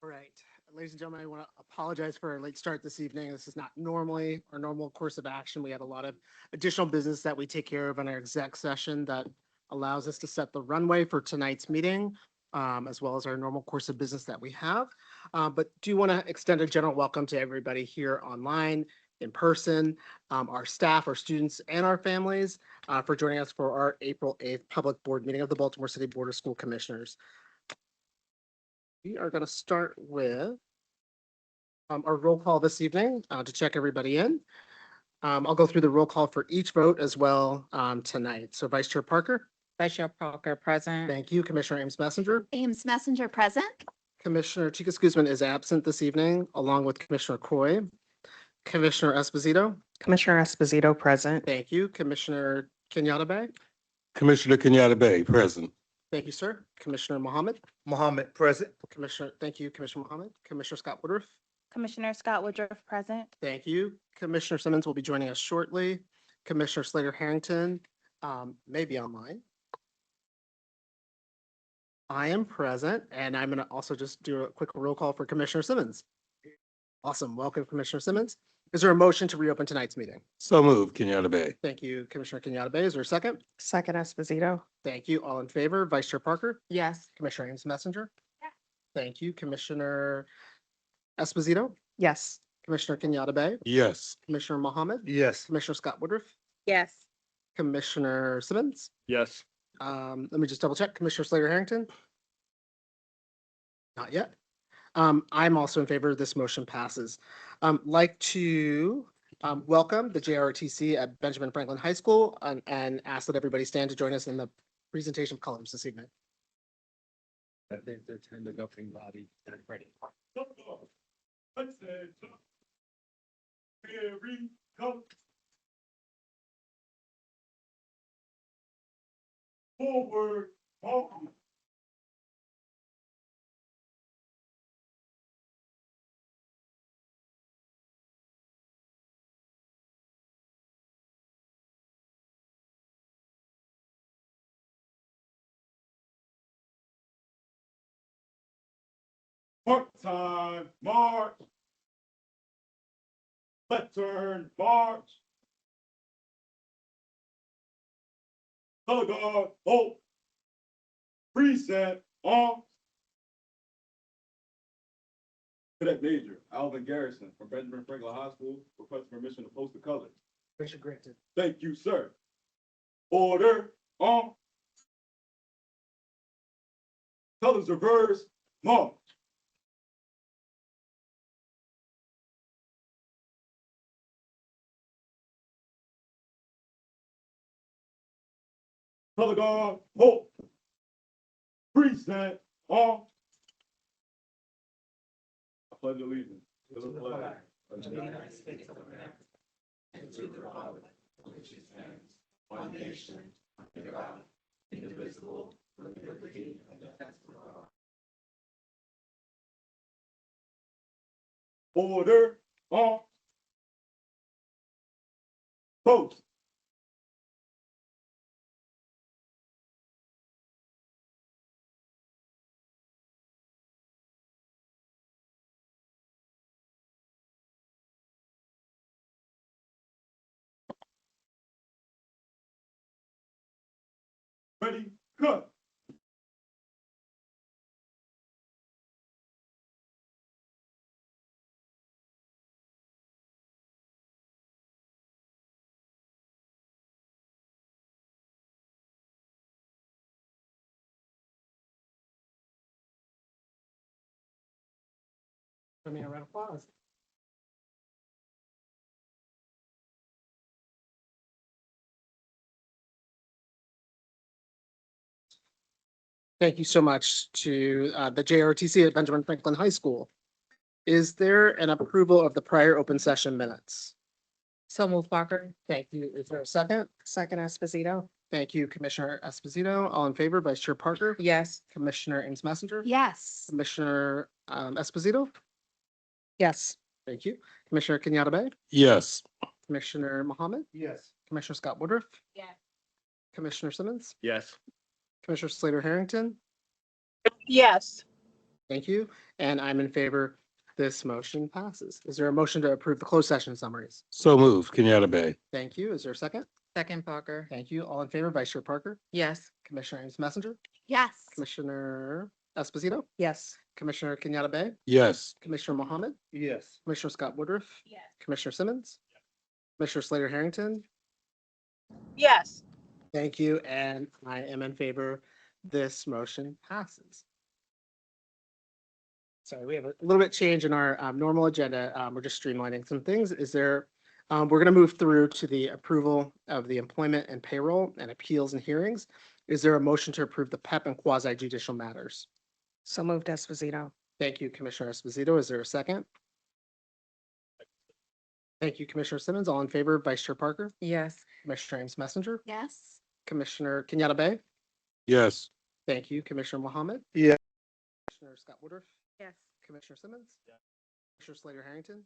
All right, ladies and gentlemen, I want to apologize for our late start this evening. This is not normally our normal course of action. We had a lot of additional business that we take care of in our exec session that allows us to set the runway for tonight's meeting, as well as our normal course of business that we have. But do want to extend a general welcome to everybody here online, in person, our staff, our students, and our families for joining us for our April 8th public board meeting of the Baltimore City Board of School Commissioners. We are going to start with our roll call this evening to check everybody in. I'll go through the roll call for each vote as well tonight. So Vice Chair Parker, Vice Chair Parker, present. thank you. Commissioner Ames Messenger. Ames Messenger present. Commissioner Chicas Guzman is absent this evening, along with Commissioner Coy. Commissioner Esposito, Commissioner Esposito, present. thank you. Commissioner Kenyatta Bay, Commissioner Kenyatta Bay, present. thank you, sir. Commissioner Mohammed, Mohammed, present. thank you, Commissioner Mohammed. Commissioner Scott Woodruff, Commissioner Scott Woodruff present. thank you. Commissioner Simmons will be joining us shortly. Commissioner Slater Harrington may be online. I am present, and I'm going to also just do a quick roll call for Commissioner Simmons. Awesome. Welcome, Commissioner Simmons. Is there a motion to reopen tonight's meeting? So moved, Kenyatta Bay. Thank you, Commissioner Kenyatta Bay. Is there a second? Second Esposito. Thank you. All in favor? Vice Chair Parker? Yes. Commissioner Ames Messenger? Yes. Thank you. Commissioner Esposito? Yes. Commissioner Kenyatta Bay? Yes. Commissioner Mohammed? Yes. Commissioner Scott Woodruff? Yes. Commissioner Simmons? Yes. Let me just double check. Commissioner Slater Harrington? Not yet. I'm also in favor. This motion passes. Like to welcome the JRTC at Benjamin Franklin High School and ask that everybody stand to join us in the presentation of colors this evening. I think they're trying to governing body. Ready. Here we go. Forward, forward. Mark time, march. Left turn, march. Color guard, halt. Preset, arms. Cadet Major Alvin Garrison from Benjamin Franklin High School requests permission to post the colors. Permission granted. Thank you, sir. Order, arms. Colors reverse, march. Color guard, halt. Preset, arms. I pledge allegiance to the flag of the United States of America and to the republic which stands one nation under God, indivisible, with liberty and justice for all. Order, arms. Post. Ready, cut. Give me a round of applause. Thank you so much to the JRTC at Benjamin Franklin High School. Is there an approval of the prior open session minutes? So move, Parker. Thank you. Is there a second? Second Esposito. Thank you, Commissioner Esposito. All in favor, Vice Chair Parker? Yes. Commissioner Ames Messenger? Yes. Commissioner Esposito? Yes. Thank you. Commissioner Kenyatta Bay? Yes. Commissioner Mohammed? Yes. Commissioner Scott Woodruff? Yes. Commissioner Simmons? Yes. Commissioner Slater Harrington? Yes. Thank you. And I'm in favor. This motion passes. Is there a motion to approve the closed session summaries? So moved, Kenyatta Bay. Thank you. Is there a second? Second Parker. Thank you. All in favor, Vice Chair Parker, Yes. Commissioner Ames Messenger, Yes. Commissioner Esposito, Yes. Commissioner Kenyatta Bay, Yes. Commissioner Mohammed, Yes. Commissioner Scott Woodruff, Yes. Commissioner Simmons, Commissioner Slater Harrington. Yes. Thank you. And I am in favor. This motion passes. Sorry, we have a little bit change in our normal agenda. We're just streamlining some things. Is there, we're going to move through to the approval of the employment and payroll and appeals and hearings. Is there a motion to approve the PEP and quasi judicial matters? So moved Esposito. Thank you, Commissioner Esposito. Is there a second? Thank you, Commissioner Simmons. All in favor, Vice Chair Parker, Yes. Commissioner Ames Messenger, Yes. Commissioner Kenyatta Bay. Yes. Thank you, Commissioner Mohammed. Yeah. Commissioner Scott Woodruff, Yes. Commissioner Simmons. Commissioner Slater Harrington.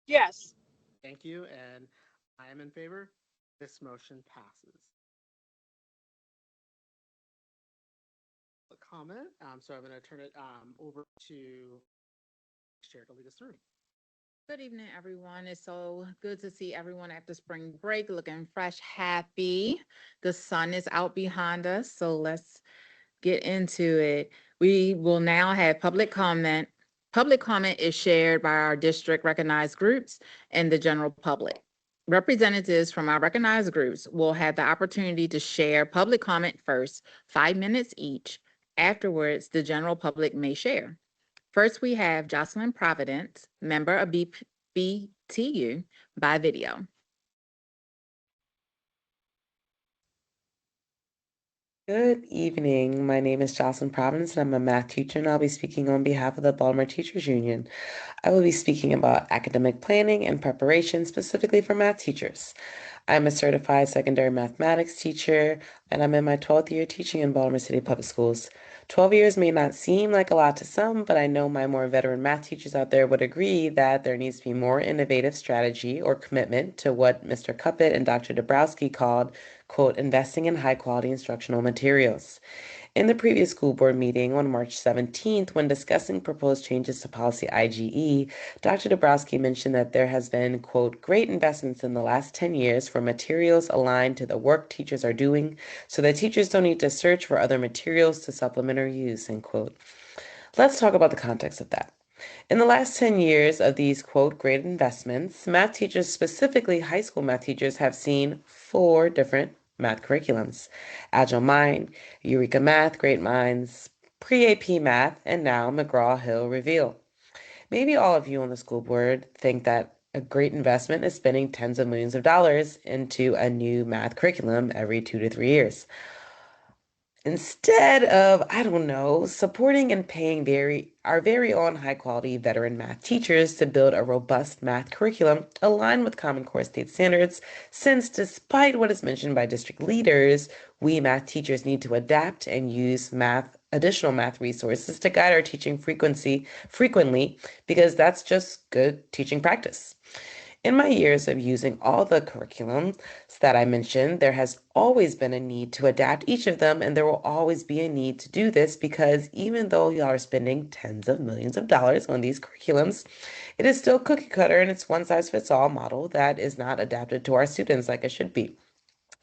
Yes. Thank you, and I am in favor. This motion passes. A comment, so I'm going to turn it over to Chair to lead us through. Good evening, everyone. It's so good to see everyone after spring break looking fresh, happy. The sun is out behind us, so let's get into it. We will now have public comment. Public comment is shared by our district recognized groups and the general public. Representatives from our recognized groups will have the opportunity to share public comment first, 5 minutes each. Afterwards, the general public may share. First, we have Jocelyn Providence, member of BTU by video. Good evening. My name is Jocelyn Providence, and I'm a math teacher, and I'll be speaking on behalf of the Baltimore Teachers Union. I will be speaking about academic planning and preparation specifically for math teachers. I'm a certified secondary mathematics teacher, and I'm in my 12th year teaching in Baltimore City Public Schools. 12 years may not seem like a lot to some, but I know my more veteran math teachers out there would agree that there needs to be more innovative strategy or commitment to what Mr. Cuppet and Dr. Dabrowski called, quote, investing in high quality instructional materials. In the previous school board meeting on March 17th, when discussing proposed changes to policy IGE, Dr. Dabrowski mentioned that there has been, quote, great investments in the last 10 years for materials aligned to the work teachers are doing so that teachers don't need to search for other materials to supplement or use, end quote. Let's talk about the context of that. In the last 10 years of these, quote, great investments, math teachers, specifically high school math teachers, have seen 4 different math curriculums: Agile Mind, Eureka Math, Great Minds, Pre-AP Math, and now McGraw-Hill Reveal. Maybe all of you on the school board think that a great investment is spending tens of millions of dollars into a new math curriculum every 2 to 3 years. Instead of, I don't know, supporting and paying our very own high quality veteran math teachers to build a robust math curriculum aligned with Common Core state standards, since despite what is mentioned by district leaders, we math teachers need to adapt and use additional math resources to guide our teaching frequently, because that's just good teaching practice. In my years of using all the curriculums that I mentioned, there has always been a need to adapt each of them, and there will always be a need to do this because even though y'all are spending tens of millions of dollars on these curriculums, it is still cookie cutter and it's one-size-fits-all model that is not adapted to our students like it should be.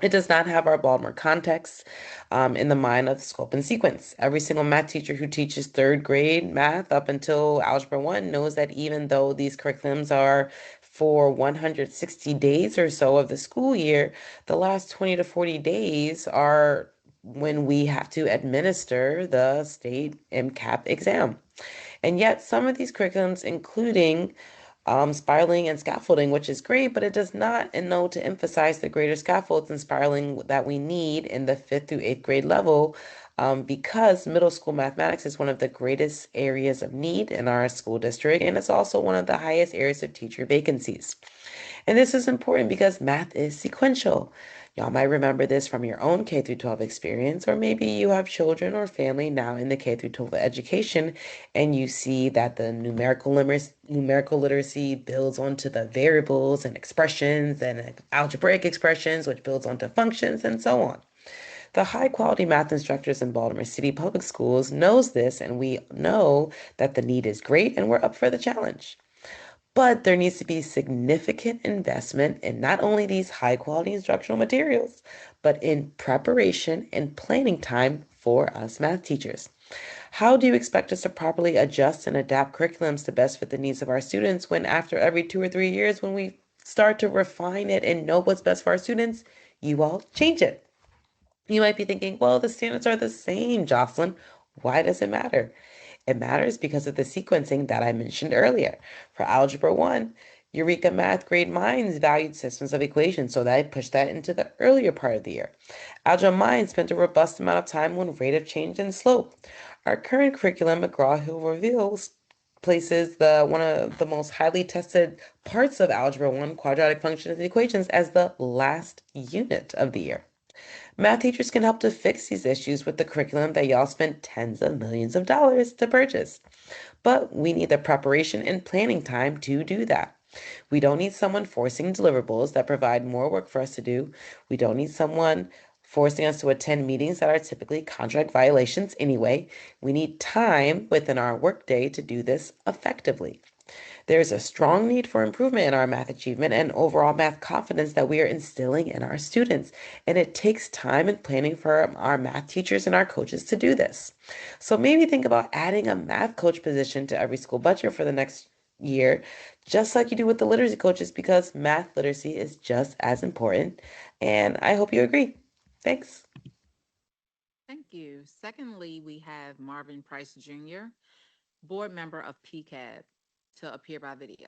It does not have our Baltimore context in the mind of scope and sequence. Every single math teacher who teaches 3rd grade math up until Algebra 1 knows that even though these curriculums are for 160 days or so of the school year, the last 20 to 40 days are when we have to administer the state MCAP exam. And yet some of these curriculums, including spiraling and scaffolding, which is great, but it does not know to emphasize the greater scaffolds and spiraling that we need in the 5th through 8th grade level, because middle school mathematics is one of the greatest areas of need in our school district, and it's also one of the highest areas of teacher vacancies. And this is important because math is sequential. Y'all might remember this from your own K through 12 experience, or maybe you have children or family now in the K through 12 education, and you see that the numerical literacy builds onto the variables and expressions and algebraic expressions, which builds onto functions and so on. The high quality math instructors in Baltimore City Public Schools knows this, and we know that the need is great and we're up for the challenge. But there needs to be significant investment in not only these high quality instructional materials, but in preparation and planning time for us math teachers. How do you expect us to properly adjust and adapt curriculums to best fit the needs of our students when after every 2 or 3 years, when we start to refine it and know what's best for our students, you all change it? You might be thinking, well, the standards are the same, Jocelyn. Why does it matter? It matters because of the sequencing that I mentioned earlier. For Algebra 1, Eureka Math Grade Minds valued systems of equations, so that I pushed that into the earlier part of the year. Algebra Minds spent a robust amount of time on rate of change and slope. Our current curriculum, McGraw-Hill reveals, places one of the most highly tested parts of Algebra 1, quadratic functions and equations, as the last unit of the year. Math teachers can help to fix these issues with the curriculum that y'all spent tens of millions of dollars to purchase. But we need the preparation and planning time to do that. We don't need someone forcing deliverables that provide more work for us to do. We don't need someone forcing us to attend meetings that are typically contract violations anyway. We need time within our workday to do this effectively. There is a strong need for improvement in our math achievement and overall math confidence that we are instilling in our students. And it takes time and planning for our math teachers and our coaches to do this. So maybe think about adding a math coach position to every school budget for the next year, just like you do with the literacy coaches, because math literacy is just as important. And I hope you agree. Thanks. Thank you. Secondly, we have Marvin Price Jr., board member of PCAB, to appear by video.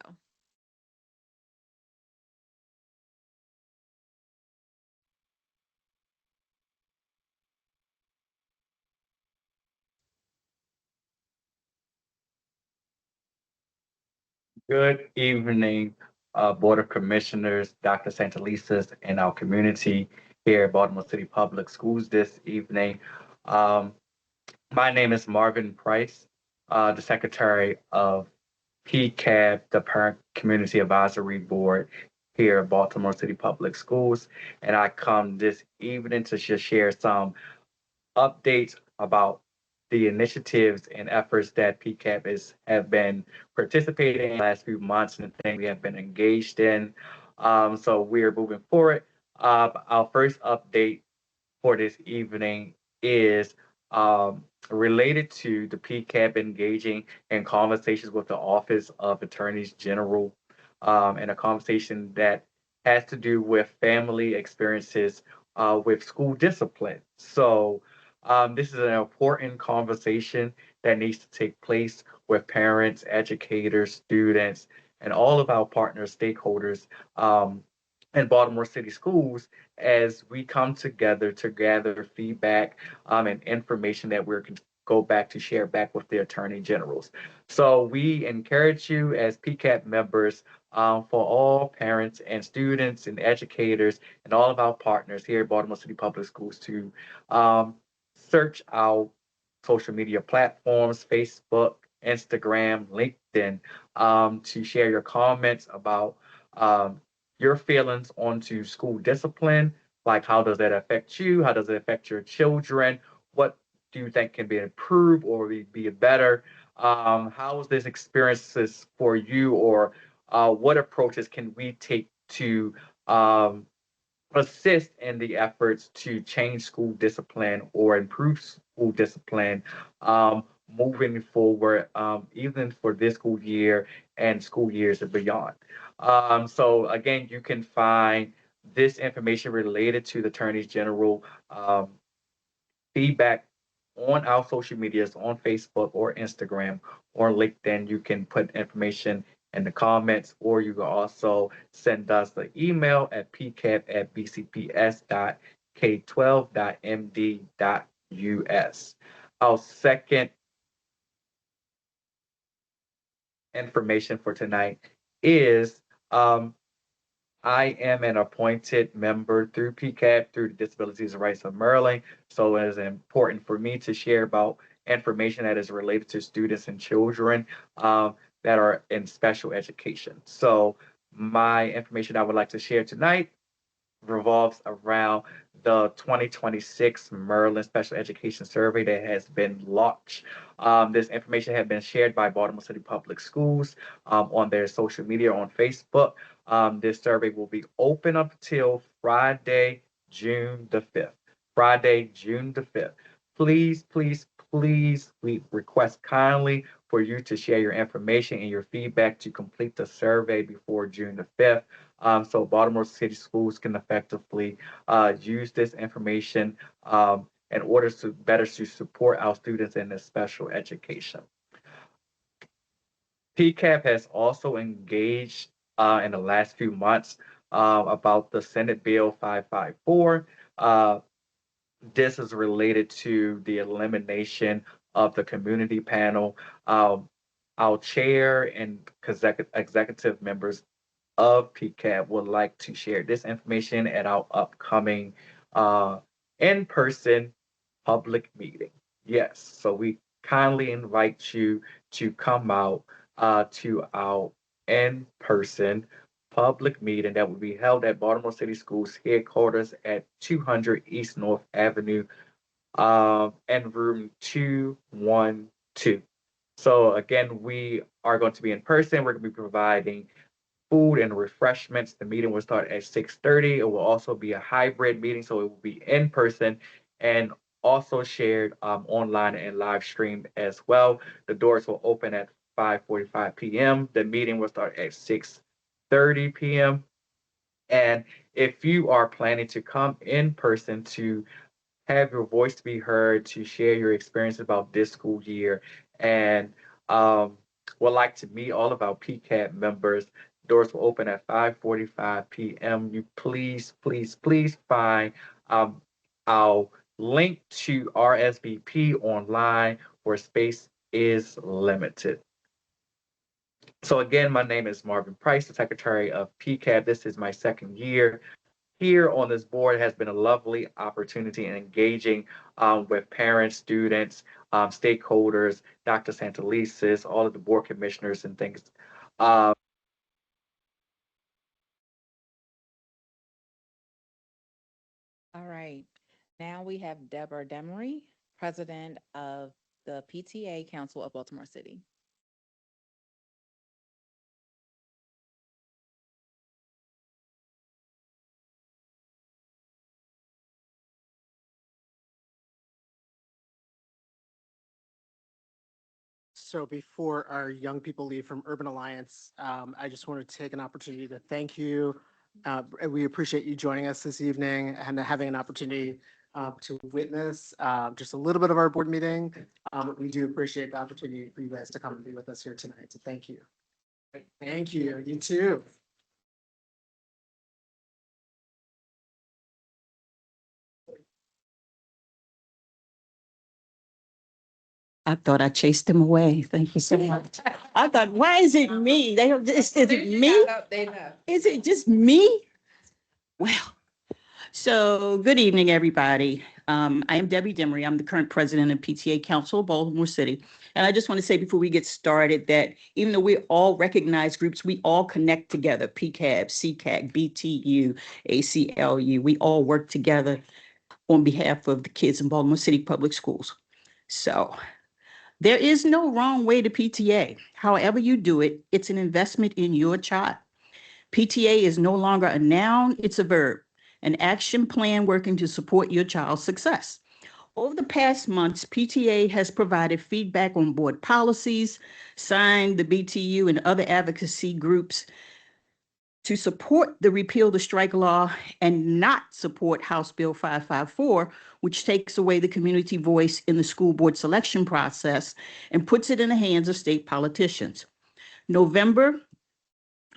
Good evening, Board of Commissioners, Dr. Santalisas, and our community here at Baltimore City Public Schools this evening. My name is Marvin Price, the Secretary of PCAB, the Parent Community Advisory Board here at Baltimore City Public Schools. And I come this evening to just share some updates about the initiatives and efforts that PCAB have been participating in the last few months and the things we have been engaged in. So we're moving forward. Our first update for this evening is related to the PCAB engaging in conversations with the Office of Attorneys General, and a conversation that has to do with family experiences with school discipline. So this is an important conversation that needs to take place with parents, educators, students, and all of our partner stakeholders in Baltimore City Schools as we come together to gather feedback and information that we're going to go back to share back with the Attorney Generals. So we encourage you as PCAB members, for all parents and students and educators and all of our partners here at Baltimore City Public Schools to search our social media platforms, Facebook, Instagram, LinkedIn, to share your comments about your feelings onto school discipline, like how does that affect you? How does it affect your children? What do you think can be improved or be better? How is this experiences for you, or what approaches can we take to assist in the efforts to change school discipline or improve school discipline moving forward, even for this school year and school years and beyond. So again, you can find this information related to the Attorney General feedback on our social medias, on Facebook or Instagram or LinkedIn. You can put information in the comments, or you can also send us the email at pcap@bcps.k12.md.us. Our second information for tonight is I am an appointed member through PCAB, through the Disabilities and Rights of Maryland. So it is important for me to share about information that is related to students and children that are in special education. So my information I would like to share tonight revolves around the 2026 Maryland Special Education Survey that has been launched. This information has been shared by Baltimore City Public Schools on their social media on Facebook. This survey will be open up until Friday, June the 5th. Friday, June the 5th. Please, please, please, we request kindly for you to share your information and your feedback to complete the survey before June the 5th. So Baltimore City Schools can effectively use this information in order to better to support our students in this special education. PCAP has also engaged in the last few months about the Senate Bill 554. This is related to the elimination of the community panel. Our chair and executive members of PCAP would like to share this information at our upcoming in-person public meeting. Yes, so we kindly invite you to come out to our in-person public meeting that will be held at Baltimore City Schools headquarters at 200 East North Avenue and room 212. So again, we are going to be in person. We're going to be providing food and refreshments. The meeting will start at 6:30. It will also be a hybrid meeting, so it will be in person and also shared online and live streamed as well. The doors will open at 5:45 p.m. The meeting will start at 6:30 p.m. And if you are planning to come in person to have your voice be heard, to share your experience about this school year, and would like to meet all of our PCAP members, doors will open at 5:45 p.m. You please, please, please find our link to RSVP online, where space is limited. So again, my name is Marvin Price, the Secretary of PCAP. This is my second year here on this board. It has been a lovely opportunity in engaging with parents, students, stakeholders, Dr. Santelises, all of the board commissioners and things. All right. Now we have Deborah Demery, President of the PTA Council of Baltimore City. So before our young people leave from Urban Alliance, I just want to take an opportunity to thank you. We appreciate you joining us this evening and having an opportunity to witness just a little bit of our board meeting. We do appreciate the opportunity for you guys to come and be with us here tonight. So thank you. Thank you. You too. I thought I chased them away. Thank you so much. I thought, why is it me? They don't, is it me? Is it just me? Well, so good evening, everybody. I am Debbie Demery. I'm the current president of PTA Council of Baltimore City. And I just want to say before we get started that even though we all recognize groups, we all connect together, PCAB, CCAC, BTU, ACLU. We all work together on behalf of the kids in Baltimore City Public Schools. So there is no wrong way to PTA. However you do it, it's an investment in your child. PTA is no longer a noun, it's a verb, an action plan working to support your child's success. Over the past months, PTA has provided feedback on board policies, signed the BTU and other advocacy groups to support the repeal the strike law and not support House Bill 554, which takes away the community voice in the school board selection process and puts it in the hands of state politicians. November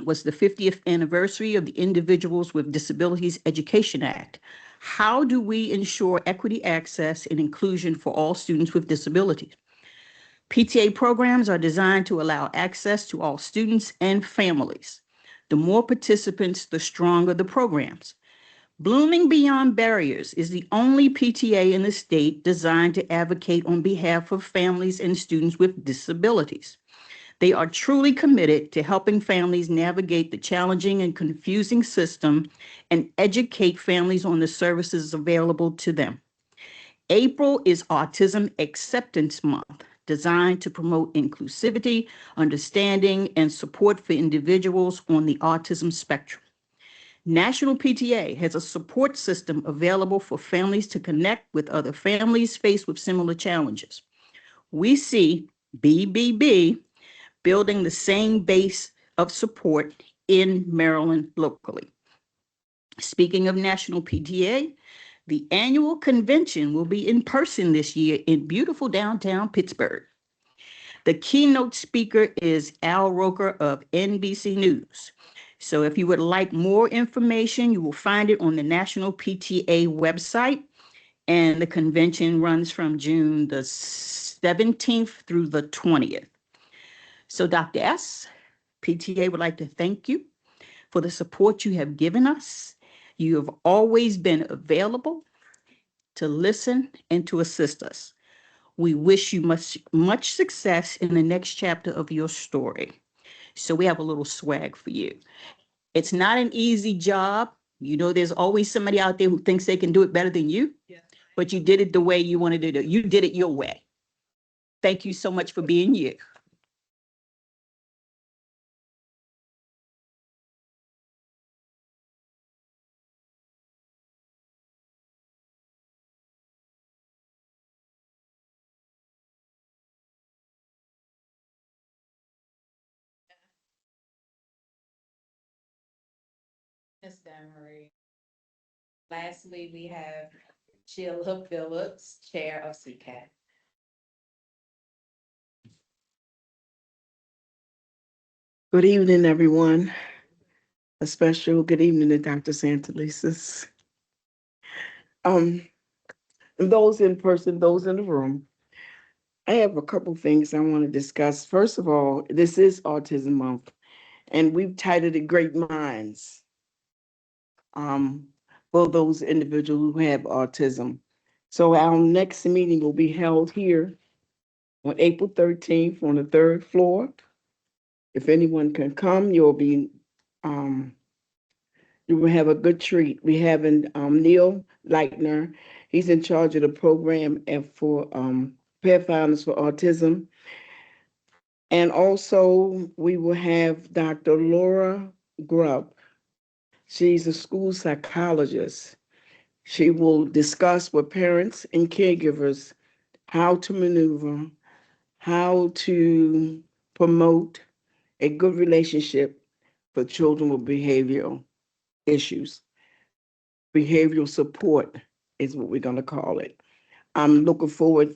was the 50th anniversary of the Individuals with Disabilities Education Act. How do we ensure equity, access, and inclusion for all students with disabilities? PTA programs are designed to allow access to all students and families. The more participants, the stronger the programs. Blooming Beyond Barriers is the only PTA in the state designed to advocate on behalf of families and students with disabilities. They are truly committed to helping families navigate the challenging and confusing system and educate families on the services available to them. April is Autism Acceptance Month, designed to promote inclusivity, understanding, and support for individuals on the autism spectrum. National PTA has a support system available for families to connect with other families faced with similar challenges. We see BBB building the same base of support in Maryland locally. Speaking of National PTA, the annual convention will be in person this year in beautiful downtown Pittsburgh. The keynote speaker is Al Roker of NBC News. So if you would like more information, you will find it on the National PTA website. And the convention runs from June the 17th through the 20th. So Dr. S., PTA would like to thank you for the support you have given us. You have always been available to listen and to assist us. We wish you much success in the next chapter of your story. So we have a little swag for you. It's not an easy job. You know, there's always somebody out there who thinks they can do it better than you, but you did it the way you wanted to do it. You did it your way. Thank you so much for being you. Ms. Demery. Lastly, we have Sheila Phillips, Chair of CCAT. Good evening, everyone. A special good evening to Dr. Santelises. Those in person, those in the room. I have a couple things I want to discuss. First of all, this is Autism Month, and we've titled it Great Minds for those individuals who have autism. So our next meeting will be held here on April 13th on the 3rd floor. If anyone can come, you will have a good treat. We have Neil Leitner. He's in charge of the program and for Pathfinders for Autism. And also we will have Dr. Laura Grubb. She's a school psychologist. She will discuss with parents and caregivers how to maneuver, how to promote a good relationship for children with behavioral issues. Behavioral support is what we're going to call it. I'm looking forward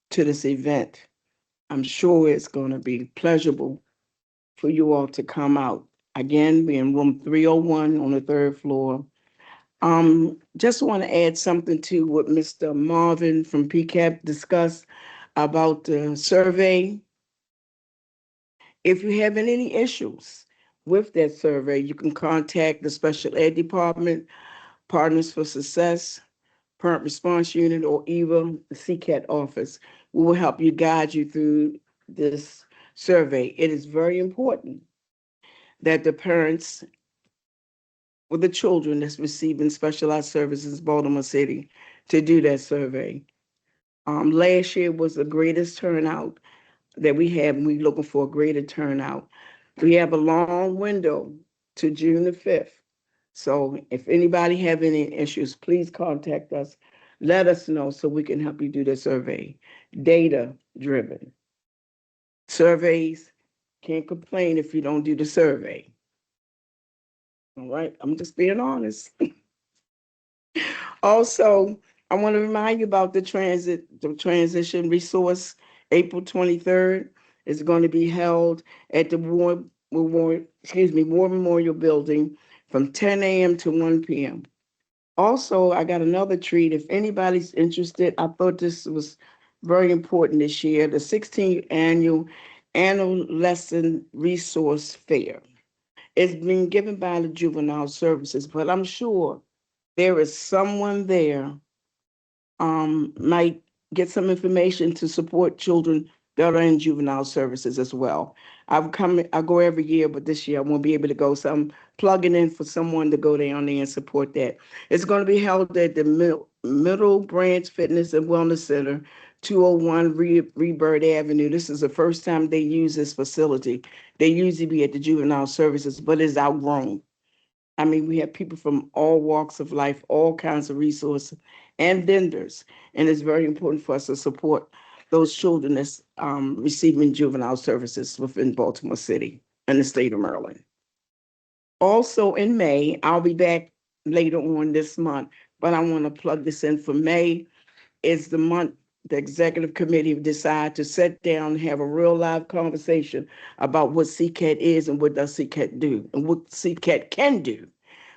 to this event. I'm sure it's going to be pleasurable for you all to come out. Again, we're in room 301 on the 3rd floor. Just want to add something to what Mr. Marvin from PCAP discussed about the survey. If you have any issues with that survey, you can contact the Special Ed Department, Partners for Success, Parent Response Unit, or even the CCAT office. We will help you, guide you through this survey. It is very important that the parents with the children that's receiving specialized services in Baltimore City to do that survey. Last year was the greatest turnout that we have, and we're looking for a greater turnout. We have a long window to June the 5th. So if anybody have any issues, please contact us. Let us know so we can help you do the survey. Data-driven. Surveys, can't complain if you don't do the survey. All right, I'm just being honest. Also, I want to remind you about the transition resource. April 23rd is going to be held at the War Memorial Building from 10 a.m. to 1 p.m. Also, I got another treat. If anybody's interested, I thought this was very important this year, the 16th annual Adolescent Resource Fair. It's been given by the Juvenile Services, but I'm sure there is someone there might get some information to support children that are in juvenile services as well. I go every year, but this year I won't be able to go. So I'm plugging in for someone to go down there and support that. It's going to be held at the Middle Branch Fitness and Wellness Center, 201 Rebirth Avenue. This is the first time they use this facility. They usually be at the Juvenile Services, but it's outgrown. I mean, we have people from all walks of life, all kinds of resources and vendors. And it's very important for us to support those children that's receiving juvenile services within Baltimore City and the state of Maryland. Also in May, I'll be back later on this month, but I want to plug this in for May. Is the month the executive committee decided to sit down and have a real live conversation about what CCAT is and what does CCAT do and what CCAT can do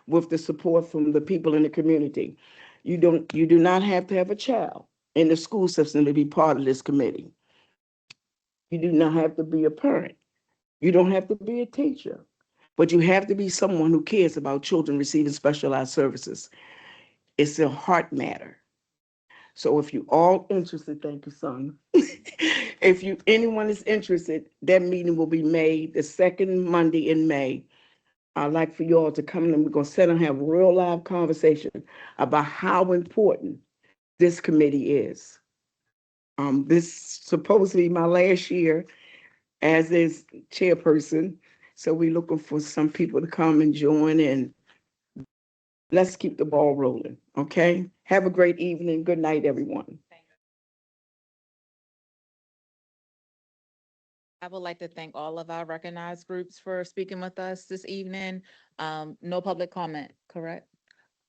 with the support from the people in the community. You do not have to have a child in the school system to be part of this committee. You do not have to be a parent. You don't have to be a teacher, but you have to be someone who cares about children receiving specialized services. It's a heart matter. So if you all interested, thank you, son. If anyone is interested, that meeting will be May, the second Monday in May. I'd like for you all to come and we're going to sit and have a real live conversation about how important this committee is. This supposed to be my last year as is chairperson. So we're looking for some people to come and join and let's keep the ball rolling. Okay. Have a great evening. Good night, everyone. I would like to thank all of our recognized groups for speaking with us this evening. No public comment, correct?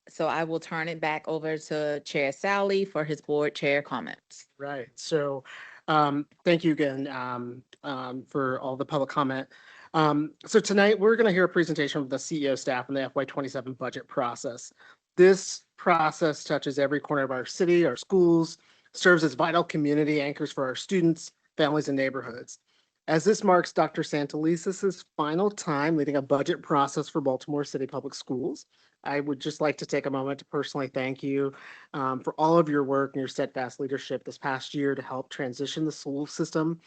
So I will turn it back over to Chair Sally for his board chair comments. Right. So thank you again for all the public comment. So tonight we're going to hear a presentation from the CEO staff on the FY27 budget process. This process touches every corner of our city, our schools, serves as vital community anchors for our students, families, and neighborhoods. As this marks Dr. Santelises' final time leading a budget process for Baltimore City Public Schools, I would just like to take a moment to personally thank you for all of your work and your steadfast leadership this past year to help transition the school system,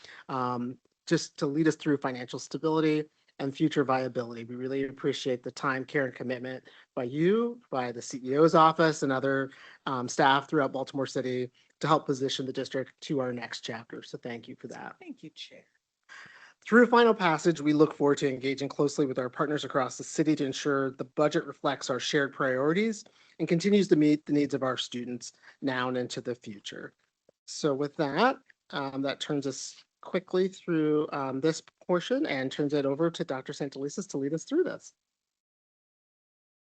just to lead us through financial stability and future viability. We really appreciate the time, care, and commitment by you, by the CEO's office, and other staff throughout Baltimore City to help position the district to our next chapter. So thank you for that. Thank you, Chair. Through final passage, we look forward to engaging closely with our partners across the city to ensure the budget reflects our shared priorities and continues to meet the needs of our students now and into the future. So with that, that turns us quickly through this portion and turns it over to Dr. Santelises to lead us through this.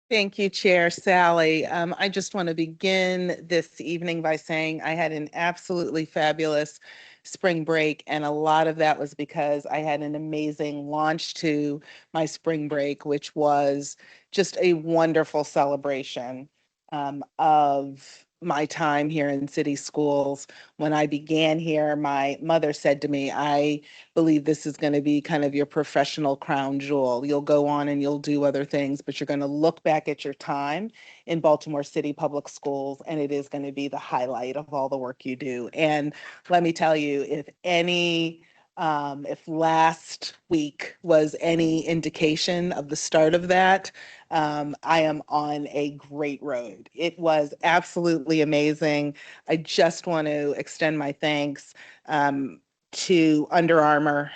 Thank you, Chair Sally. I just want to begin this evening by saying I had an absolutely fabulous spring break, and a lot of that was because I had an amazing launch to my spring break, which was just a wonderful celebration of my time here in city schools. When I began here, my mother said to me, I believe this is going to be kind of your professional crown jewel. You'll go on and you'll do other things, but you're going to look back at your time in Baltimore City Public Schools, and it is going to be the highlight of all the work you do. And let me tell you, if last week was any indication of the start of that, I am on a great road. It was absolutely amazing. I just want to extend my thanks to Under Armour,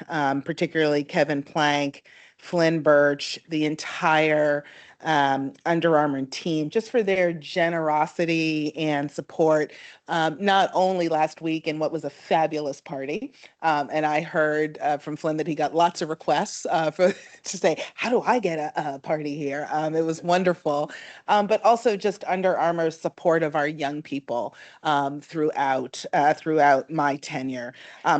particularly Kevin Plank, Flynn Birch, the entire Under Armour team, just for their generosity and support, not only last week in what was a fabulous party. And I heard from Flynn that he got lots of requests to say, how do I get a party here? It was wonderful. But also just Under Armour's support of our young people throughout my tenure.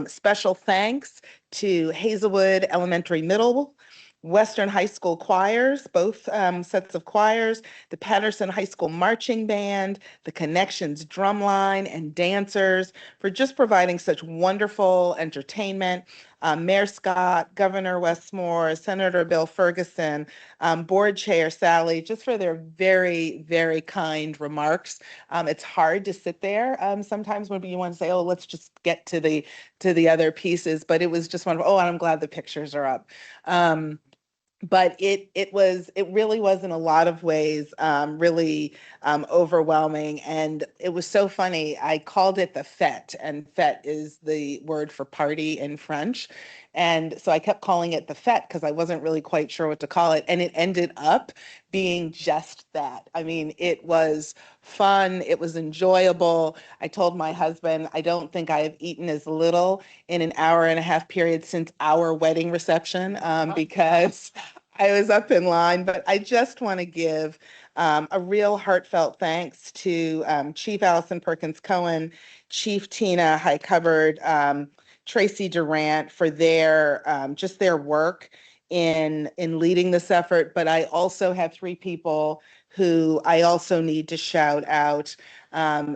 Special thanks to Hazelwood Elementary Middle, Western High School choirs, both sets of choirs, the Patterson High School Marching Band, the Connections Drumline and dancers for just providing such wonderful entertainment. Mayor Scott, Governor Westmore, Senator Bill Ferguson, Board Chair Sally, just for their very, very kind remarks. It's hard to sit there sometimes when you want to say, oh, let's just get to the other pieces, but it was just wonderful. Oh, and I'm glad the pictures are up. But it really was in a lot of ways really overwhelming, and it was so funny. I called it the fête, and fête is the word for party in French, and so I kept calling it the fête because I wasn't really quite sure what to call it, and it ended up being just that. I mean, it was fun, it was enjoyable. I told my husband I don't think I have eaten as little in an hour and a half period since our wedding reception because I was up in line. But I just want to give a real heartfelt thanks to Chief Allison Perkins Cohen, Chief Tina Highcupboard, Tracy Durant for their just their work in leading this effort. But I also have three people who I also need to shout out.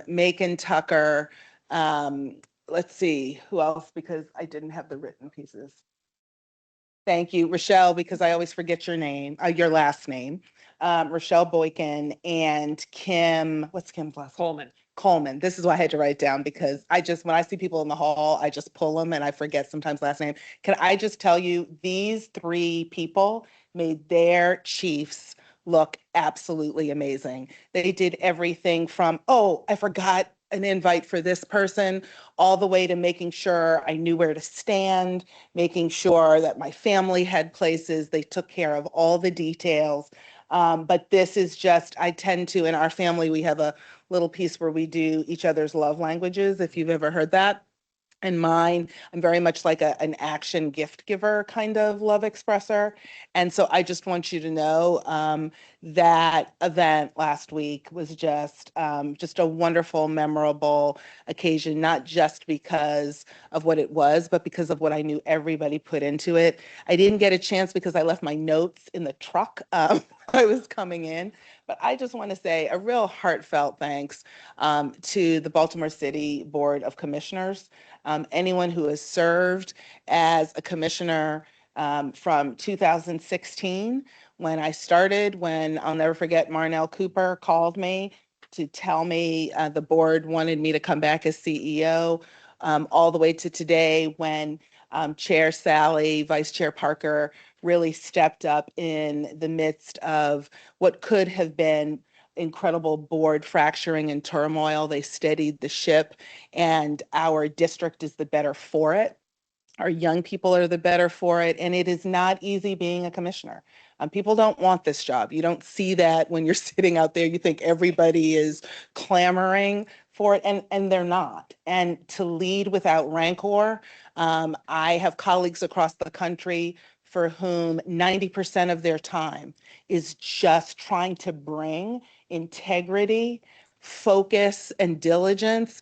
Macon Tucker, let's see, who else, because I didn't have the written pieces. Thank you, Rochelle, because I always forget your name, your last name. Rochelle Boykin and Kim, what's Kim's last name? Coleman. This is why I had to write it down because when I see people in the hall, I just pull them and I forget sometimes last name. Can I just tell you, these three people made their chiefs look absolutely amazing. They did everything from, oh, I forgot an invite for this person, all the way to making sure I knew where to stand, making sure that my family had places. They took care of all the details. But this is just, I tend to, in our family, we have a little piece where we do each other's love languages, if you've ever heard that. And mine, I'm very much like an action gift giver kind of love expresser. And so I just want you to know that event last week was just a wonderful, memorable occasion, not just because of what it was, but because of what I knew everybody put into it. I didn't get a chance because I left my notes in the truck I was coming in. But I just want to say a real heartfelt thanks to the Baltimore City Board of Commissioners. Anyone who has served as a commissioner from 2016 when I started, when I'll never forget, Marnell Cooper called me to tell me the board wanted me to come back as CEO, all the way to today when Chair Sally, Vice Chair Parker really stepped up in the midst of what could have been incredible board fracturing and turmoil. They steadied the ship, and our district is the better for it. Our young people are the better for it, and it is not easy being a commissioner. People don't want this job. You don't see that when you're sitting out there. You think everybody is clamoring for it, and they're not. And to lead without rancor, I have colleagues across the country for whom 90% of their time is just trying to bring integrity, focus, and diligence,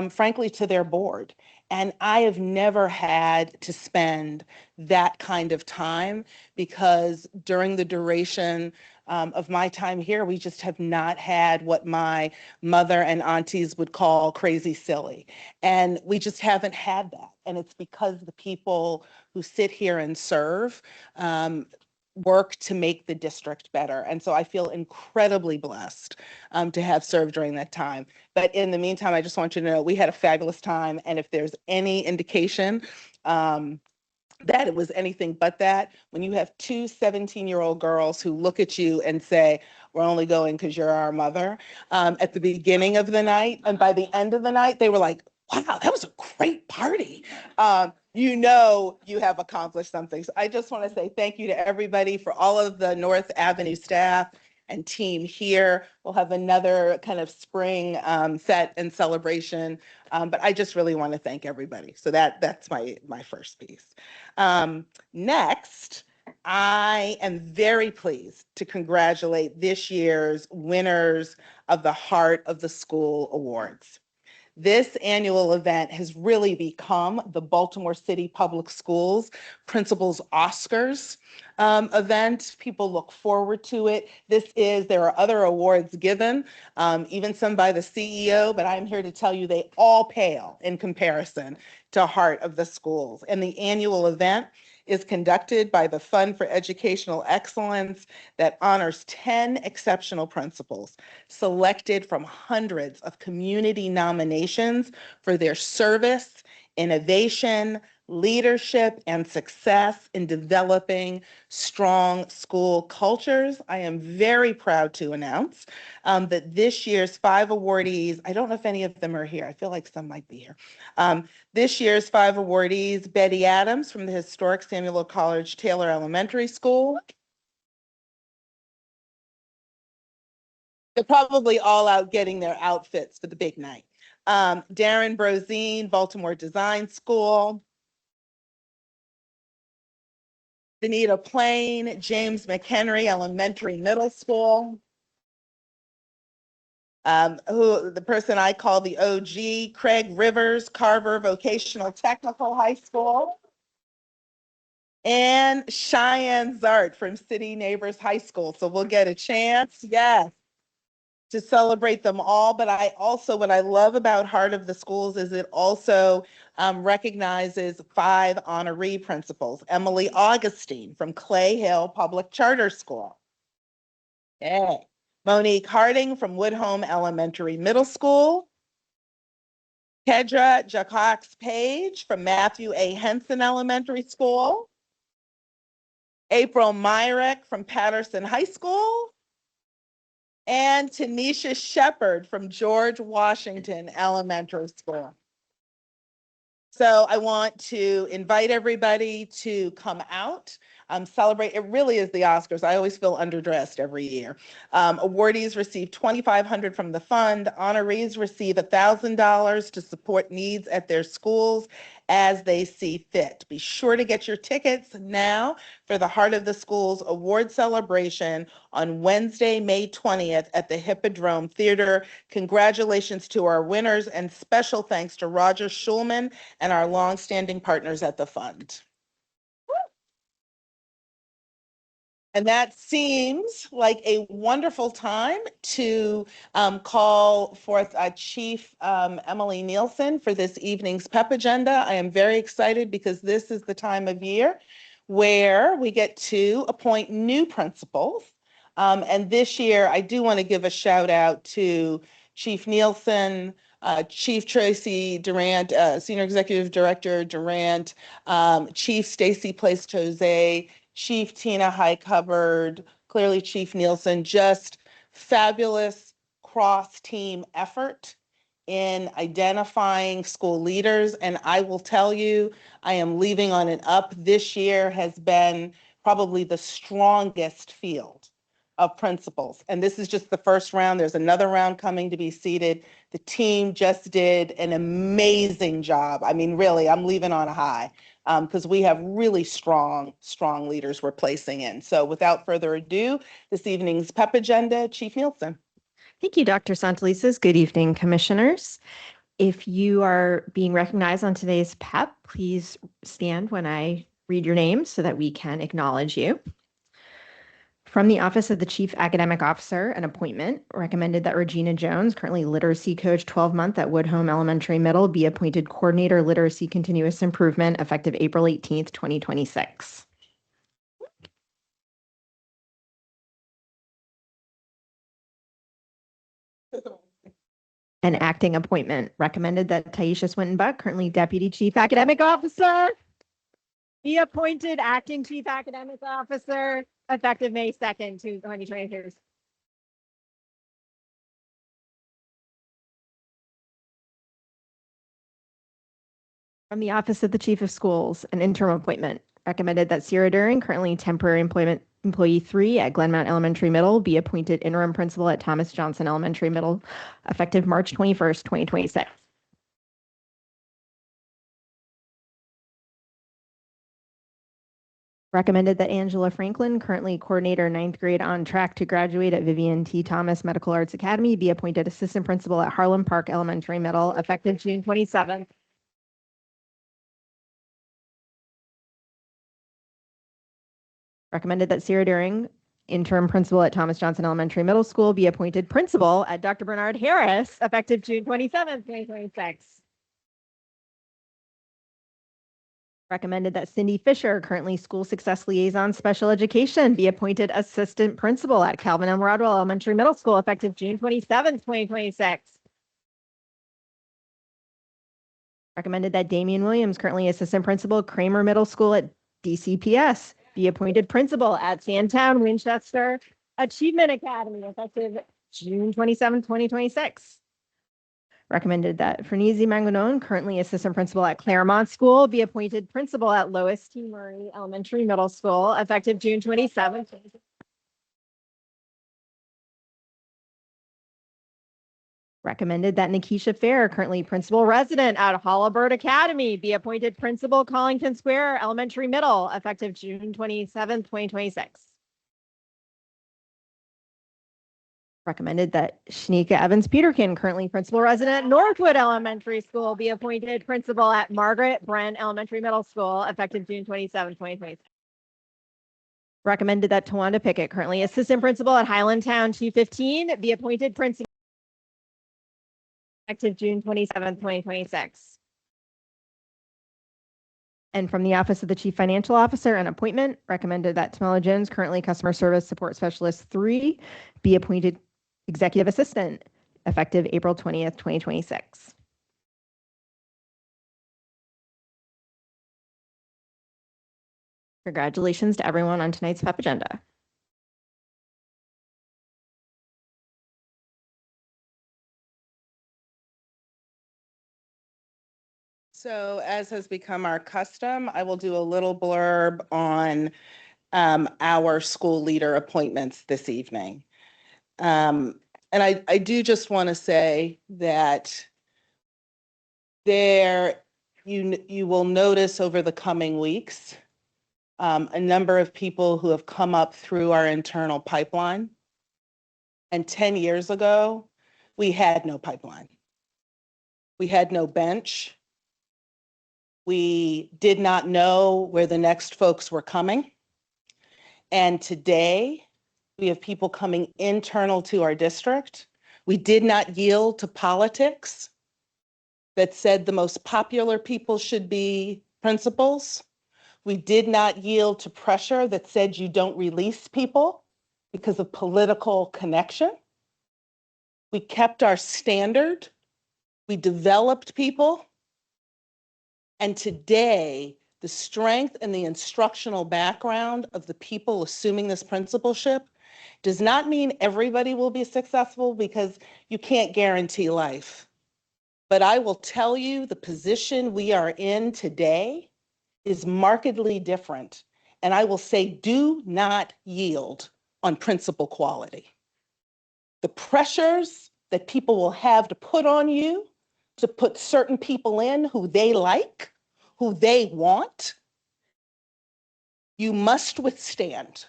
frankly, to their board. And I have never had to spend that kind of time because during the duration of my time here, we just have not had what my mother and aunties would call crazy silly. And we just haven't had that. And it's because the people who sit here and serve work to make the district better. And so I feel incredibly blessed to have served during that time. But in the meantime, I just want you to know we had a fabulous time. And if there's any indication that it was anything but that, when you have two 17-year-old girls who look at you and say, we're only going because you're our mother, at the beginning of the night, and by the end of the night, they were like, wow, that was a great party. You know you have accomplished something. So I just want to say thank you to everybody, for all of the North Avenue staff and team here. We'll have another kind of spring fete and celebration, but I just really want to thank everybody. So that's my first piece. Next, I am very pleased to congratulate this year's winners of the Heart of the School Awards. This annual event has really become the Baltimore City Public Schools Principals Oscars event. People look forward to it. There are other awards given, even some by the CEO, but I'm here to tell you they all pale in comparison to Heart of the Schools. And the annual event is conducted by the Fund for Educational Excellence that honors 10 exceptional principals selected from hundreds of community nominations for their service, innovation, leadership, and success in developing strong school cultures. I am very proud to announce that this year's 5 awardees, I don't know if any of them are here. I feel like some might be here. This year's 5 awardees, Betty Adams from the historic Samuel Coleridge Taylor Elementary School. They're probably all out getting their outfits for the big night. Darren Brozine, Baltimore Design School. Danita Plain, James McHenry Elementary Middle School. Who the person I call the OG, Craig Rivers, Carver Vocational Technical High School. And Cheyenne Zart from City Neighbors High School. So we'll get a chance, yes, to celebrate them all. But I also, what I love about Heart of the Schools is it also recognizes 5 honoree principals. Emily Augustine from Clay Hill Public Charter School. Yay. Monique Harding from Woodhome Elementary Middle School. Kedra Jacox Page from Matthew A. Henson Elementary School. April Myrick from Patterson High School. And Tanisha Shepard from George Washington Elementary School. So I want to invite everybody to come out, celebrate. It really is the Oscars. I always feel underdressed every year. Awardees receive $2,500 from the fund. Honorees receive $1,000 to support needs at their schools as they see fit. Be sure to get your tickets now for the Heart of the Schools award celebration on Wednesday, May 20th at the Hippodrome Theater. Congratulations to our winners and special thanks to Roger Schulman and our longstanding partners at the fund. And that seems like a wonderful time to call forth Chief Emily Nielsen for this evening's PEP agenda. I am very excited because this is the time of year where we get to appoint new principals. And this year, I do want to give a shout out to Chief Nielsen, Chief Tracy Durant, Senior Executive Director Durant, Chief Stacy Place Jose, Chief Tina Hike Hubbard, clearly Chief Nielsen, just fabulous cross-team effort in identifying school leaders. And I will tell you, I am leaving on an up. This year has been probably the strongest field of principals. And this is just the first round. There's another round coming to be seated. The team just did an amazing job. I mean, really, I'm leaving on a high. Because we have really strong leaders we're placing in. So without further ado, this evening's PEP agenda, Chief Nielsen. Thank you, Dr. Santelises. Good evening, commissioners. If you are being recognized on today's PEP, please stand when I read your name so that we can acknowledge you. From the Office of the Chief Academic Officer, an appointment recommended that Regina Jones, currently Literacy Coach 12-month at Woodhome Elementary Middle, be appointed Coordinator Literacy Continuous Improvement effective April 18th, 2026. An acting appointment recommended that Taisha Swinton-Buck, currently Deputy Chief Academic Officer, be appointed Acting Chief Academic Officer effective May 2nd, 2022. From the Office of the Chief of Schools, an interim appointment recommended that Sierra During, currently temporary employee 3 at Glenmount Elementary Middle, be appointed interim principal at Thomas Johnson Elementary Middle effective March 21st, 2026. Recommended that Angela Franklin, currently coordinator 9th grade on track to graduate at Vivian T. Thomas Medical Arts Academy, be appointed assistant principal at Harlem Park Elementary Middle effective June 27th. Recommended that Sierra During, interim principal at Thomas Johnson Elementary Middle School, be appointed principal at Dr. Bernard Harris effective June 27th, 2026. Recommended that Cindy Fisher, currently School Success Liaison Special Education, be appointed Assistant Principal at Calvin M. Rodwell Elementary Middle School effective June 27th, 2026. Recommended that Damian Williams, currently Assistant Principal, Kramer Middle School at DCPS, be appointed Principal at Sandtown Winchester Achievement Academy effective June 27th, 2026. Recommended that Fernese Manganon, currently Assistant Principal at Claremont School, be appointed Principal at Lois T. Murray Elementary Middle School effective June 27th. Recommended that Nikisha Fair, currently Principal Resident at Hollabird Academy, be appointed Principal Collington Square Elementary Middle effective June 27th, 2026. Recommended that Shanika Evans Peterkin, currently Principal Resident at Northwood Elementary School, be appointed Principal at Margaret Brent Elementary Middle School effective June 27, 2026. Recommended that Tawanda Pickett, currently Assistant Principal at Highlandtown 215, be appointed Principal effective June 27, 2026. And from the Office of the Chief Financial Officer, an appointment recommended that Tamela Jones, currently Customer Service Support Specialist 3, be appointed Executive Assistant effective April 20th, 2026. Congratulations to everyone on tonight's PEP agenda. So as has become our custom, I will do a little blurb on our school leader appointments this evening. And I do just want to say that you will notice over the coming weeks a number of people who have come up through our internal pipeline. And 10 years ago, we had no pipeline. We had no bench. We did not know where the next folks were coming. And today, we have people coming internal to our district. We did not yield to politics that said the most popular people should be principals. We did not yield to pressure that said you don't release people because of political connection. We kept our standard. We developed people. And today, the strength and the instructional background of the people assuming this principalship does not mean everybody will be successful because you can't guarantee life. But I will tell you the position we are in today is markedly different. And I will say, do not yield on principal quality. The pressures that people will have to put on you to put certain people in who they like, who they want, you must withstand.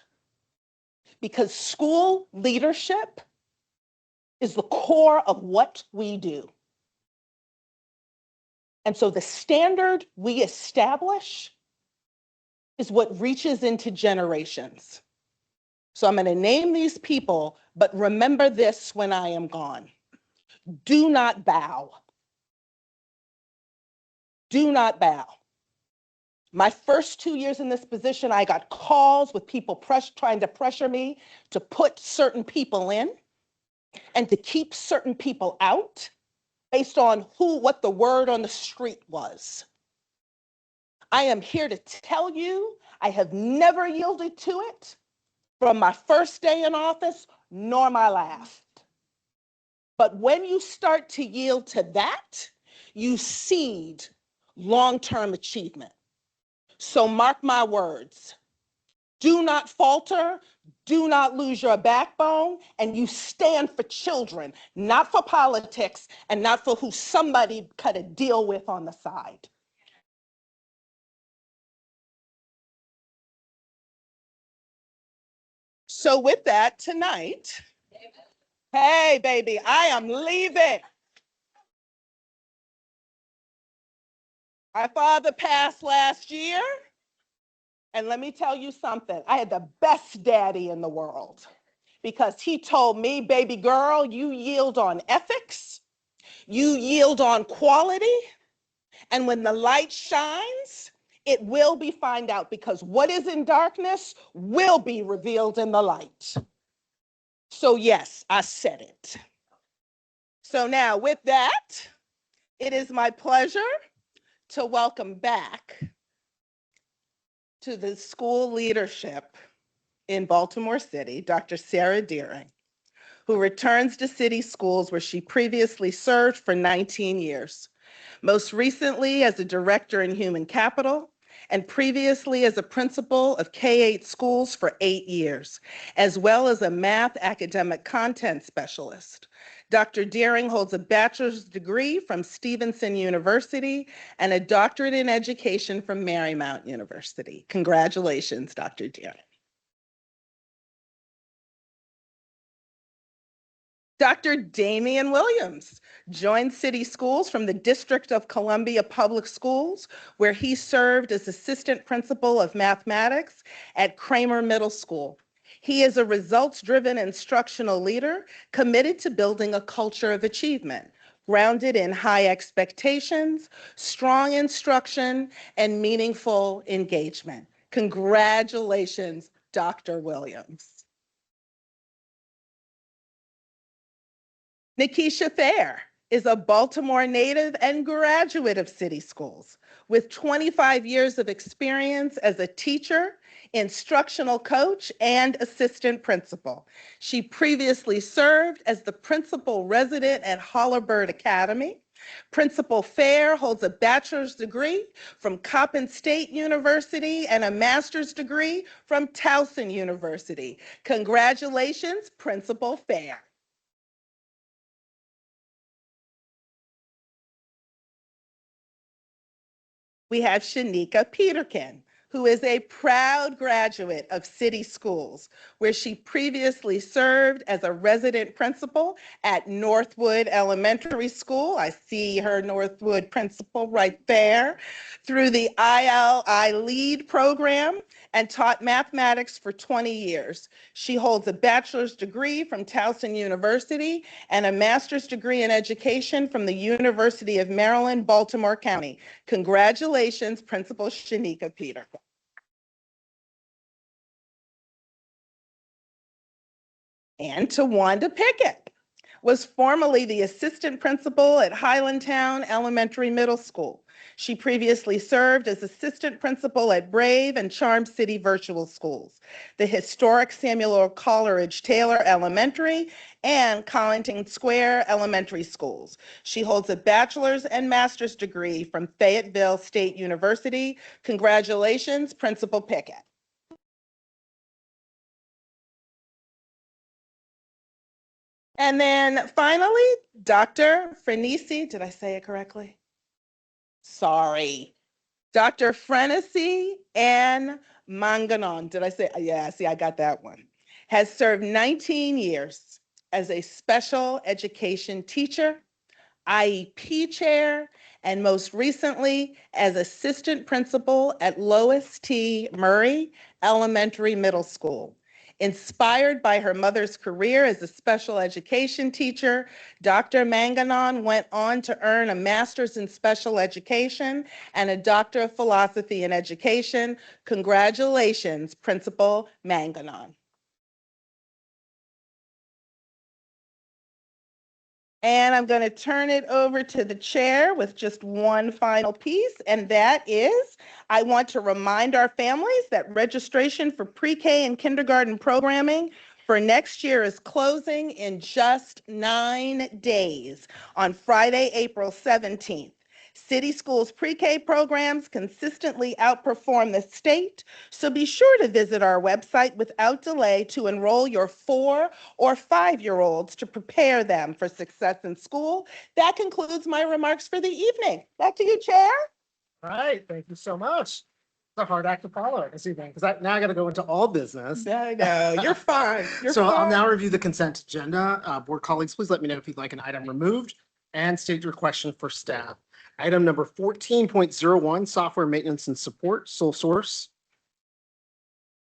Because school leadership is the core of what we do. And so the standard we establish is what reaches into generations. So I'm going to name these people, but remember this when I am gone. Do not bow. Do not bow. My first 2 years in this position, I got calls with people trying to pressure me to put certain people in and to keep certain people out based on what the word on the street was. I am here to tell you, I have never yielded to it from my first day in office, nor my last. But when you start to yield to that, you cede long-term achievement. So mark my words, do not falter, do not lose your backbone, and you stand for children, not for politics, and not for who somebody cut a deal with on the side. So with that, tonight, hey baby, I am leaving. My father passed last year. And let me tell you something, I had the best daddy in the world because he told me, baby girl, you yield on ethics, you yield on quality, and when the light shines, It will be found out because what is in darkness will be revealed in the light. So yes, I said it. So now with that, it is my pleasure to welcome back to the school leadership in Baltimore City, Dr. Sarah Deering, who returns to city schools where she previously served for 19 years, most recently as a director in human capital, and previously as a principal of K-8 schools for 8 years, as well as a math academic content specialist. Dr. Deering holds a bachelor's degree from Stevenson University and a doctorate in education from Marymount University. Congratulations, Dr. Deering. Dr. Damian Williams joined City Schools from the District of Columbia Public Schools, where he served as assistant principal of mathematics at Kramer Middle School. He is a results-driven instructional leader committed to building a culture of achievement, grounded in high expectations, strong instruction, and meaningful engagement. Congratulations, Dr. Williams. Nikisha Thayer is a Baltimore native and graduate of City Schools with 25 years of experience as a teacher, instructional coach, and assistant principal. She previously served as the principal resident at Holabird Academy. Principal Thayer holds a bachelor's degree from Coppin State University and a master's degree from Towson University. Congratulations, Principal Thayer. We have Shanika Peterkin, who is a proud graduate of City Schools, where she previously served as a resident principal at Northwood Elementary School. I see her Northwood principal right there. Through the ILI LEAD program and taught mathematics for 20 years. She holds a bachelor's degree from Towson University and a master's degree in education from the University of Maryland, Baltimore County. Congratulations, Principal Shanika Peterkin. And Tawanda Pickett was formerly the assistant principal at Highlandtown Elementary Middle School. She previously served as assistant principal at Brave and Charm City Virtual Schools, the historic Samuel Coleridge Taylor Elementary and Collington Square Elementary Schools. She holds a bachelor's and master's degree from Fayetteville State University. Congratulations, Principal Pickett. And then finally, Dr. Frenisi, did I say it correctly? Sorry. Dr. Frenisi Ann Manganon, did I say, yeah, see, I got that one, has served 19 years as a special education teacher, IEP chair, and most recently as assistant principal at Lois T. Murray Elementary Middle School. Inspired by her mother's career as a special education teacher, Dr. Manganon went on to earn a master's in special education and a doctor of philosophy in education. Congratulations, Principal Manganon. And I'm going to turn it over to the chair with just one final piece, and that is, I want to remind our families that registration for pre-K and kindergarten programming for next year is closing in just 9 days on Friday, April 17th. City Schools pre-K programs consistently outperform the state, so be sure to visit our website without delay to enroll your 4 or 5-year-olds to prepare them for success in school. That concludes my remarks for the evening. Back to you, Chair. All right, thank you so much. It's a hard act to follow this evening, because now I got to go into all business. I know, you're fine. I'll now review the consent agenda. Board colleagues, please let me know if you'd like an item removed and state your question for staff. Item number 14.01, software maintenance and support, sole source.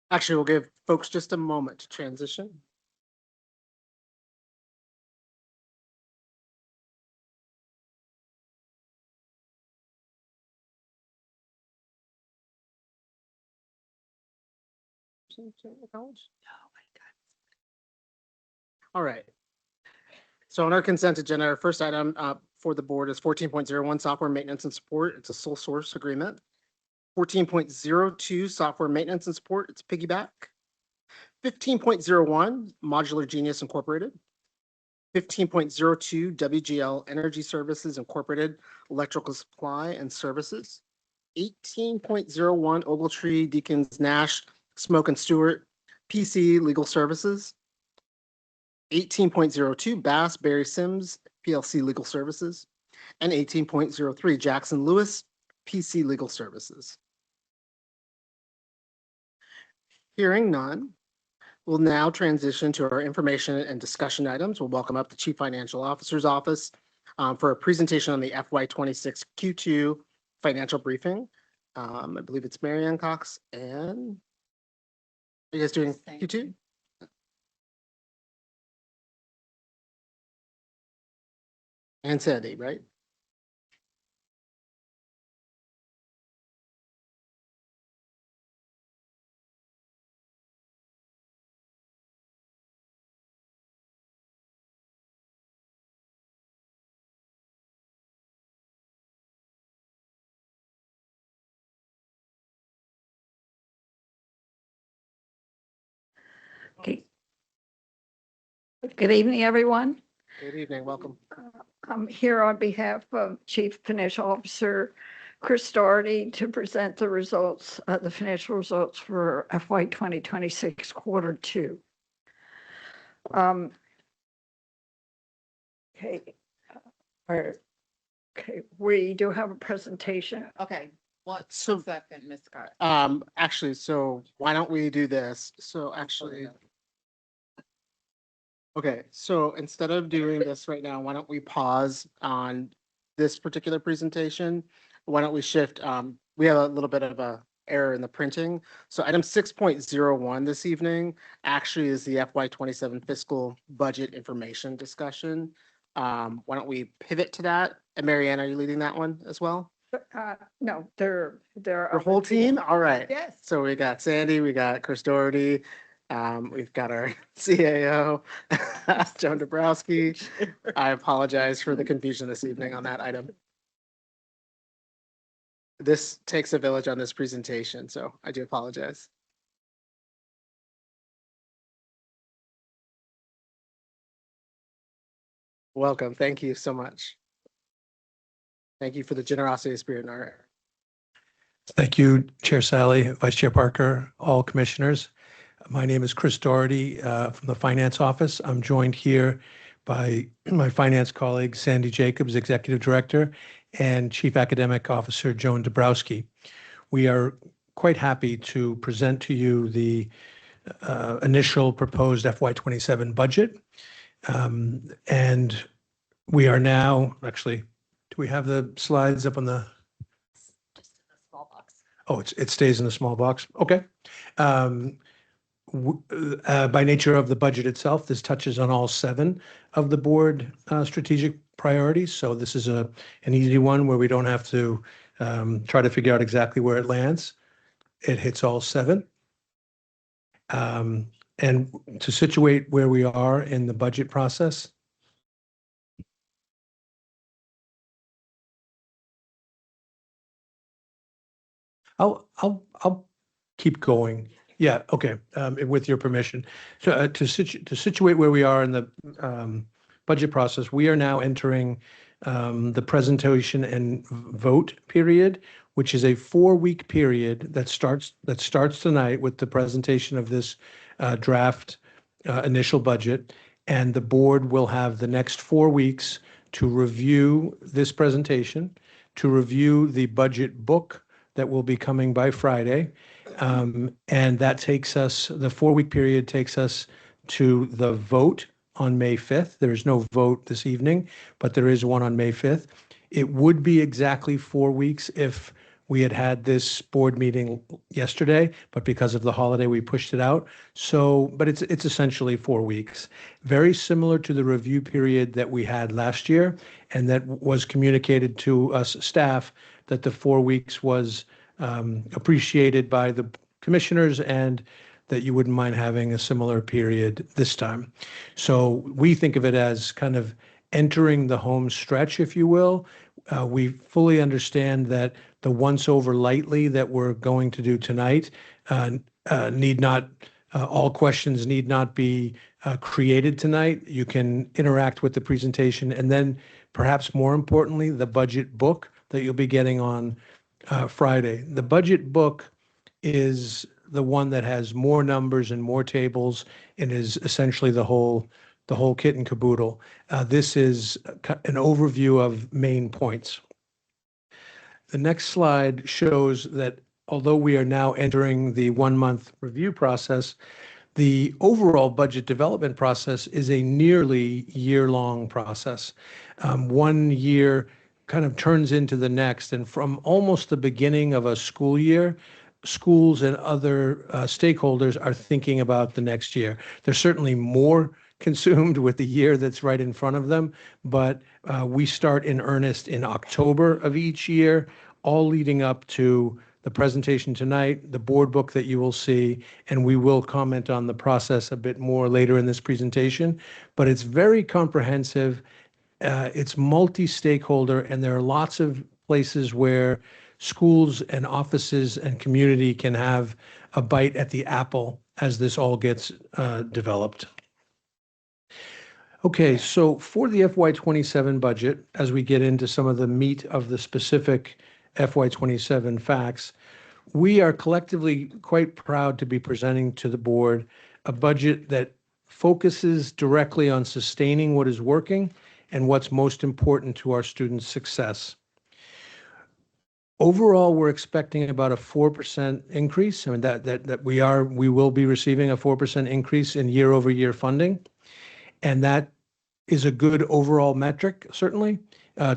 Actually, we'll give folks just a moment to transition. motion to acknowledge? All right. So on our consent agenda, our first item for the board is 14.01 software maintenance and support. It's a sole source agreement. 14.02 software maintenance and support. It's piggyback. 15.01 Modular Genius Incorporated. 15.02 WGL Energy Services Incorporated Electrical Supply and Services. 18.01 Ogletree Deacons Nash Smoke and Stewart PC Legal Services. 18.02 Bass Berry Sims PLC Legal Services, and 18.03 Jackson Lewis PC Legal Services. Hearing none, we'll now transition to our information and discussion items. We'll welcome up the Chief Financial Officer's Office for a presentation on the FY26 Q2 financial briefing. I believe it's Mary Ann Cox, and are you guys doing Q2? And Sandy, right? Okay. Good evening, everyone. Good evening, welcome. I'm here on behalf of Chief Financial Officer Chris Doherty to present the results, the financial results for FY 2026 quarter two. Okay. Okay, we do have a presentation. Okay, one So- second, Ms. Scott. Actually, so why don't we do this? So actually, okay, so instead of doing this right now, why don't we pause on this particular presentation? Why don't we shift, we have a little bit of a error in the printing. So item 6.01 this evening actually is the FY27 fiscal budget information discussion. Why don't we pivot to that? And Mary Ann, are you leading that one as well? No, they're. Your whole team? All right. Yes. So we got Sandy, we got Chris Doherty, we've got our CAO, Joan Dabrowski. I apologize for the confusion this evening on that item. This takes a village on this presentation, so I do apologize. Welcome. Thank you so much. Thank you for the generosity of spirit in our area. Thank you, Chair Sally, Vice Chair Parker, all commissioners. My name is Chris Doherty from the Finance Office. I'm joined here by my finance colleague, Sandy Jacobs, Executive Director, and Chief Academic Officer, Joan Dabrowski. We are quite happy to present to you the initial proposed FY27 budget. And we are now, actually, do we have the slides up on the? Just in the small box. Oh, it stays in the small box. Okay. By nature of the budget itself, this touches on all 7 of the board strategic priorities. So this is an easy one where we don't have to try to figure out exactly where it lands. It hits all 7. And to situate where we are in the budget process. I'll keep going. Yeah, okay, with your permission. So to situate where we are in the budget process, we are now entering the presentation and vote period, which is a 4-week period that starts tonight with the presentation of this draft initial budget. And the board will have the next 4 weeks to review this presentation, to review the budget book that will be coming by Friday. And that takes us, the 4-week period takes us to the vote on May 5th. There is no vote this evening, but there is one on May 5th. It would be exactly 4 weeks if we had had this board meeting yesterday, but because of the holiday, we pushed it out. So, but it's essentially 4 weeks. Very similar to the review period that we had last year, and that was communicated to us staff that the 4 weeks was appreciated by the commissioners and that you wouldn't mind having a similar period this time. So we think of it as kind of entering the home stretch, if you will. We fully understand that the once over lightly that we're going to do tonight need not, all questions need not be created tonight. You can interact with the presentation, and then perhaps more importantly, the budget book that you'll be getting on Friday. The budget book is the one that has more numbers and more tables and is essentially the whole kit and caboodle. This is an overview of main points. The next slide shows that although we are now entering the 1-month review process, the overall budget development process is a nearly year-long process. 1 year kind of turns into the next, and from almost the beginning of a school year, schools and other stakeholders are thinking about the next year. They're certainly more consumed with the year that's right in front of them, but we start in earnest in October of each year, all leading up to the presentation tonight, the board book that you will see, and we will comment on the process a bit more later in this presentation. But it's very comprehensive, it's multi-stakeholder, and there are lots of places where schools and offices and community can have a bite at the apple as this all gets developed. Okay, so for the FY27 budget, as we get into some of the meat of the specific FY27 facts, we are collectively quite proud to be presenting to the board a budget that focuses directly on sustaining what is working and what's most important to our students' success. Overall, we're expecting about a 4% increase. I mean, we will be receiving a 4% increase in year-over-year funding, and that is a good overall metric, certainly,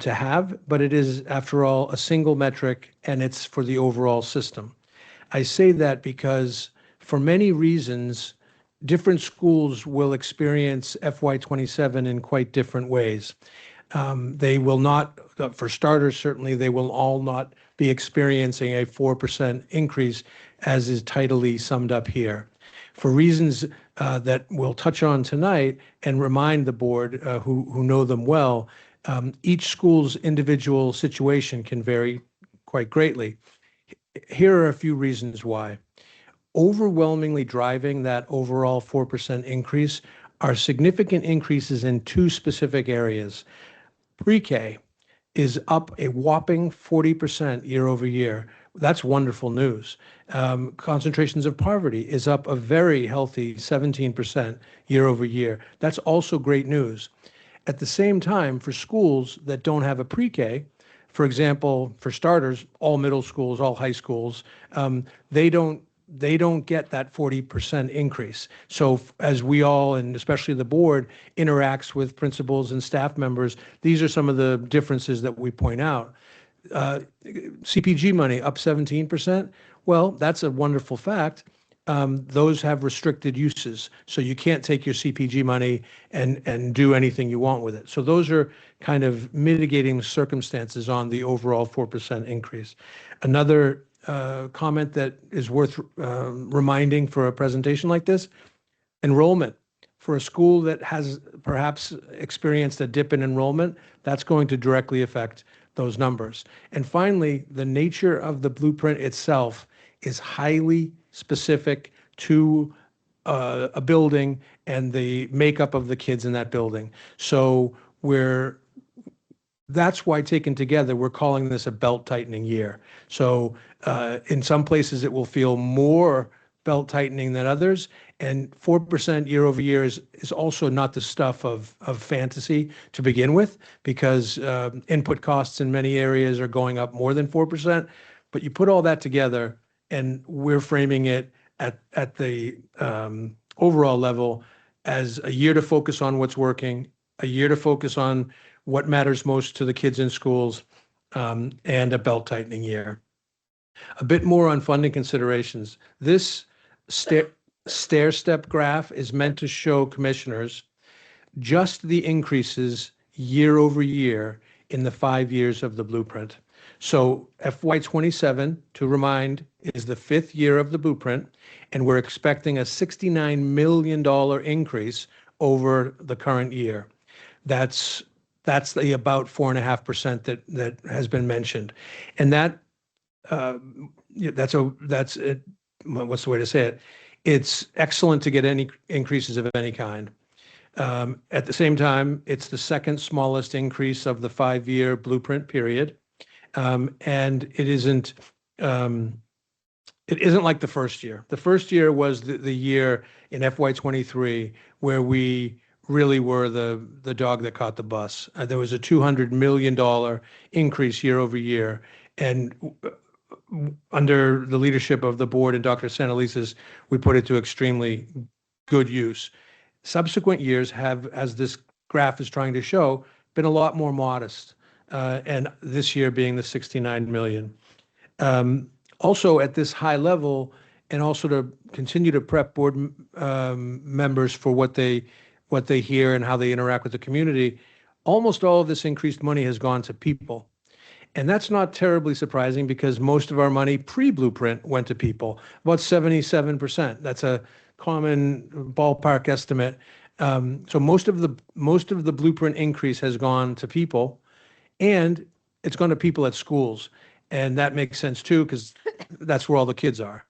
to have, but it is, after all, a single metric, and it's for the overall system. I say that because, for many reasons, different schools will experience FY27 in quite different ways. They will not, for starters, certainly, they will all not be experiencing a 4% increase, as is tidily summed up here. For reasons that we'll touch on tonight and remind the board who know them well, each school's individual situation can vary quite greatly. Here are a few reasons why. Overwhelmingly driving that overall 4% increase are significant increases in two specific areas. Pre-K is up a whopping 40% year over year. That's wonderful news. Concentrations of poverty is up a very healthy 17% year over year. That's also great news. At the same time, for schools that don't have a pre-K, for example, for starters, all middle schools, all high schools, they don't get that 40% increase. So as we all, and especially the board, interacts with principals and staff members, these are some of the differences that we point out. CPG money up 17%. Well, that's a wonderful fact. Those have restricted uses. So you can't take your CPG money and do anything you want with it. So those are kind of mitigating circumstances on the overall 4% increase. Another comment that is worth reminding for a presentation like this, enrollment. For a school that has perhaps experienced a dip in enrollment, that's going to directly affect those numbers. And finally, the nature of the blueprint itself is highly specific to a building and the makeup of the kids in that building. So that's why, taken together, we're calling this a belt tightening year. So in some places it will feel more belt tightening than others, and 4% year over year is also not the stuff of fantasy to begin with, because input costs in many areas are going up more than 4%. But you put all that together, and we're framing it at the overall level as a year to focus on what's working, a year to focus on what matters most to the kids in schools, and a belt tightening year. A bit more on funding considerations. This stair-step graph is meant to show commissioners just the increases year over year in the 5 years of the blueprint. So FY '27, to remind, is the 5th year of the blueprint, and we're expecting a $69 million increase over the current year. That's the about 4.5% that has been mentioned. And that's it. What's the way to say it? It's excellent to get any increases of any kind. At the same time, it's the second smallest increase of the 5-year blueprint period. And it isn't like the first year. The first year was the year in FY '23 where we really were the dog that caught the bus. There was a $200 million increase year over year. And under the leadership of the board and Dr. Santelises, we put it to extremely good use. Subsequent years have, as this graph is trying to show, been a lot more modest, and this year being the 69 million. Also at this high level, and also to continue to prep board members for what they hear and how they interact with the community, almost all of this increased money has gone to people. And that's not terribly surprising because most of our money pre-blueprint went to people, about 77%. That's a common ballpark estimate. So most of the blueprint increase has gone to people, and it's gone to people at schools. And that makes sense too, because that's where all the kids are.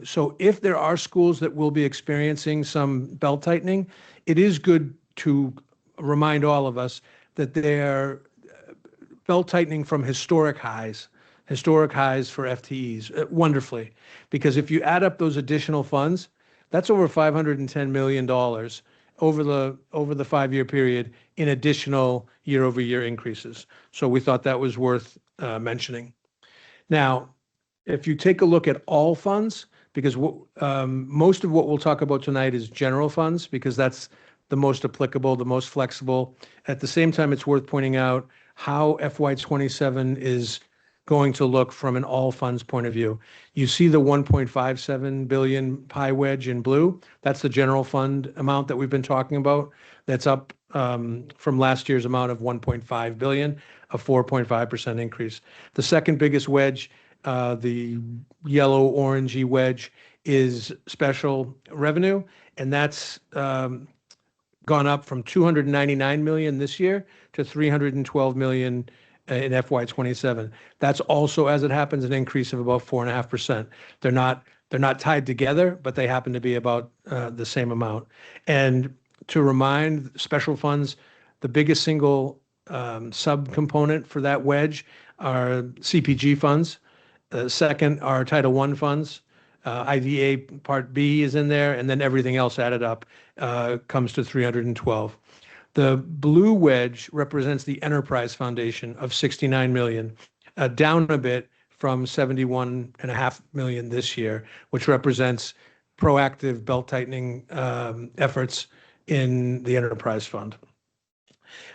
So if there are schools that will be experiencing some belt tightening, it is good to remind all of us that they're belt tightening from historic highs for FTEs, wonderfully. Because if you add up those additional funds, that's over $510 million over the 5-year period in additional year-over-year increases. So we thought that was worth mentioning. Now, if you take a look at all funds, because most of what we'll talk about tonight is general funds, because that's the most applicable, the most flexible. At the same time, it's worth pointing out how FY '27 is going to look from an all funds point of view. You see the 1.57 billion pie wedge in blue. That's the general fund amount that we've been talking about. That's up from last year's amount of 1.5 billion, a 4.5% increase. The second biggest wedge, the yellow orangey wedge, is special revenue, and that's gone up from 299 million this year to 312 million in FY '27. That's also, as it happens, an increase of about 4.5%. They're not tied together, but they happen to be about the same amount. And to remind special funds, the biggest single subcomponent for that wedge are CPG funds. Second are Title I funds. IDA Part B is in there, and then everything else added up comes to 312. The blue wedge represents the Enterprise Foundation of 69 million, down a bit from 71.5 million this year, which represents proactive belt tightening efforts in the Enterprise Fund.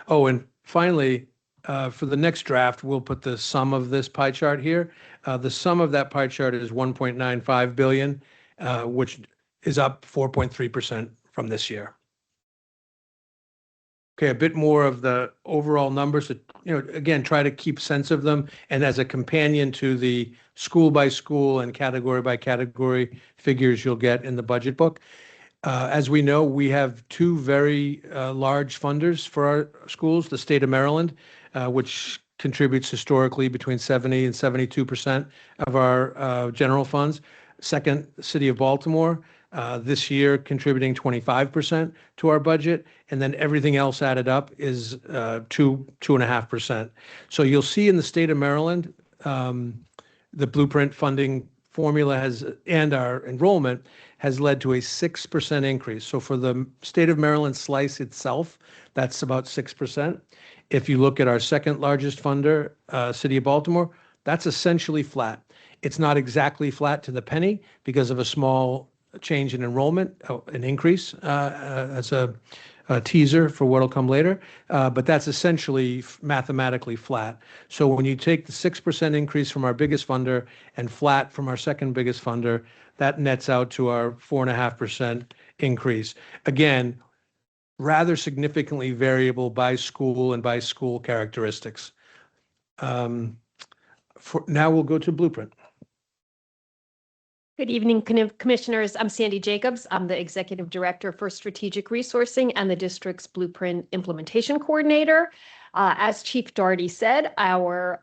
Oh, and finally, for the next draft, we'll put the sum of this pie chart here. The sum of that pie chart is 1.95 billion, which is up 4.3% from this year. Okay, a bit more of the overall numbers that, again, try to keep sense of them. And as a companion to the school by school and category by category figures you'll get in the budget book. As we know, we have two very large funders for our schools, the state of Maryland, which contributes historically between 70 and 72% of our general funds. Second, City of Baltimore, this year contributing 25% to our budget, and then everything else added up is 2.5%. So you'll see in the state of Maryland, the blueprint funding formula and our enrollment has led to a 6% increase. So for the state of Maryland slice itself, that's about 6%. If you look at our second largest funder, City of Baltimore, that's essentially flat. It's not exactly flat to the penny because of a small change in enrollment, an increase as a teaser for what'll come later, but that's essentially mathematically flat. So when you take the 6% increase from our biggest funder and flat from our second biggest funder, that nets out to our 4.5% increase. Again, rather significantly variable by school and by school characteristics. Now we'll go to Blueprint. Good evening, Commissioners. I'm Sandy Jacobs. I'm the Executive Director for Strategic Resourcing and the district's Blueprint Implementation Coordinator. As Chief Doherty said, our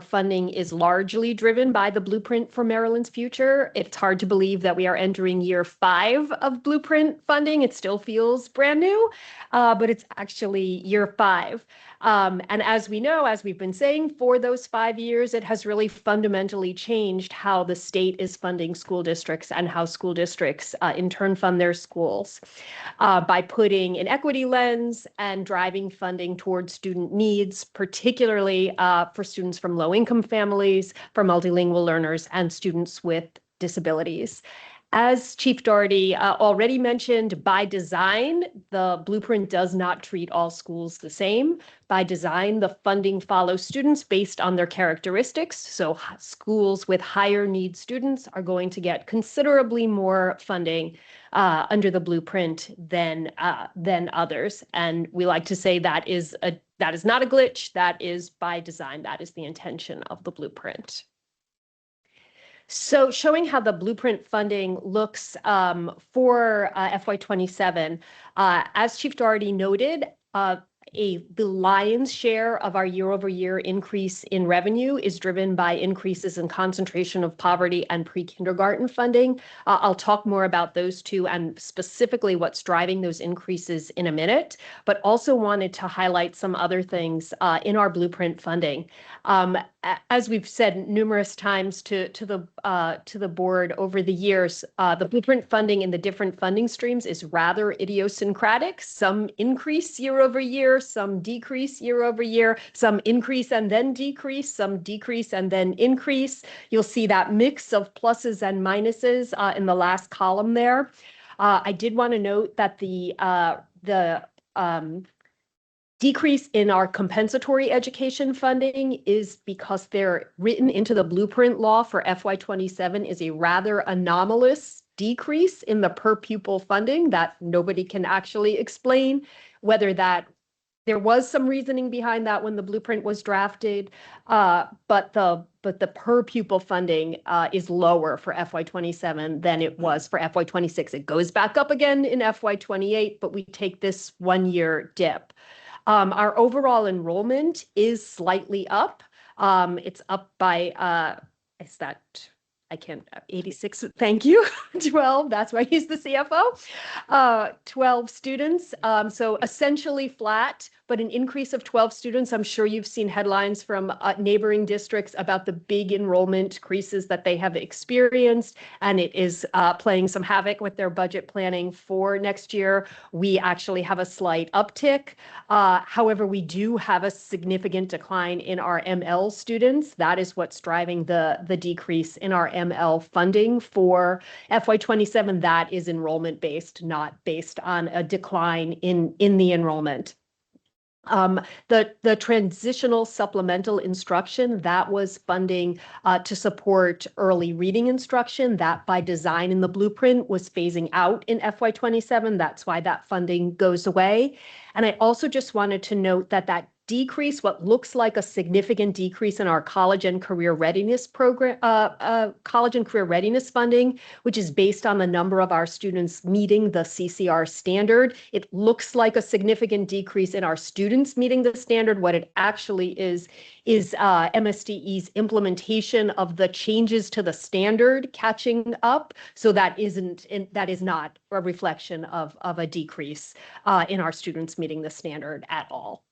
funding is largely driven by the Blueprint for Maryland's Future. It's hard to believe that we are entering year 5 of Blueprint funding. It still feels brand new, but it's actually year 5. And as we know, as we've been saying, for those 5 years, it has really fundamentally changed how the state is funding school districts and how school districts in turn fund their schools by putting an equity lens and driving funding towards student needs, particularly for students from low-income families, for multilingual learners, and students with disabilities. As Chief Doherty already mentioned, by design, the Blueprint does not treat all schools the same. By design, the funding follows students based on their characteristics. So schools with higher need students are going to get considerably more funding under the Blueprint than others. And we like to say that is not a glitch. That is by design. That is the intention of the Blueprint. So showing how the Blueprint funding looks for FY27, as Chief Doherty noted, the lion's share of our year-over-year increase in revenue is driven by increases in concentration of poverty and pre-kindergarten funding. I'll talk more about those two and specifically what's driving those increases in a minute, but also wanted to highlight some other things in our Blueprint funding. As we've said numerous times to the board over the years, the Blueprint funding in the different funding streams is rather idiosyncratic. Some increase year over year, some decrease year over year, some increase and then decrease, some decrease and then increase. You'll see that mix of pluses and minuses in the last column there. I did want to note that the decrease in our compensatory education funding is because they're written into the Blueprint law for FY27 is a rather anomalous decrease in the per pupil funding that nobody can actually explain, whether that there was some reasoning behind that when the Blueprint was drafted, but the per pupil funding is lower for FY27 than it was for FY26. It goes back up again in FY28, but we take this 1-year dip. Our overall enrollment is slightly up. It's up by, 86, thank you, 12, that's why he's the CFO, 12 students. So essentially flat, but an increase of 12 students. I'm sure you've seen headlines from neighboring districts about the big enrollment increases that they have experienced, and it is playing some havoc with their budget planning for next year. We actually have a slight uptick. However, we do have a significant decline in our ML students. That is what's driving the decrease in our ML funding for FY27. That is enrollment based, not based on a decline in the enrollment. The transitional supplemental instruction, that was funding to support early reading instruction that by design in the Blueprint was phasing out in FY27. That's why that funding goes away. And I also just wanted to note that decrease, what looks like a significant decrease in our college and career readiness program, college and career readiness funding, which is based on the number of our students meeting the CCR standard. It looks like a significant decrease in our students meeting the standard. What it actually is MSDE's implementation of the changes to the standard catching up. So that is not a reflection of a decrease in our students meeting the standard at all.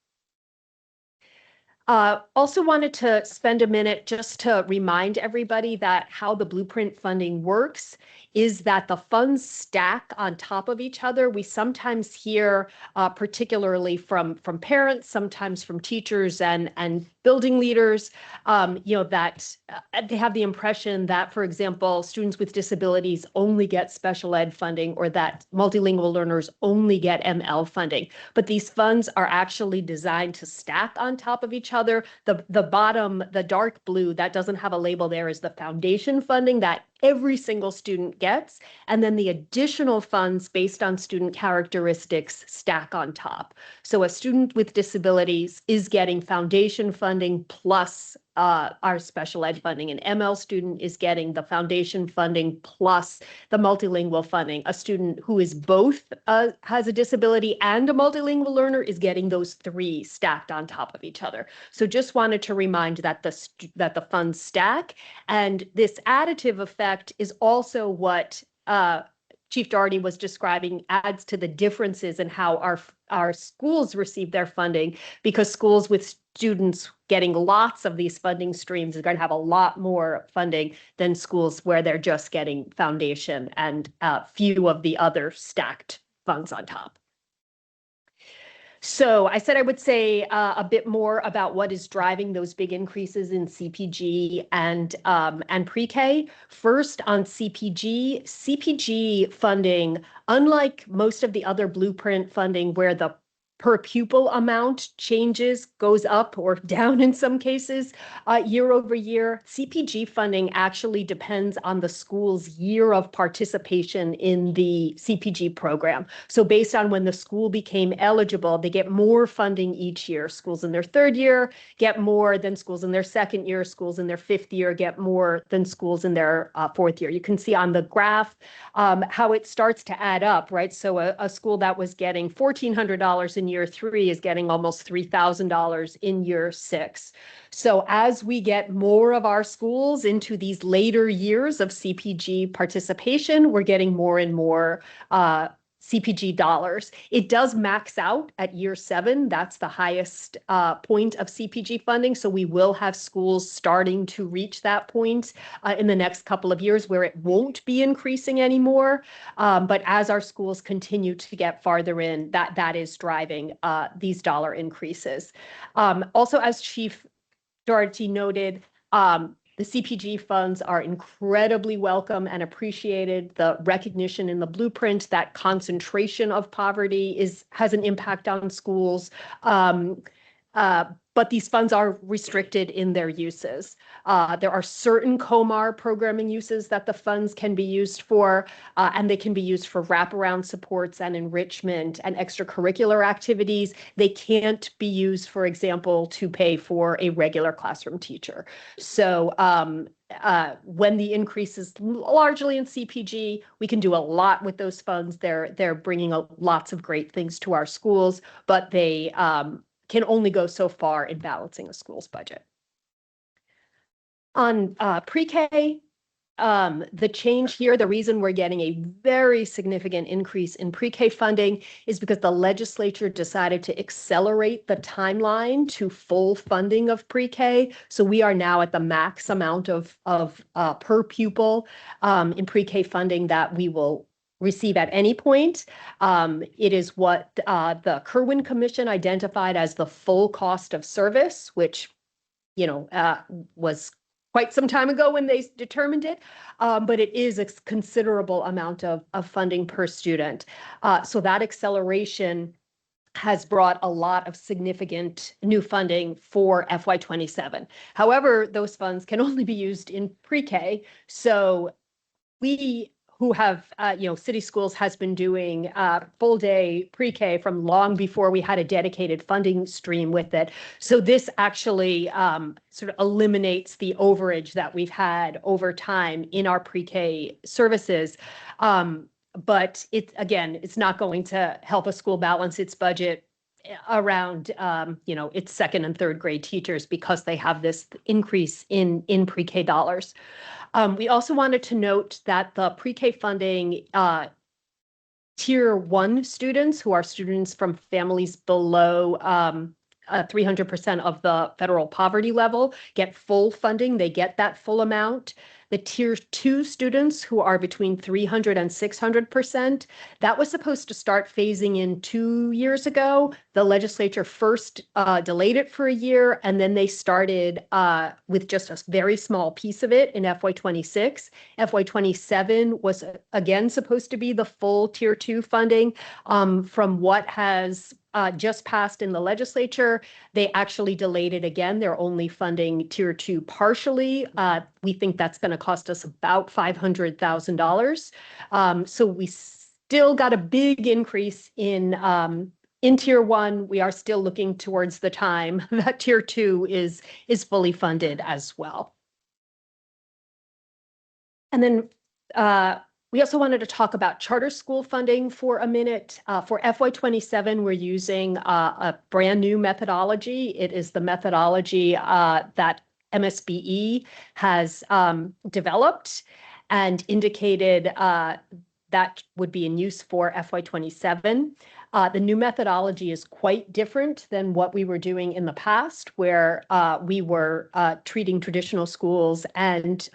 Also wanted to spend a minute just to remind everybody that how the Blueprint funding works is that the funds stack on top of each other. We sometimes hear, particularly from parents, sometimes from teachers and building leaders, that they have the impression that, for example, students with disabilities only get special ed funding or that multilingual learners only get ML funding. But these funds are actually designed to stack on top of each other. The bottom, the dark blue, that doesn't have a label there, is the foundation funding that every single student gets, and then the additional funds based on student characteristics stack on top. So a student with disabilities is getting foundation funding plus our special ed funding. An ML student is getting the foundation funding plus the multilingual funding. A student who is both has a disability and a multilingual learner is getting those three stacked on top of each other. So just wanted to remind that the funds stack, and this additive effect is also what Chief Doherty was describing, adds to the differences in how our schools receive their funding, because schools with students getting lots of these funding streams are going to have a lot more funding than schools where they're just getting foundation and few of the other stacked funds on top. So I said I would say a bit more about what is driving those big increases in CPG and pre-K. First on CPG funding, unlike most of the other blueprint funding where the per pupil amount changes, goes up or down in some cases year over year, CPG funding actually depends on the school's year of participation in the CPG program. So based on when the school became eligible, they get more funding each year. Schools in their third year get more than schools in their second year. Schools in their fifth year get more than schools in their fourth year. You can see on the graph how it starts to add up, right? So a school that was getting $1,400 in year 3 is getting almost $3,000 in year 6. So as we get more of our schools into these later years of CPG participation, we're getting more and more CPG dollars. It does max out at year 7. That's the highest point of CPG funding. So we will have schools starting to reach that point in the next couple of years where it won't be increasing anymore. But as our schools continue to get farther in, that is driving these dollar increases. Also, as Chief Doherty noted, the CPG funds are incredibly welcome and appreciated. The recognition in the blueprint that concentration of poverty has an impact on schools. But these funds are restricted in their uses. There are certain COMAR programming uses that the funds can be used for, and they can be used for wraparound supports and enrichment and extracurricular activities. They can't be used, for example, to pay for a regular classroom teacher. So when the increase is largely in CPG, we can do a lot with those funds. They're bringing lots of great things to our schools, but they can only go so far in balancing a school's budget. On pre-K, the change here, the reason we're getting a very significant increase in pre-K funding is because the legislature decided to accelerate the timeline to full funding of pre-K. So we are now at the max amount of per pupil in pre-K funding that we will receive at any point. It is what the Kirwan Commission identified as the full cost of service, which, was quite some time ago when they determined it, but it is a considerable amount of funding per student. So that acceleration has brought a lot of significant new funding for FY27. However, those funds can only be used in pre-K. So we who have, City Schools has been doing full day pre-K from long before we had a dedicated funding stream with it. So this actually sort of eliminates the overage that we've had over time in our pre-K services. But it's not going to help a school balance its budget around, its second and third grade teachers because they have this increase in pre-K dollars. We also wanted to note that the pre-K funding tier 1 students, who are students from families below 300% of the federal poverty level, get full funding. They get that full amount. The tier 2 students, who are between 300 and 600%, that was supposed to start phasing in 2 years ago. The legislature first delayed it for a year, and then they started with just a very small piece of it in FY26. FY27 was again supposed to be the full tier 2 funding. From what has just passed in the legislature, they actually delayed it again. They're only funding tier 2 partially. We think that's going to cost us about $500,000. So we still got a big increase in in tier one, we are still looking towards the time that tier two is fully funded as well. And then we also wanted to talk about charter school funding for a minute. For FY27, we're using a brand new methodology. It is the methodology that MSBE has developed and indicated that would be in use for FY27. The new methodology is quite different than what we were doing in the past, where we were treating traditional schools and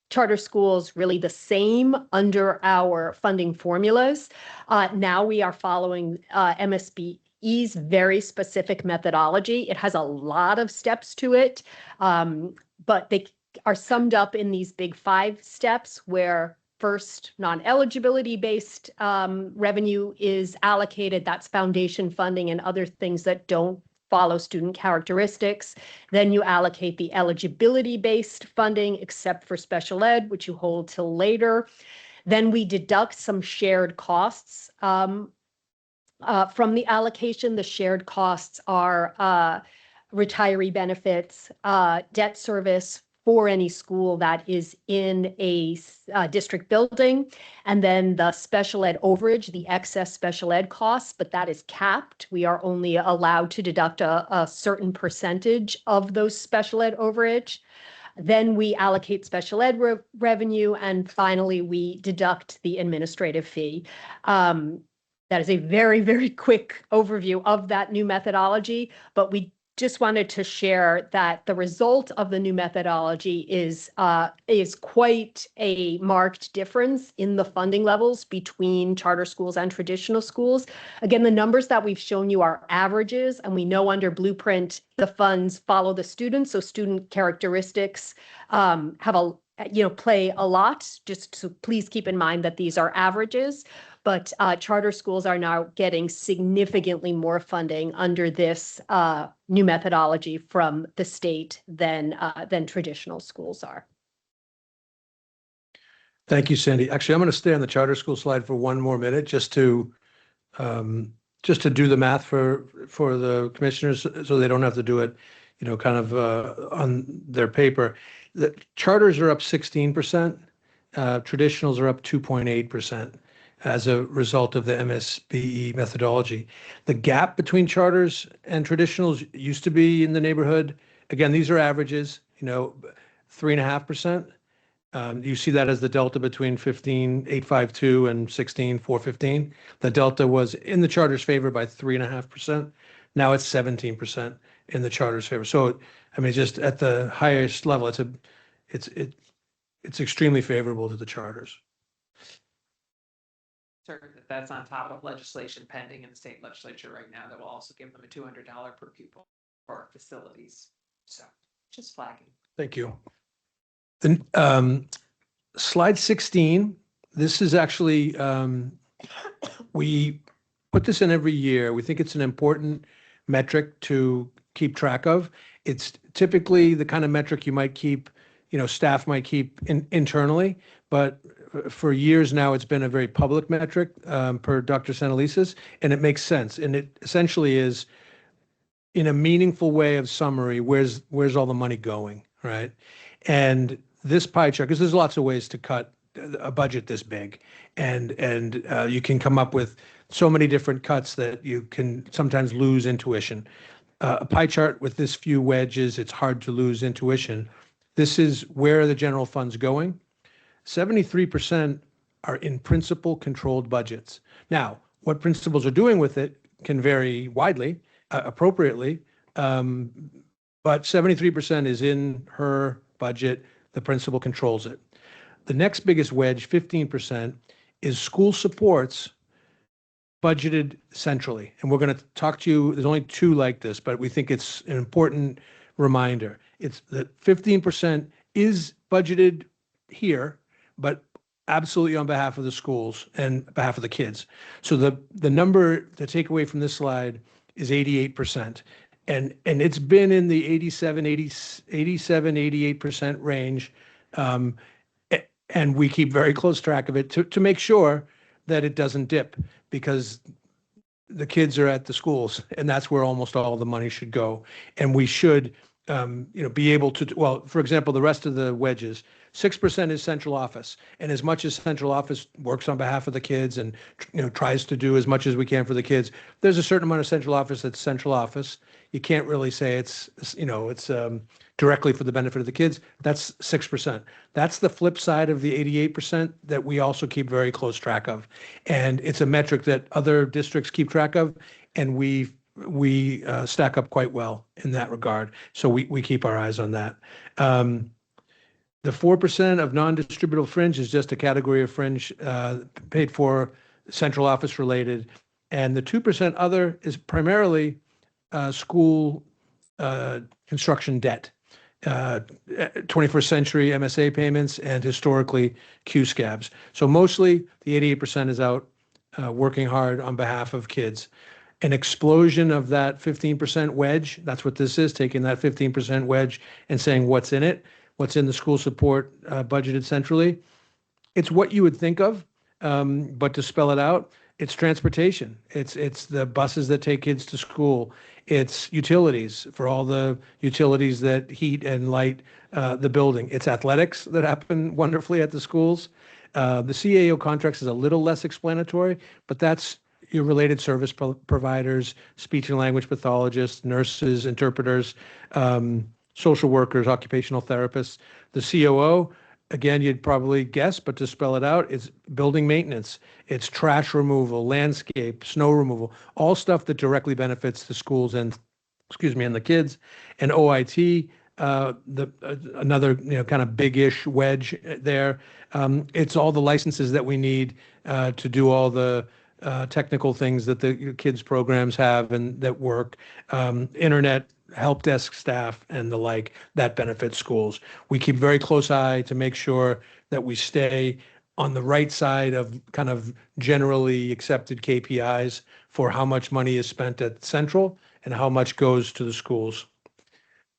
charter schools really the same under our funding formulas. Now we are following MSBE's very specific methodology. It has a lot of steps to it, but they are summed up in these big 5 steps where first, non-eligibility based revenue is allocated. That's foundation funding and other things that don't follow student characteristics. Then you allocate the eligibility-based funding, except for special ed, which you hold till later. Then we deduct some shared costs from the allocation. The shared costs are retiree benefits, debt service for any school that is in a district building, and then the special ed overage, the excess special ed costs, but that is capped. We are only allowed to deduct a certain percentage of those special ed overage. Then we allocate special ed revenue, and finally we deduct the administrative fee. That is a very, very quick overview of that new methodology, but we just wanted to share that the result of the new methodology is quite a marked difference in the funding levels between charter schools and traditional schools. Again, the numbers that we've shown you are averages, and we know under Blueprint the funds follow the students, so student characteristics play a lot. Just so please keep in mind that these are averages. But charter schools are now getting significantly more funding under this new methodology from the state than traditional schools are. Thank you, Sandy. Actually, I'm going to stay on the charter school slide for one more minute just to do the math for the commissioners, so they don't have to do it, kind of on their paper. The charters are up 16%. Traditionals are up 2.8%. As a result of the MSBE methodology. The gap between charters and traditionals used to be in the neighborhood. Again, these are averages, 3.5%. You see that as the delta between 15,852 and 16,415. The delta was in the charter's favor by 3.5%. Now it's 17% in the charter's favor. So, I mean, just at the highest level, it's extremely favorable to the charters. That's on top of legislation pending in the state legislature right now that will also give them a $200 per pupil for facilities. So just flagging. Thank you. Then slide 16, this is actually, we put this in every year. We think it's an important metric to keep track of. It's typically the kind of metric you might keep, staff might keep internally, but for years now, it's been a very public metric per Dr. Santelises, and it makes sense. And it essentially is, in a meaningful way of summary, where's all the money going, right? And this pie chart, because there's lots of ways to cut a budget this big, and you can come up with so many different cuts that you can sometimes lose intuition. A pie chart with this few wedges, it's hard to lose intuition. This is where the general fund's going. 73% are in principal controlled budgets. Now, what principals are doing with it can vary widely, appropriately, but 73% is in her budget. The principal controls it. The next biggest wedge, 15%, is school supports budgeted centrally. And we're going to talk to you, there's only 2 like this, but we think it's an important reminder. It's that 15% is budgeted here, but absolutely on behalf of the schools and behalf of the kids. So the number to take away from this slide is 88%. And it's been in the 88% range. And we keep very close track of it to make sure that it doesn't dip, because the kids are at the schools, and that's where almost all the money should go. And we should, be able to, well, for example, the rest of the wedges, 6% is central office. And as much as central office works on behalf of the kids and, tries to do as much as we can for the kids, there's a certain amount of central office that's central office. You can't really say it's directly for the benefit of the kids. That's 6%. That's the flip side of the 88% that we also keep very close track of. And it's a metric that other districts keep track of, and we stack up quite well in that regard. So we keep our eyes on that. The 4% of non-distributable fringe is just a category of fringe paid for central office related. And the 2% other is primarily school construction debt, 21st century MSA payments, and historically Q-scabs. So mostly the 88% is out working hard on behalf of kids. An explosion of that 15% wedge, that's what this is, taking that 15% wedge and saying what's in it, what's in the school support budgeted centrally. It's what you would think of, but to spell it out, it's transportation. It's the buses that take kids to school. It's utilities for all the utilities that heat and light the building. It's athletics that happen wonderfully at the schools. The CAO contracts is a little less explanatory, but that's your related service providers, speech and language pathologists, nurses, interpreters, social workers, occupational therapists. The COO, again, you'd probably guess, but to spell it out, it's building maintenance, it's trash removal, landscape, snow removal, all stuff that directly benefits the schools and the kids. And OIT, another kind of big-ish wedge there. It's all the licenses that we need to do all the technical things that the kids programs have and that work, internet, help desk staff, and the like, that benefits schools. We keep very close eye to make sure that we stay on the right side of kind of generally accepted KPIs for how much money is spent at Central and how much goes to the schools.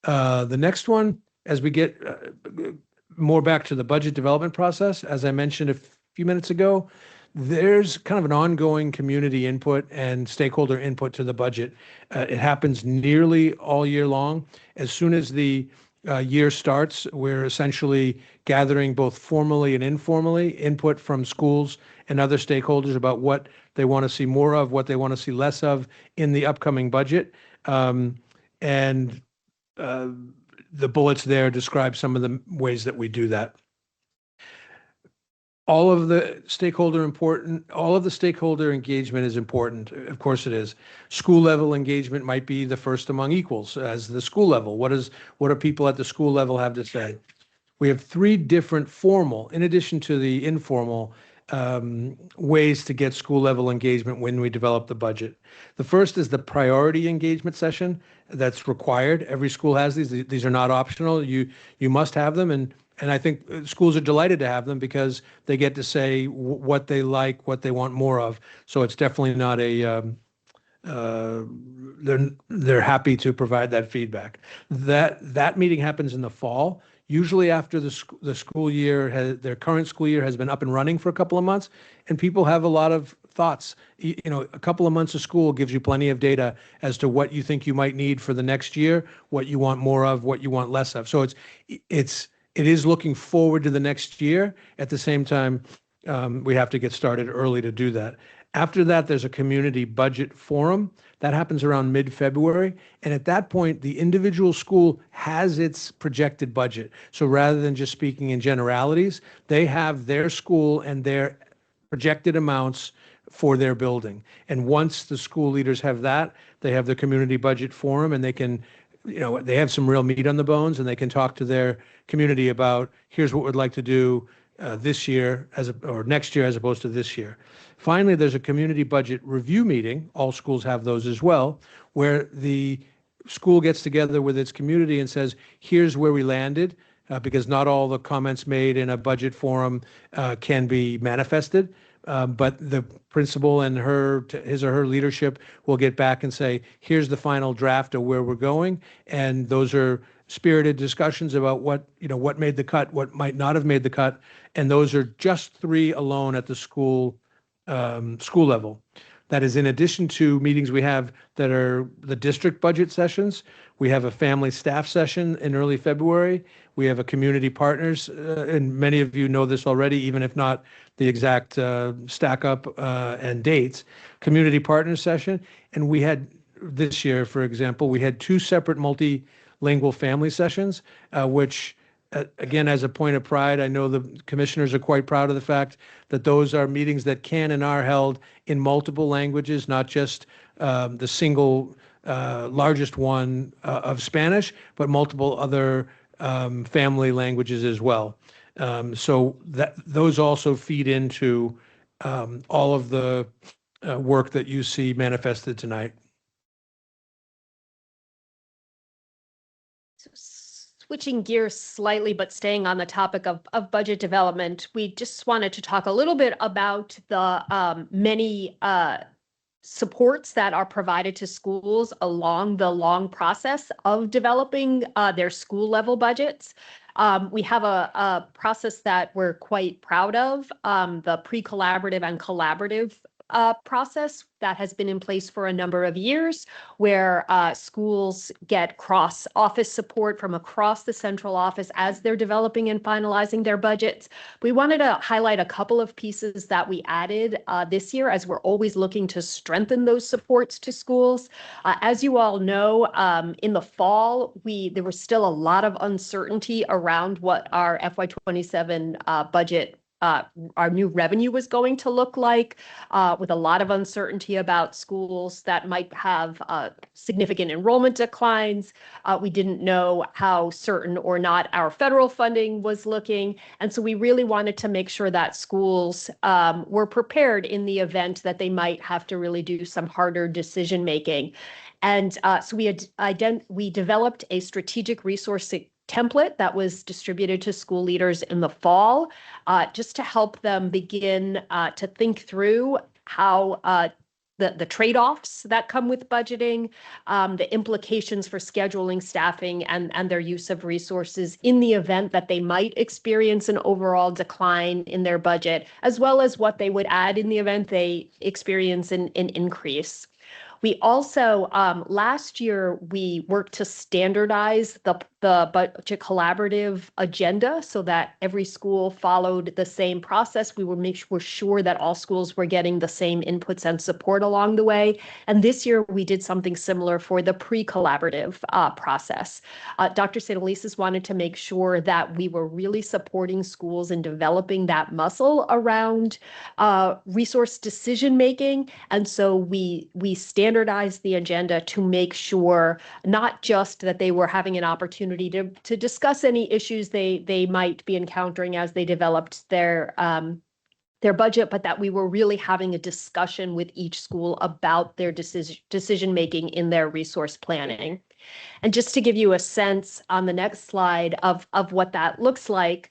The next one, as we get more back to the budget development process, as I mentioned a few minutes ago, there's kind of an ongoing community input and stakeholder input to the budget. It happens nearly all year long. As soon as the year starts, we're essentially gathering both formally and informally input from schools and other stakeholders about what they want to see more of, what they want to see less of in the upcoming budget. And the bullets there describe some of the ways that we do that. All of the stakeholder engagement is important. Of course it is. School level engagement might be the first among equals as the school level. What do people at the school level have to say? We have 3 different formal, in addition to the informal, ways to get school level engagement when we develop the budget. The first is the priority engagement session that's required. Every school has these. These are not optional. You must have them, and I think schools are delighted to have them because they get to say what they like, what they want more of. So it's definitely not they're happy to provide that feedback. That meeting happens in the fall, usually after the school year their current school year has been up and running for a couple of months, and people have a lot of thoughts. A couple of months of school gives you plenty of data as to what you think you might need for the next year, what you want more of, what you want less of. So it is looking forward to the next year. At the same time, we have to get started early to do that. After that, there's a community budget forum that happens around mid-February. And at that point, the individual school has its projected budget. So rather than just speaking in generalities, they have their school and their projected amounts for their building. And once the school leaders have that, they have the community budget forum, and they can, they have some real meat on the bones, and they can talk to their community about, here's what we'd like to do this year or next year as opposed to this year. Finally, there's a community budget review meeting. All schools have those as well, where the school gets together with its community and says, here's where we landed, because not all the comments made in a budget forum can be manifested. But the principal and his or her leadership will get back and say, here's the final draft of where we're going. And those are spirited discussions about what made the cut, what might not have made the cut. And those are just 3 alone at the school level. That is in addition to meetings we have that are the district budget sessions. We have a family staff session in early February. We have a community partners, and many of you know this already, even if not the exact stack up and dates, community partners session. And we had this year, for example, we had 2 separate multilingual family sessions, which again, as a point of pride, I know the commissioners are quite proud of the fact that those are meetings that can and are held in multiple languages, not just the single largest one of Spanish, but multiple other family languages as well. So that those also feed into all of the work that you see manifested tonight. Switching gears slightly, but staying on the topic of budget development, we just wanted to talk a little bit about the many supports that are provided to schools along the long process of developing their school level budgets. We have a process that we're quite proud of, the pre-collaborative and collaborative process that has been in place for a number of years, where schools get cross-office support from across the central office as they're developing and finalizing their budgets. We wanted to highlight a couple of pieces that we added this year, as we're always looking to strengthen those supports to schools. As you all know, in the fall, there was still a lot of uncertainty around what our FY27 budget our new revenue was going to look like, with a lot of uncertainty about schools that might have significant enrollment declines. We didn't know how certain or not our federal funding was looking. And so we really wanted to make sure that schools were prepared in the event that they might have to really do some harder decision making. And so we developed a strategic resource template that was distributed to school leaders in the fall, just to help them begin to think through how the trade-offs that come with budgeting, the implications for scheduling, staffing, and their use of resources in the event that they might experience an overall decline in their budget, as well as what they would add in the event they experience an increase. We also, last year, we worked to standardize the budget collaborative agenda so that every school followed the same process. We were sure that all schools were getting the same inputs and support along the way. And this year, we did something similar for the pre-collaborative process. Dr. Santelises wanted to make sure that we were really supporting schools in developing that muscle around resource decision-making. And so we standardized the agenda to make sure not just that they were having an opportunity to discuss any issues they might be encountering as they developed their budget, but that we were really having a discussion with each school about their decision making in their resource planning. And just to give you a sense on the next slide of what that looks like,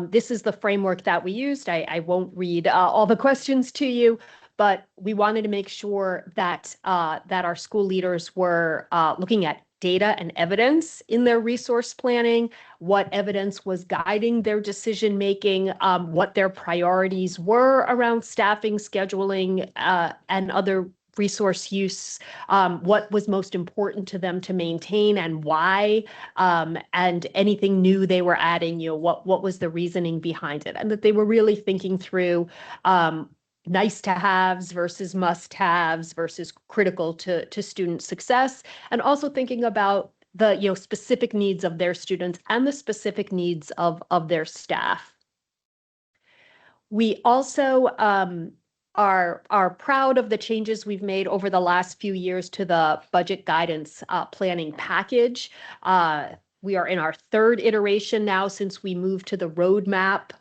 this is the framework that we used. I won't read all the questions to you, but we wanted to make sure that our school leaders were looking at data and evidence in their resource planning, what evidence was guiding their decision making, what their priorities were around staffing, scheduling, and other resource use, what was most important to them to maintain and why, and anything new they were adding, what was the reasoning behind it, and that they were really thinking through nice to haves versus must haves versus critical to student success, and also thinking about the specific needs of their students and the specific needs of their staff. We also are proud of the changes we've made over the last few years to the budget guidance planning package. We are in our 3rd iteration now since we moved to the roadmap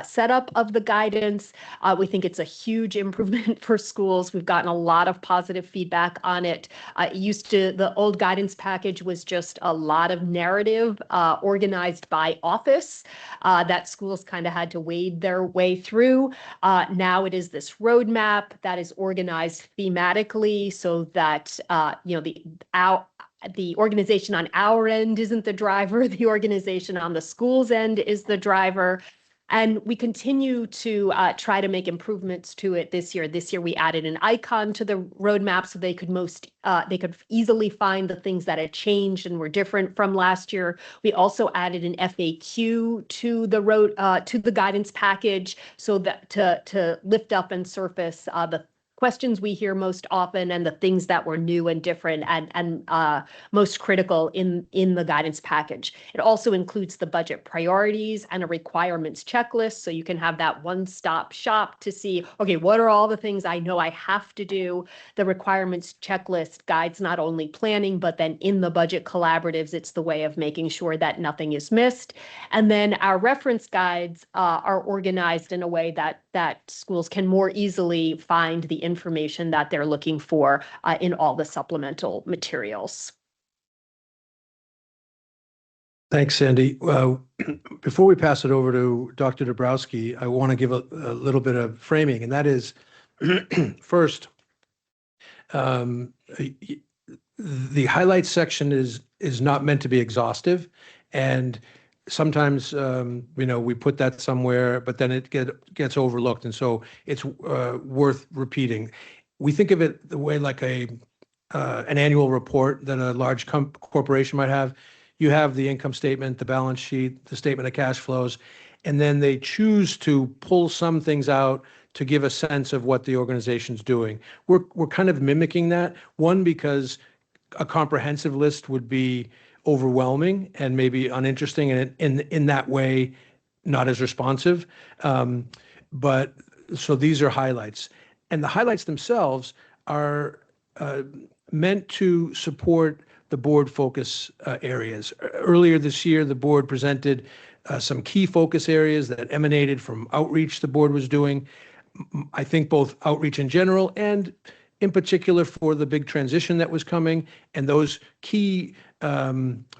setup of the guidance. We think it's a huge improvement for schools. We've gotten a lot of positive feedback on it. The old guidance package was just a lot of narrative organized by office that schools kind of had to wade their way through. Now it is this roadmap that is organized thematically so that the organization on our end isn't the driver. The organization on the school's end is the driver. And we continue to try to make improvements to it this year. This year, we added an icon to the roadmap so they could easily find the things that had changed and were different from last year. We also added an FAQ to the guidance package so that to lift up and surface the questions we hear most often and the things that were new and different and most critical in the guidance package. It also includes the budget priorities and a requirements checklist, so you can have that one-stop shop to see, okay, what are all the things I know I have to do? The requirements checklist guides not only planning, but then in the budget collaboratives, it's the way of making sure that nothing is missed. And then our reference guides are organized in a way that schools can more easily find the information that they're looking for in all the supplemental materials. Thanks, Sandy. Before we pass it over to Dr. Dabrowski, I want to give a little bit of framing, and that is, first, the highlights section is not meant to be exhaustive, and sometimes we put that somewhere, but then it gets overlooked, and so it's worth repeating. We think of it the way like an annual report that a large corporation might have. You have the income statement, the balance sheet, the statement of cash flows, and then they choose to pull some things out to give a sense of what the organization's doing. We're kind of mimicking that, one, because a comprehensive list would be overwhelming and maybe uninteresting, and in that way, not as responsive. But so these are highlights. And the highlights themselves are meant to support the board focus areas. Earlier this year, the board presented some key focus areas that emanated from outreach the board was doing. I think both outreach in general and in particular for the big transition that was coming. And those key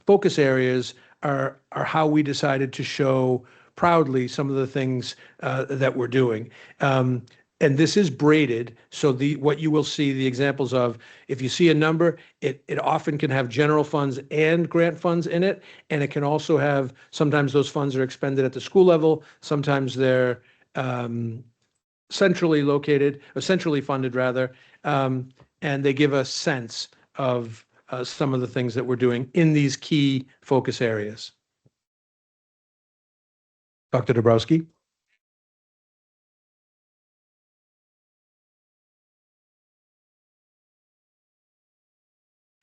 focus areas are how we decided to show proudly some of the things that we're doing. And this is braided, so what you will see the examples of, if you see a number, it often can have general funds and grant funds in it, and it can also have, sometimes those funds are expended at the school level, sometimes they're centrally located, or centrally funded rather, and they give a sense of some of the things that we're doing in these key focus areas. Dr. Dabrowski?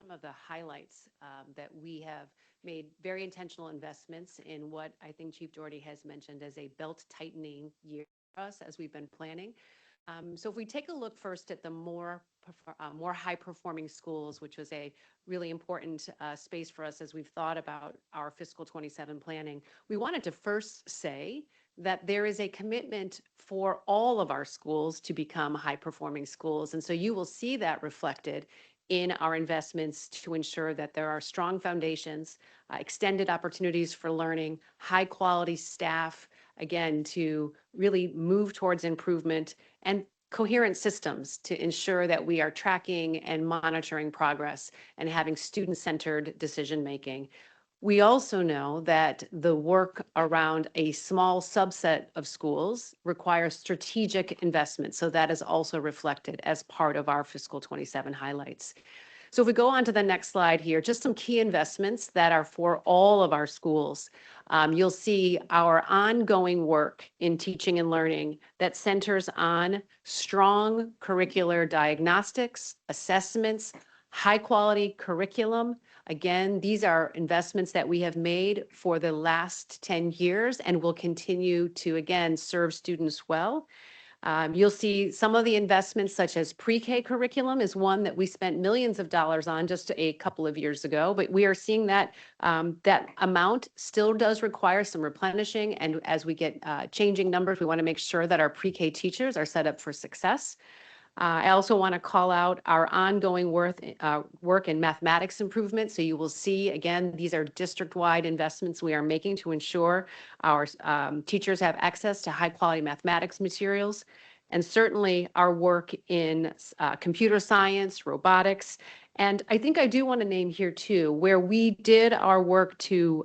Some of the highlights that we have made very intentional investments in what I think Chief Doherty has mentioned as a belt tightening year for us as we've been planning. So if we take a look first at the more high performing schools, which was a really important space for us as we've thought about our fiscal 27 planning, we wanted to first say that there is a commitment for all of our schools to become high performing schools. And so you will see that reflected in our investments to ensure that there are strong foundations, extended opportunities for learning, high quality staff, again, to really move towards improvement, and coherent systems to ensure that we are tracking and monitoring progress and having student-centered decision-making. We also know that the work around a small subset of schools requires strategic investment. So that is also reflected as part of our fiscal 27 highlights. So if we go on to the next slide here, just some key investments that are for all of our schools. You'll see our ongoing work in teaching and learning that centers on strong curricular diagnostics, assessments, high quality curriculum. Again, these are investments that we have made for the last 10 years and will continue to, again, serve students well. You'll see some of the investments such as pre-K curriculum is one that we spent millions of dollars on just a couple of years ago, but we are seeing that that amount still does require some replenishing. And as we get changing numbers, we want to make sure that our pre-K teachers are set up for success. I also want to call out our ongoing work in mathematics improvement. So you will see, again, these are district-wide investments we are making to ensure our teachers have access to high-quality mathematics materials. And certainly our work in computer science, robotics. And I think I do want to name here too, where we did our work to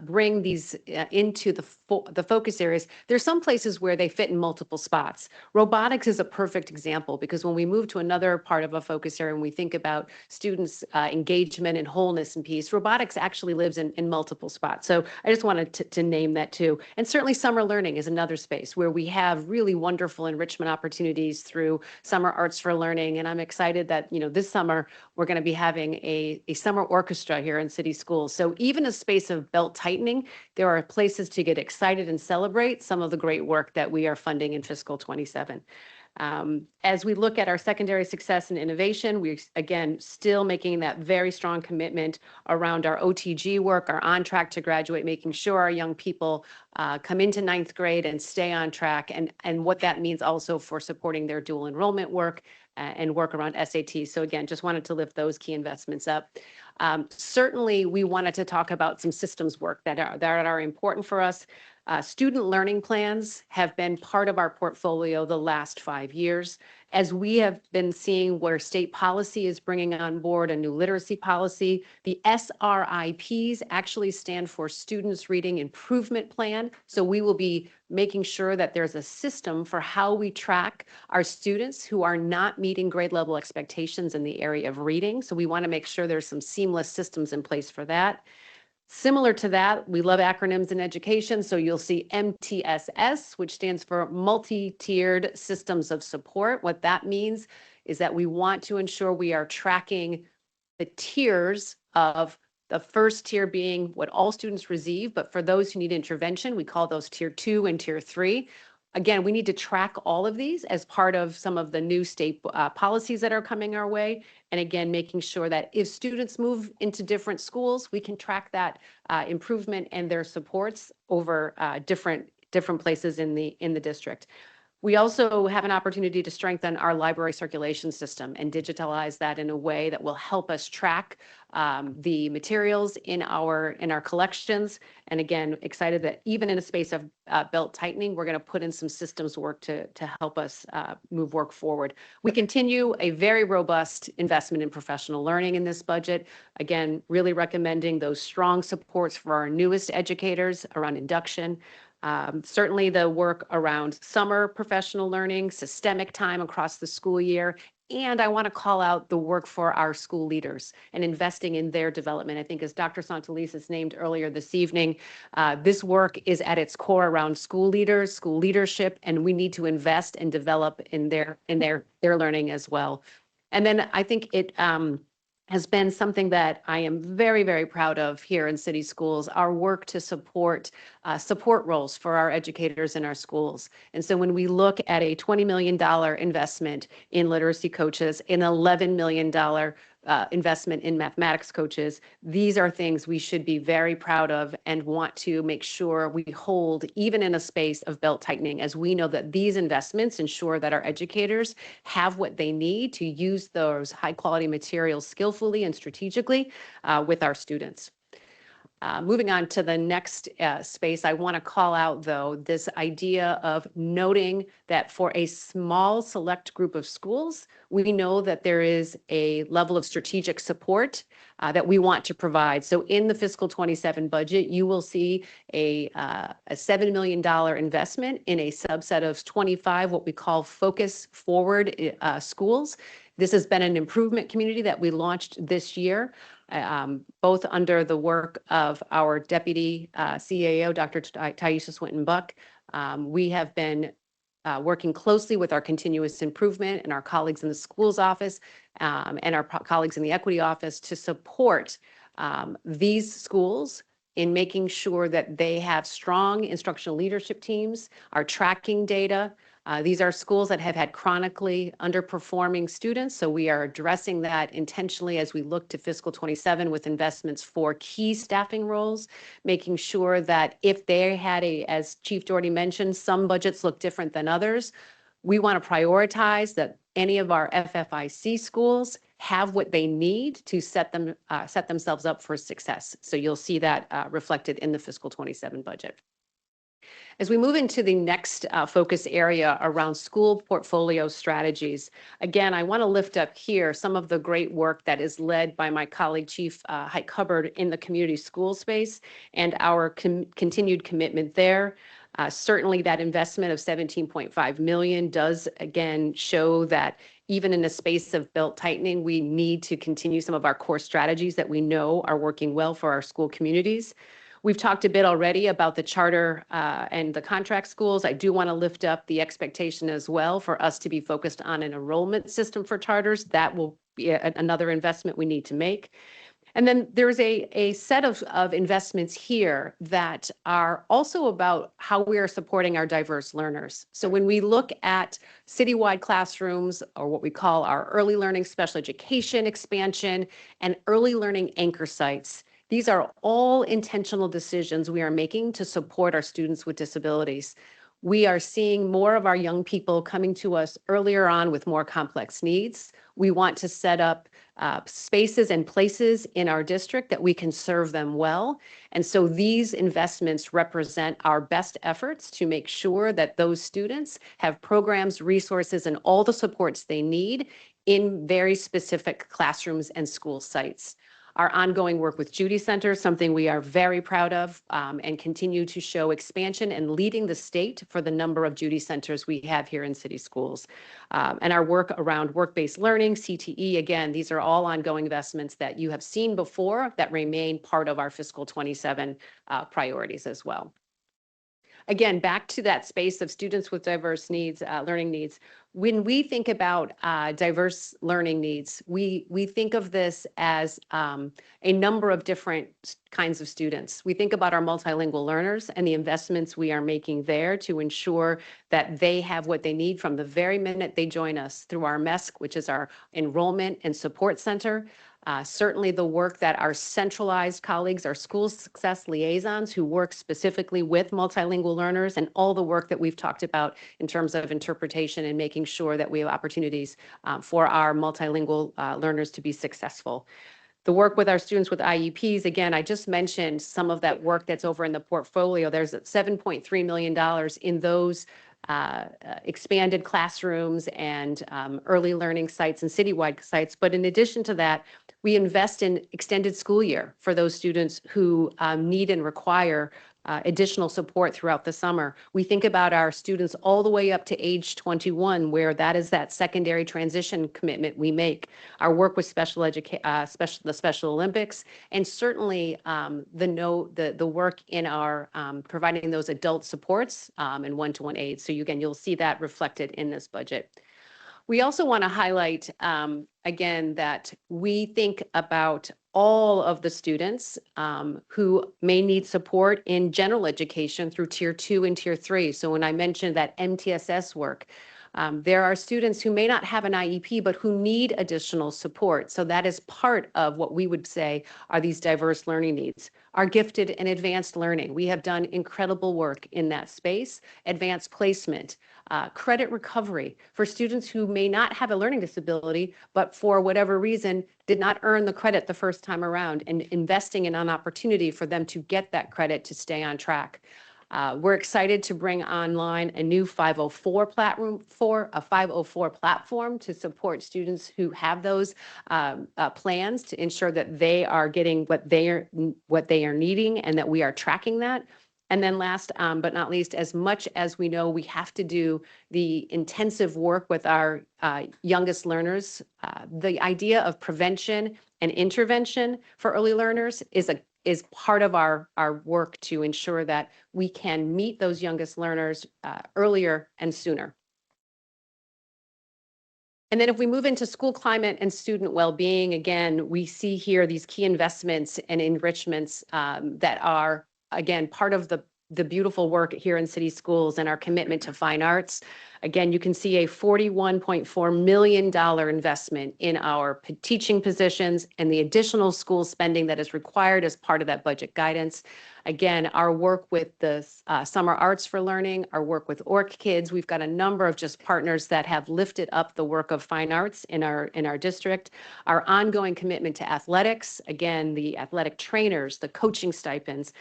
bring these into the focus areas, there's some places where they fit in multiple spots. Robotics is a perfect example because when we move to another part of a focus area and we think about students' engagement and wholeness and peace, robotics actually lives in multiple spots. So I just wanted to name that too. And certainly summer learning is another space where we have really wonderful enrichment opportunities through Summer Arts for Learning. And I'm excited that, this summer we're going to be having a summer orchestra here in city schools. So even a space of belt tightening, there are places to get excited and celebrate some of the great work that we are funding in fiscal 27. As we look at our secondary success and innovation, we're again still making that very strong commitment around our OTG work, our on track to graduate, making sure our young people come into ninth grade and stay on track, and what that means also for supporting their dual enrollment work and work around SAT. So again, just wanted to lift those key investments up. Certainly, we wanted to talk about some systems work that are important for us. Student learning plans have been part of our portfolio the last 5 years. As we have been seeing where state policy is bringing on board a new literacy policy, the SRIPs actually stand for Students Reading Improvement Plan. So we will be making sure that there's a system for how we track our students who are not meeting grade level expectations in the area of reading. So we want to make sure there's some seamless systems in place for that. Similar to that, we love acronyms in education, so you'll see MTSS, which stands for Multi-Tiered Systems of Support. What that means is that we want to ensure we are tracking the tiers of the first tier being what all students receive, but for those who need intervention, we call those tier 2 and tier 3. Again, we need to track all of these as part of some of the new state policies that are coming our way. And again, making sure that if students move into different schools, we can track that improvement and their supports over different places in the district. We also have an opportunity to strengthen our library circulation system and digitalize that in a way that will help us track the materials in our collections. And again, excited that even in a space of belt tightening, we're going to put in some systems work to help us move work forward. We continue a very robust investment in professional learning in this budget. Again, really recommending those strong supports for our newest educators around induction. Certainly the work around summer professional learning, systemic time across the school year, and I want to call out the work for our school leaders and investing in their development. I think as Dr. Santelises named earlier this evening, this work is at its core around school leaders, school leadership, and we need to invest and develop in their learning as well. And then I think it has been something that I am very, very proud of here in city schools, our work to support roles for our educators in our schools. And so when we look at a $20 million investment in literacy coaches, an $11 million investment in mathematics coaches, these are things we should be very proud of and want to make sure we hold even in a space of belt tightening, as we know that these investments ensure that our educators have what they need to use those high quality materials skillfully and strategically with our students. Moving on to the next space, I want to call out, though, this idea of noting that for a small select group of schools, we know that there is a level of strategic support that we want to provide. So in the fiscal 27 budget, you will see a $7 million investment in a subset of 25, what we call focus forward schools. This has been an improvement community that we launched this year. Both under the work of our Deputy CAO, Dr. Taisha Swinton-Buck. We have been working closely with our continuous improvement and our colleagues in the schools office and our colleagues in the equity office to support these schools in making sure that they have strong instructional leadership teams, are tracking data. These are schools that have had chronically underperforming students, so we are addressing that intentionally as we look to fiscal 27 with investments for key staffing roles, making sure that if they had as Chief Doherty mentioned, some budgets look different than others, we want to prioritize that any of our FFIC schools have what they need to set themselves up for success. So you'll see that reflected in the fiscal 27 budget. As we move into the next focus area around school portfolio strategies, again, I want to lift up here some of the great work that is led by my colleague, Chief Hike Hubbard, in the community school space and our continued commitment there. Certainly that investment of 17.5 million does again show that even in a space of belt tightening, we need to continue some of our core strategies that we know are working well for our school communities. We've talked a bit already about the charter and the contract schools. I do want to lift up the expectation as well for us to be focused on an enrollment system for charters. That will be another investment we need to make. And then there's a set of investments here that are also about how we are supporting our diverse learners. So when we look at citywide classrooms, or what we call our early learning special education expansion and early learning anchor sites, these are all intentional decisions we are making to support our students with disabilities. We are seeing more of our young people coming to us earlier on with more complex needs. We want to set up spaces and places in our district that we can serve them well. And so these investments represent our best efforts to make sure that those students have programs, resources, and all the supports they need in very specific classrooms and school sites. Our ongoing work with Judy Center, something we are very proud of, and continue to show expansion and leading the state for the number of Judy Centers we have here in city schools. And our work around work-based learning, CTE, again, these are all ongoing investments that you have seen before that remain part of our fiscal 27 priorities as well. Again, back to that space of students with diverse needs, learning needs. When we think about diverse learning needs, we think of this as a number of different kinds of students. We think about our multilingual learners and the investments we are making there to ensure that they have what they need from the very minute they join us through our MESC, which is our enrollment and support center. Certainly the work that our centralized colleagues, our school success liaisons who work specifically with multilingual learners, and all the work that we've talked about in terms of interpretation and making sure that we have opportunities for our multilingual learners to be successful. The work with our students with IEPs, again, I just mentioned some of that work that's over in the portfolio. There's $7.3 million in those expanded classrooms and early learning sites and citywide sites. But in addition to that, we invest in extended school year for those students who need and require additional support throughout the summer. We think about our students all the way up to age 21, where that is that secondary transition commitment we make. Our work with the Special Olympics, and certainly the work in our providing those adult supports and one-to-one aids. So again, you'll see that reflected in this budget. We also want to highlight, again, that we think about all of the students who may need support in general education through Tier 2 and Tier 3. So when I mentioned that MTSS work, there are students who may not have an IEP, but who need additional support. So that is part of what we would say are these diverse learning needs. Our gifted and advanced learning. We have done incredible work in that space, advanced placement, credit recovery for students who may not have a learning disability, but for whatever reason did not earn the credit the first time around, and investing in an opportunity for them to get that credit to stay on track. We're excited to bring online a new 504 platform to support students who have those plans to ensure that they are getting what they are needing and that we are tracking that. And then last but not least, as much as we know we have to do the intensive work with our youngest learners, the idea of prevention and intervention for early learners is part of our work to ensure that we can meet those youngest learners earlier and sooner. And then if we move into school climate and student well-being, again, we see here these key investments and enrichments that are, again, part of the beautiful work here in city schools and our commitment to fine arts. Again, you can see a $41.4 million investment in our teaching positions and the additional school spending that is required as part of that budget guidance. Again, our work with the Summer Arts for Learning, our work with OrcKids, we've got a number of just partners that have lifted up the work of fine arts in our district. Our ongoing commitment to athletics, again, the athletic trainers, the coaching stipends.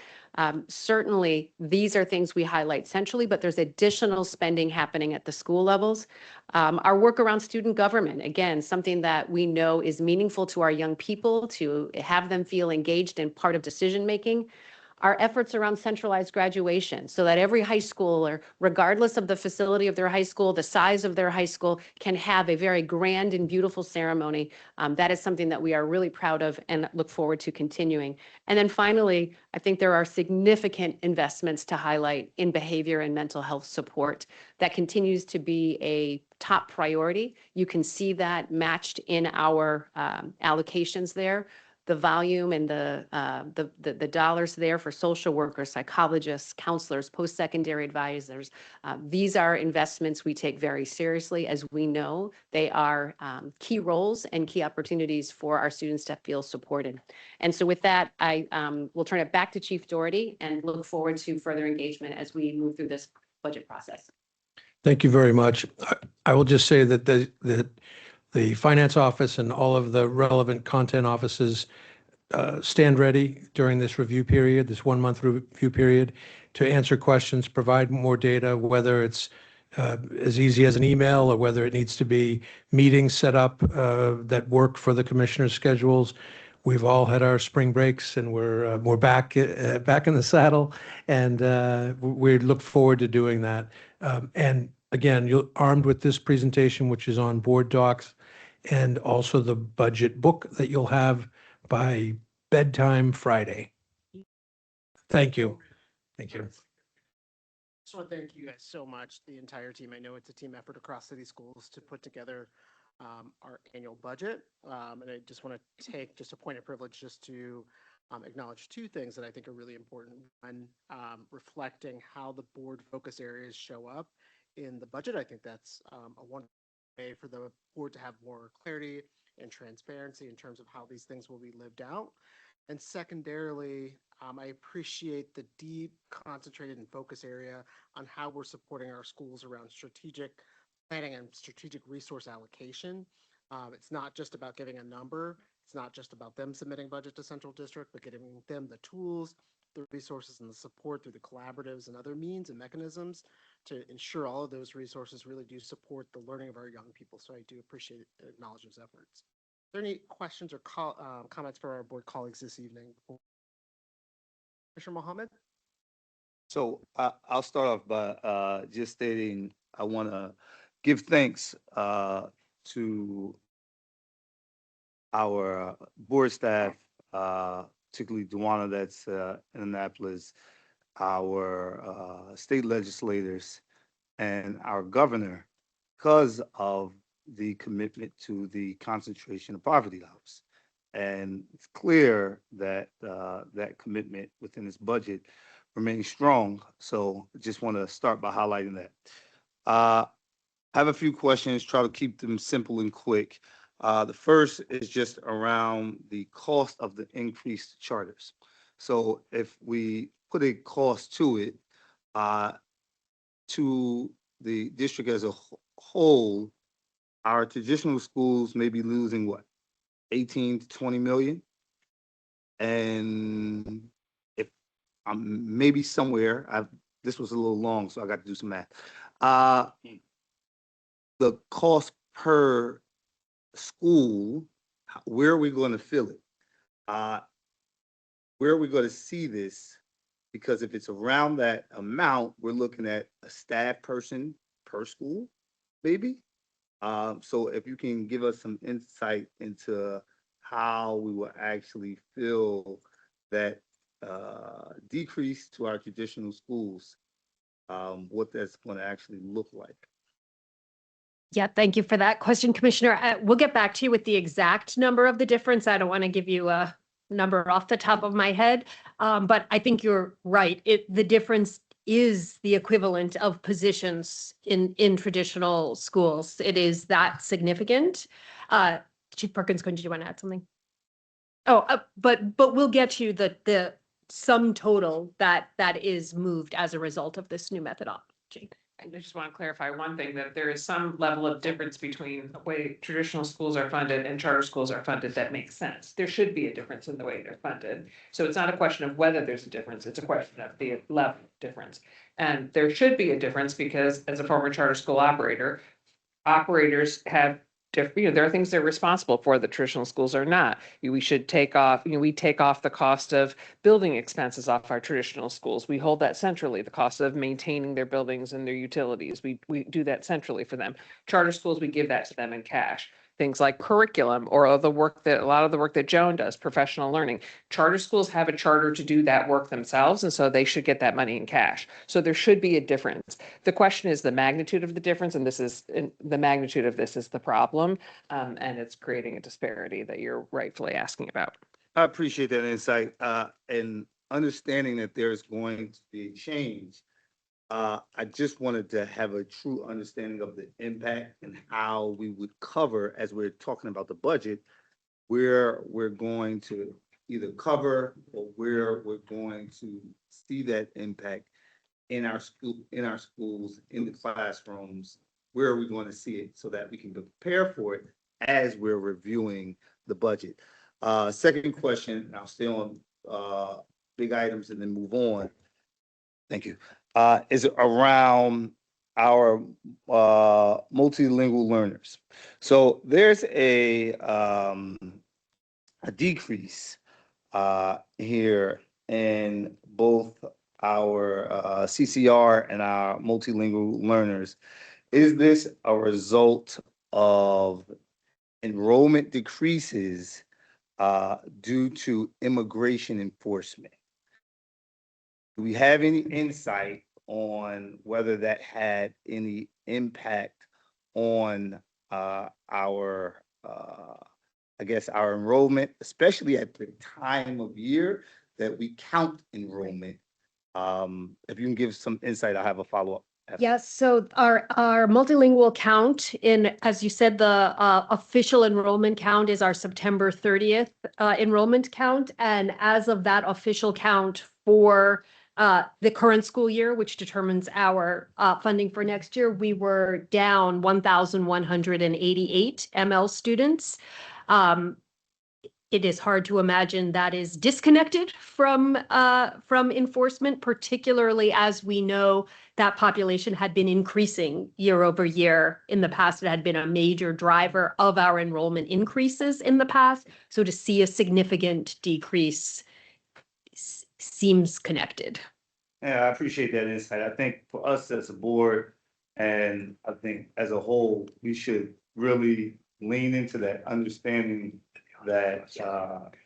Certainly, these are things we highlight centrally, but there's additional spending happening at the school levels. Our work around student government, again, something that we know is meaningful to our young people, to have them feel engaged in part of decision-making. Our efforts around centralized graduation so that every high schooler, regardless of the facility of their high school, the size of their high school, can have a very grand and beautiful ceremony. That is something that we are really proud of and look forward to continuing. And then finally, I think there are significant investments to highlight in behavior and mental health support. That continues to be a top priority. You can see that matched in our allocations there. The volume and the dollars there for social workers, psychologists, counselors, post-secondary advisors. These are investments we take very seriously, as we know they are key roles and key opportunities for our students to feel supported. And so with that, I will turn it back to Chief Doherty and look forward to further engagement as we move through this budget process. Thank you very much. I will just say that the finance office and all of the relevant content offices stand ready during this review period, this 1-month review period, to answer questions, provide more data, whether it's as easy as an email or whether it needs to be meetings set up that work for the commissioners' schedules. We've all had our spring breaks and we're back in the saddle, and we look forward to doing that. And again, you're armed with this presentation, which is on board docs, and also the budget book that you'll have by bedtime Friday. Thank you. Thank you. Just want to thank you guys so much, the entire team. I know it's a team effort across city schools to put together our annual budget. And I just want to take just a point of privilege just to acknowledge two things that I think are really important. One, reflecting how the board focus areas show up in the budget. I think that's a wonderful way for the board to have more clarity and transparency in terms of how these things will be lived out. And secondarily, I appreciate the deep, concentrated, and focus area on how we're supporting our schools around strategic planning and strategic resource allocation. It's not just about giving a number. It's not just about them submitting budget to Central District, but giving them the tools, the resources, and the support through the collaboratives and other means and mechanisms to ensure all of those resources really do support the learning of our young people. So I do appreciate and acknowledge those efforts. Are there any questions or comments for our board colleagues this evening? Commissioner Mohammed? So I'll start off by just stating I want to give thanks to our board staff, particularly Duana that's in Annapolis, our state legislators, and our governor, because of the commitment to the concentration of poverty levels. And it's clear that that commitment within this budget remains strong. So I just want to start by highlighting that. I have a few questions, try to keep them simple and quick. The first is just around the cost of the increased charters. So if we put a cost to it, to the district as a whole, our traditional schools may be losing what, 18 to 20 million? And if I'm maybe somewhere, this was a little long, so I got to do some math. The cost per school, where are we going to fill it? Where are we going to see this? Because if it's around that amount, we're looking at a staff person per school, maybe. So if you can give us some insight into how we will actually fill that decrease to our traditional schools, what that's going to actually look like. Yeah, thank you for that question, Commissioner. We'll get back to you with the exact number of the difference. I don't want to give you a number off the top of my head, but I think you're right. The difference is the equivalent of positions in traditional schools. It is that significant. Chief Perkins, did you want to add something? Oh, but we'll get you the sum total that is moved as a result of this new methodology. I just want to clarify one thing, that there is some level of difference between the way traditional schools are funded and charter schools are funded that makes sense. There should be a difference in the way they're funded. So it's not a question of whether there's a difference, it's a question of the level of difference. And there should be a difference because as a former charter school operator, operators have different, there are things they're responsible for that traditional schools are not. We should take off, we take off the cost of building expenses off our traditional schools. We hold that centrally, the cost of maintaining their buildings and their utilities. We do that centrally for them. Charter schools, we give that to them in cash. Things like curriculum or a lot of the work that Joan does, professional learning. Charter schools have a charter to do that work themselves, and so they should get that money in cash. So there should be a difference. The question is the magnitude of the difference, and the magnitude of this is the problem, and it's creating a disparity that you're rightfully asking about. I appreciate that insight, and understanding that there's going to be a change. I just wanted to have a true understanding of the impact and how we would cover, as we're talking about the budget, where we're going to either cover or where we're going to see that impact in our schools, in the classrooms. Where are we going to see it so that we can prepare for it as we're reviewing the budget? Second question, and I'll stay on big items and then move on. Thank you. Is around our multilingual learners. So there's a decrease here in both our CCR and our multilingual learners. Is this a result of enrollment decreases due to immigration enforcement? Do we have any insight on whether that had any impact on our enrollment, especially at the time of year that we count enrollment? If you can give some insight, I'll have a follow-up. Yes, so our multilingual count as you said, the official enrollment count is our September 30th enrollment count. And as of that official count for the current school year, which determines our funding for next year, we were down 1,188 ML students. It is hard to imagine that is disconnected from enforcement, particularly as we know that population had been increasing year over year in the past. It had been a major driver of our enrollment increases in the past. So to see a significant decrease seems connected. Yeah, I appreciate that insight. I think for us as a board, and I think as a whole, we should really lean into that understanding that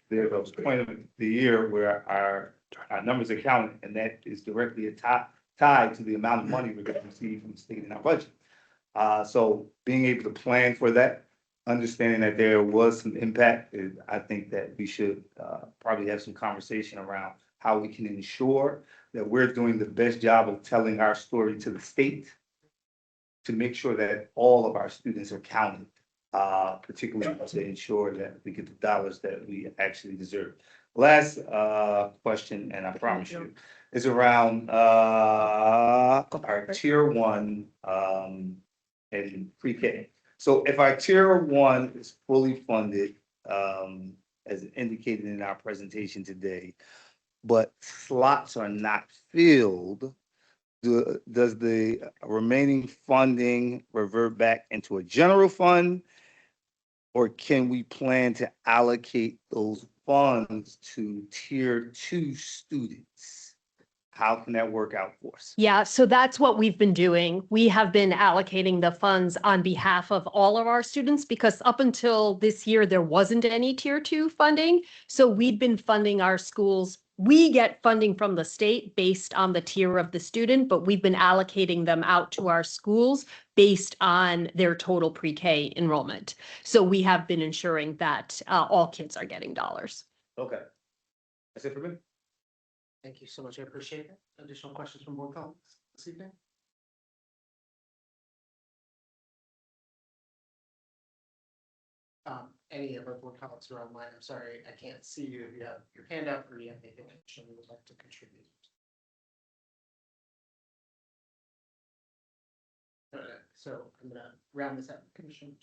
there's a point of the year where our numbers are counted, and that is directly tied to the amount of money we're going to receive from the state in our budget. So being able to plan for that, understanding that there was some impact, I think that we should probably have some conversation around how we can ensure that we're doing the best job of telling our story to the state to make sure that all of our students are counted, particularly to ensure that we get the dollars that we actually deserve. Last question, and I promise you, is around our tier 1 and pre-K. So if our tier 1 is fully funded, as indicated in our presentation today, but slots are not filled, does the remaining funding revert back into a general fund, or can we plan to allocate those funds to tier 2 students? How can that work out for us? Yeah, so that's what we've been doing. We have been allocating the funds on behalf of all of our students because up until this year, there wasn't any tier 2 funding. So we've been funding our schools. We get funding from the state based on the tier of the student, but we've been allocating them out to our schools based on their total pre-K enrollment. So we have been ensuring that all kids are getting dollars. Okay. That's it for me. Thank you so much. I appreciate it. additional questions from board colleagues this evening? Any of our board colleagues who are online, I'm sorry, I can't see you. If you have your hand up or you have anything additional you would like to contribute. So I'm gonna round this out, Commissioner.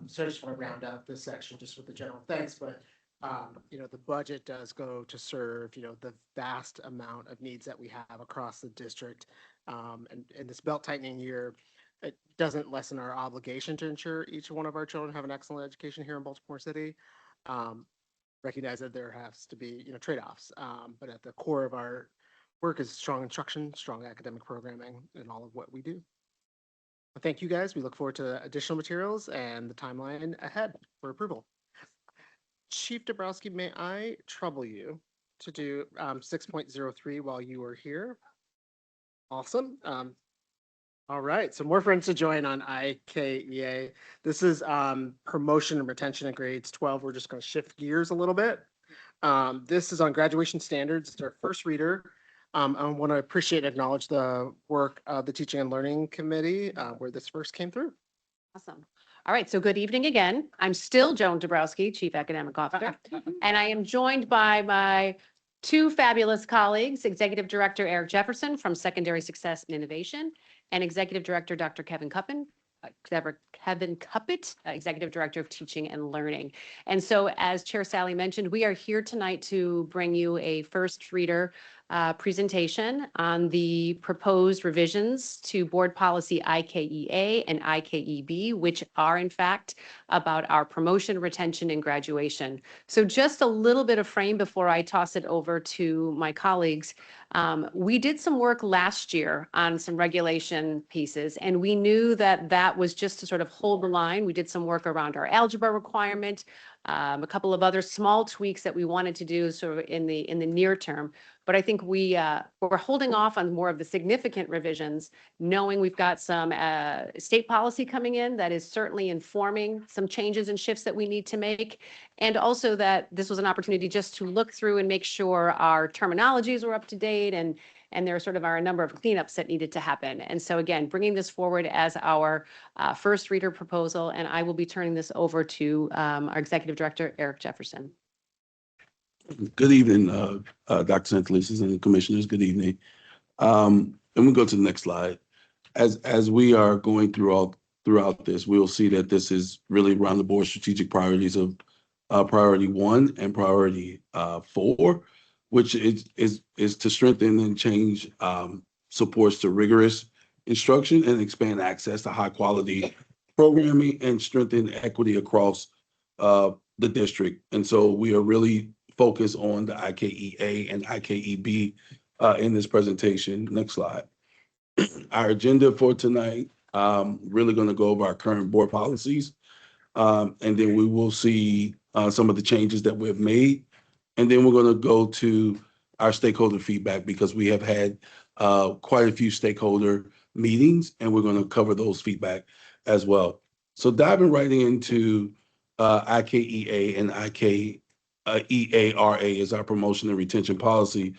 So I just want to round out this section just with the general thanks, but you know, the budget does go to serve, you know, the vast amount of needs that we have across the district. And in this belt tightening year, it doesn't lessen our obligation to ensure each one of our children have an excellent education here in Baltimore City. Recognize that there has to be, you know, trade-offs, but at the core of our work is strong instruction, strong academic programming, and all of what we do. Thank you, guys. We look forward to additional materials and the timeline ahead for approval. Chief Dabrowski, may I trouble you to do 6.03 while you are here? Awesome. All right, so more friends to join on IKEA. This is promotion and retention in grades 12. We're just going to shift gears a little bit. This is on graduation standards. It's our first reader. I want to appreciate and acknowledge the work of the Teaching and Learning Committee where this first came through. Awesome. All right, so good evening again. I'm still Joan Dabrowski, Chief Academic Officer, and I am joined by my two fabulous colleagues, Executive Director Eric Jefferson from Secondary Success and Innovation, and Executive Director Dr. Kevin Cuppet, Executive Director of Teaching and Learning. And so as Chair Sally mentioned, we are here tonight to bring you a first reader presentation on the proposed revisions to Board Policy IKEA and IKEB, which are in fact about our promotion, retention, and graduation. So just a little bit of frame before I toss it over to my colleagues. We did some work last year on some regulation pieces, and we knew that that was just to sort of hold the line. We did some work around our algebra requirement, a couple of other small tweaks that we wanted to do sort of in the near term. But I think we're holding off on more of the significant revisions, knowing we've got some state policy coming in that is certainly informing some changes and shifts that we need to make. And also that this was an opportunity just to look through and make sure our terminologies were up to date, and there sort of are a number of cleanups that needed to happen. And so again, bringing this forward as our first reader proposal, and I will be turning this over to our Executive Director, Eric Jefferson. Good evening, Dr. Santelises and the commissioners. Good evening. And we go to the next slide. As we are going throughout this, we'll see that this is really around the board strategic priorities of priority 1 and priority 4, which is to strengthen and change supports to rigorous instruction and expand access to high quality programming and strengthen equity across the district. And so we are really focused on the IKEA and IKEB in this presentation. Next slide. Our agenda for tonight, really going to go over our current board policies. And then we will see some of the changes that we've made. And then we're going to go to our stakeholder feedback because we have had quite a few stakeholder meetings, and we're going to cover those feedback as well. So diving right into IKEA and IKEARA is our promotion and retention policy.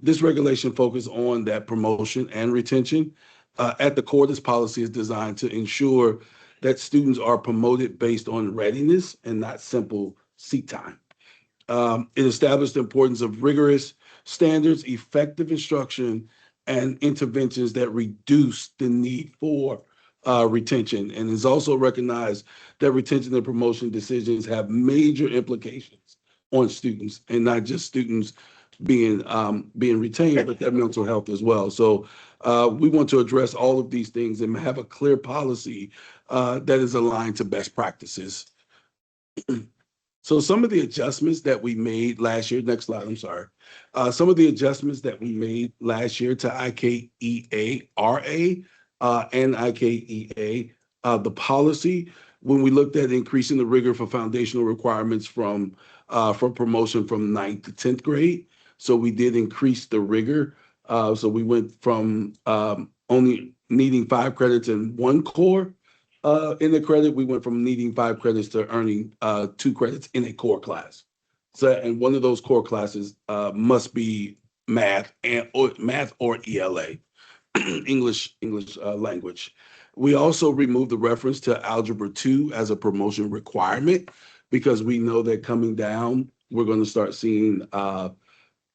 This regulation focuses on that promotion and retention. At the core, this policy is designed to ensure that students are promoted based on readiness and not simple seat time. It established the importance of rigorous standards, effective instruction, and interventions that reduce the need for retention. And it's also recognized that retention and promotion decisions have major implications on students, and not just students being retained, but their mental health as well. So we want to address all of these things and have a clear policy that is aligned to best practices. So some of the adjustments that we made last year, next slide, I'm sorry. Some of the adjustments that we made last year to IKEARA and IKEA, the policy, when we looked at increasing the rigor for foundational requirements from promotion from 9th to 10th grade. So we did increase the rigor. So we went from only needing 5 credits in one core in the credit. We went from needing 5 credits to earning 2 credits in a core class. So, and one of those core classes must be math or ELA, English language. We also removed the reference to Algebra 2 as a promotion requirement because we know that coming down, we're going to start seeing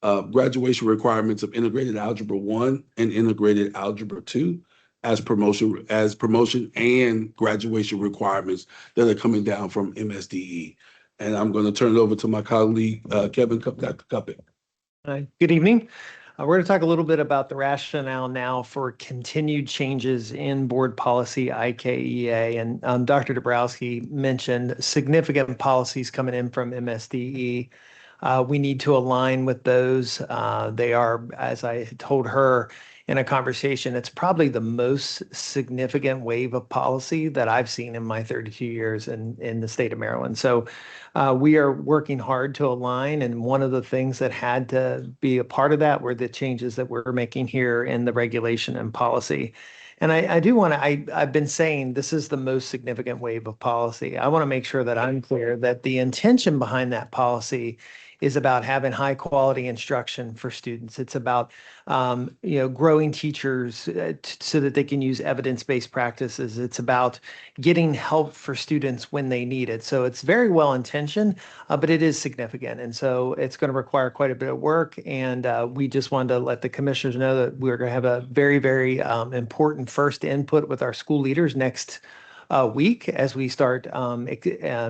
graduation requirements of Integrated Algebra 1 and Integrated Algebra 2 as promotion and graduation requirements that are coming down from MSDE. And I'm going to turn it over to my colleague, Dr. Cuppet. Good evening. We're going to talk a little bit about the rationale now for continued changes in board policy IKEA. And Dr. Dabrowski mentioned significant policies coming in from MSDE. We need to align with those. They are, as I told her in a conversation, it's probably the most significant wave of policy that I've seen in my 32 years in the state of Maryland. So we are working hard to align. And one of the things that had to be a part of that were the changes that we're making here in the regulation and policy. And I do want to, I've been saying this is the most significant wave of policy. I want to make sure that I'm clear that the intention behind that policy is about having high quality instruction for students. It's about growing teachers so that they can use evidence-based practices. It's about getting help for students when they need it. So it's very well intentioned, but it is significant. And so it's going to require quite a bit of work. And we just wanted to let the commissioners know that we're going to have a very, very important first input with our school leaders next week as we start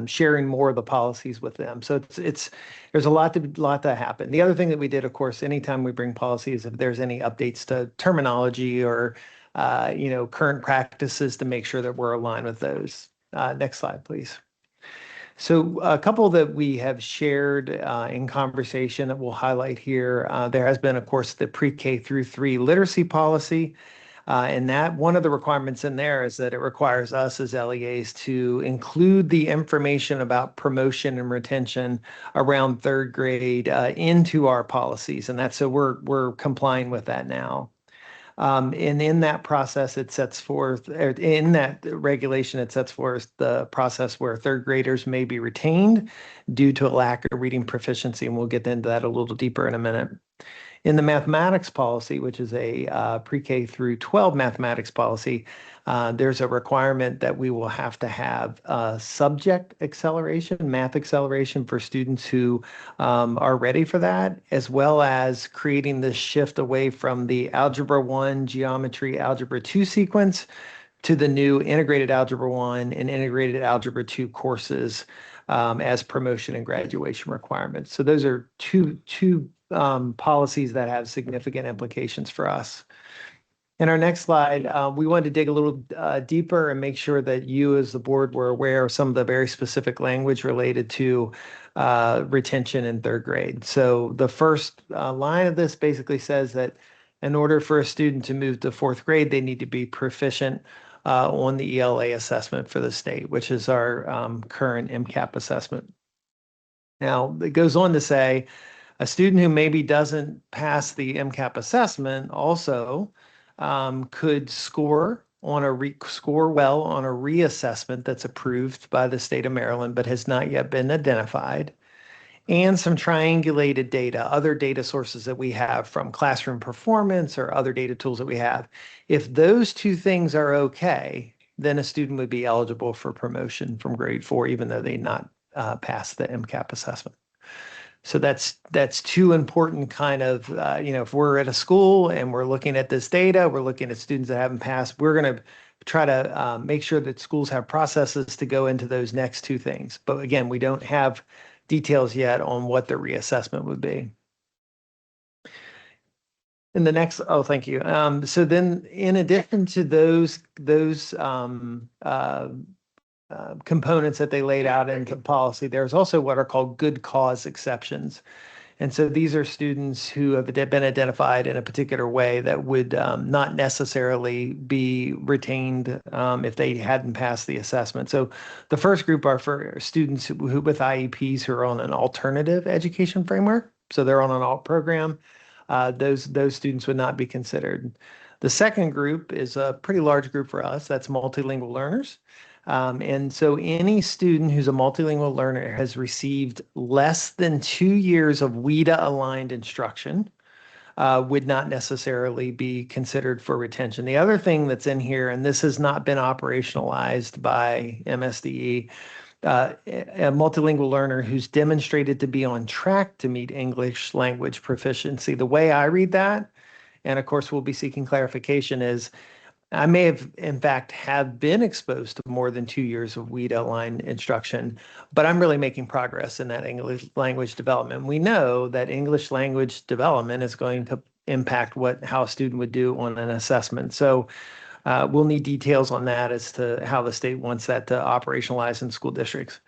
sharing more of the policies with them. So there's a lot to happen. The other thing that we did, of course, anytime we bring policies, if there's any updates to terminology or current practices, to make sure that we're aligned with those. Next slide, please. So a couple that we have shared in conversation that we'll highlight here. There has been, of course, the pre-K through 3 literacy policy. And that one of the requirements in there is that it requires us as LEAs to include the information about promotion and retention around 3rd grade into our policies. And that's so we're complying with that now. And in that process, it sets forth, in that regulation, it sets forth the process where 3rd graders may be retained due to a lack of reading proficiency. And we'll get into that a little deeper in a minute. In the mathematics policy, which is a pre-K through 12 mathematics policy, there's a requirement that we will have to have subject acceleration, math acceleration for students who are ready for that, as well as creating this shift away from the Algebra 1, Geometry, Algebra 2 sequence to the new Integrated Algebra 1 and Integrated Algebra 2 courses as promotion and graduation requirements. So those are two policies that have significant implications for us. In our next slide, we wanted to dig a little deeper and make sure that you as the board were aware of some of the very specific language related to retention in 3rd grade. So the first line of this basically says that in order for a student to move to 4th grade, they need to be proficient on the ELA assessment for the state, which is our current MCAP assessment. Now, it goes on to say, a student who maybe doesn't pass the MCAP assessment also could score well on a reassessment that's approved by the state of Maryland, but has not yet been identified, and some triangulated data, other data sources that we have from classroom performance or other data tools that we have. If those 2 things are okay, then a student would be eligible for promotion from grade 4, even though they not passed the MCAP assessment. So that's 2 important kind of, if we're at a school and we're looking at this data, we're looking at students that haven't passed, we're going to try to make sure that schools have processes to go into those next 2 things. But again, we don't have details yet on what the reassessment would be. In the next, thank you. So then in addition to those components that they laid out in the policy, there's also what are called good cause exceptions. And so these are students who have been identified in a particular way that would not necessarily be retained if they hadn't passed the assessment. So the first group are for students who with IEPs who are on an alternative education framework. So they're on an alt program. Those students would not be considered. The second group is a pretty large group for us. That's multilingual learners. And so any student who's a multilingual learner has received less than 2 years of WIDA aligned instruction would not necessarily be considered for retention. The other thing that's in here, and this has not been operationalized by MSDE, a multilingual learner who's demonstrated to be on track to meet English language proficiency. The way I read that, and of course we'll be seeking clarification, is I may have, in fact, have been exposed to more than 2 years of WEED outline instruction, but I'm really making progress in that English language development. We know that English language development is going to impact how a student would do on an assessment. So we'll need details on that as to how the state wants that to operationalize in school districts.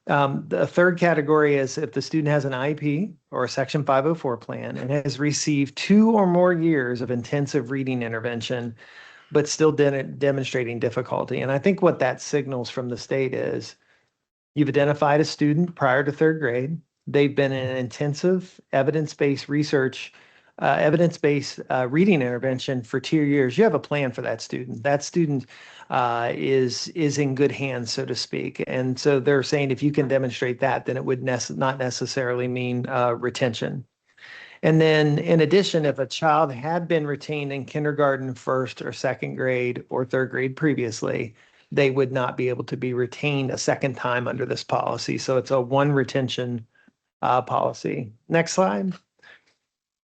The third category is if the student has an IEP or a Section 504 plan and has received 2 or more years of intensive reading intervention, but still demonstrating difficulty. And I think what that signals from the state is you've identified a student prior to 3rd grade. They've been in an intensive evidence-based research, evidence-based reading intervention for 2 years. You have a plan for that student. That student is in good hands, so to speak. And so they're saying if you can demonstrate that, then it would not necessarily mean retention. And then in addition, if a child had been retained in kindergarten, 1st or 2nd grade or 3rd grade previously, they would not be able to be retained a second time under this policy. So it's a one retention policy. Next slide.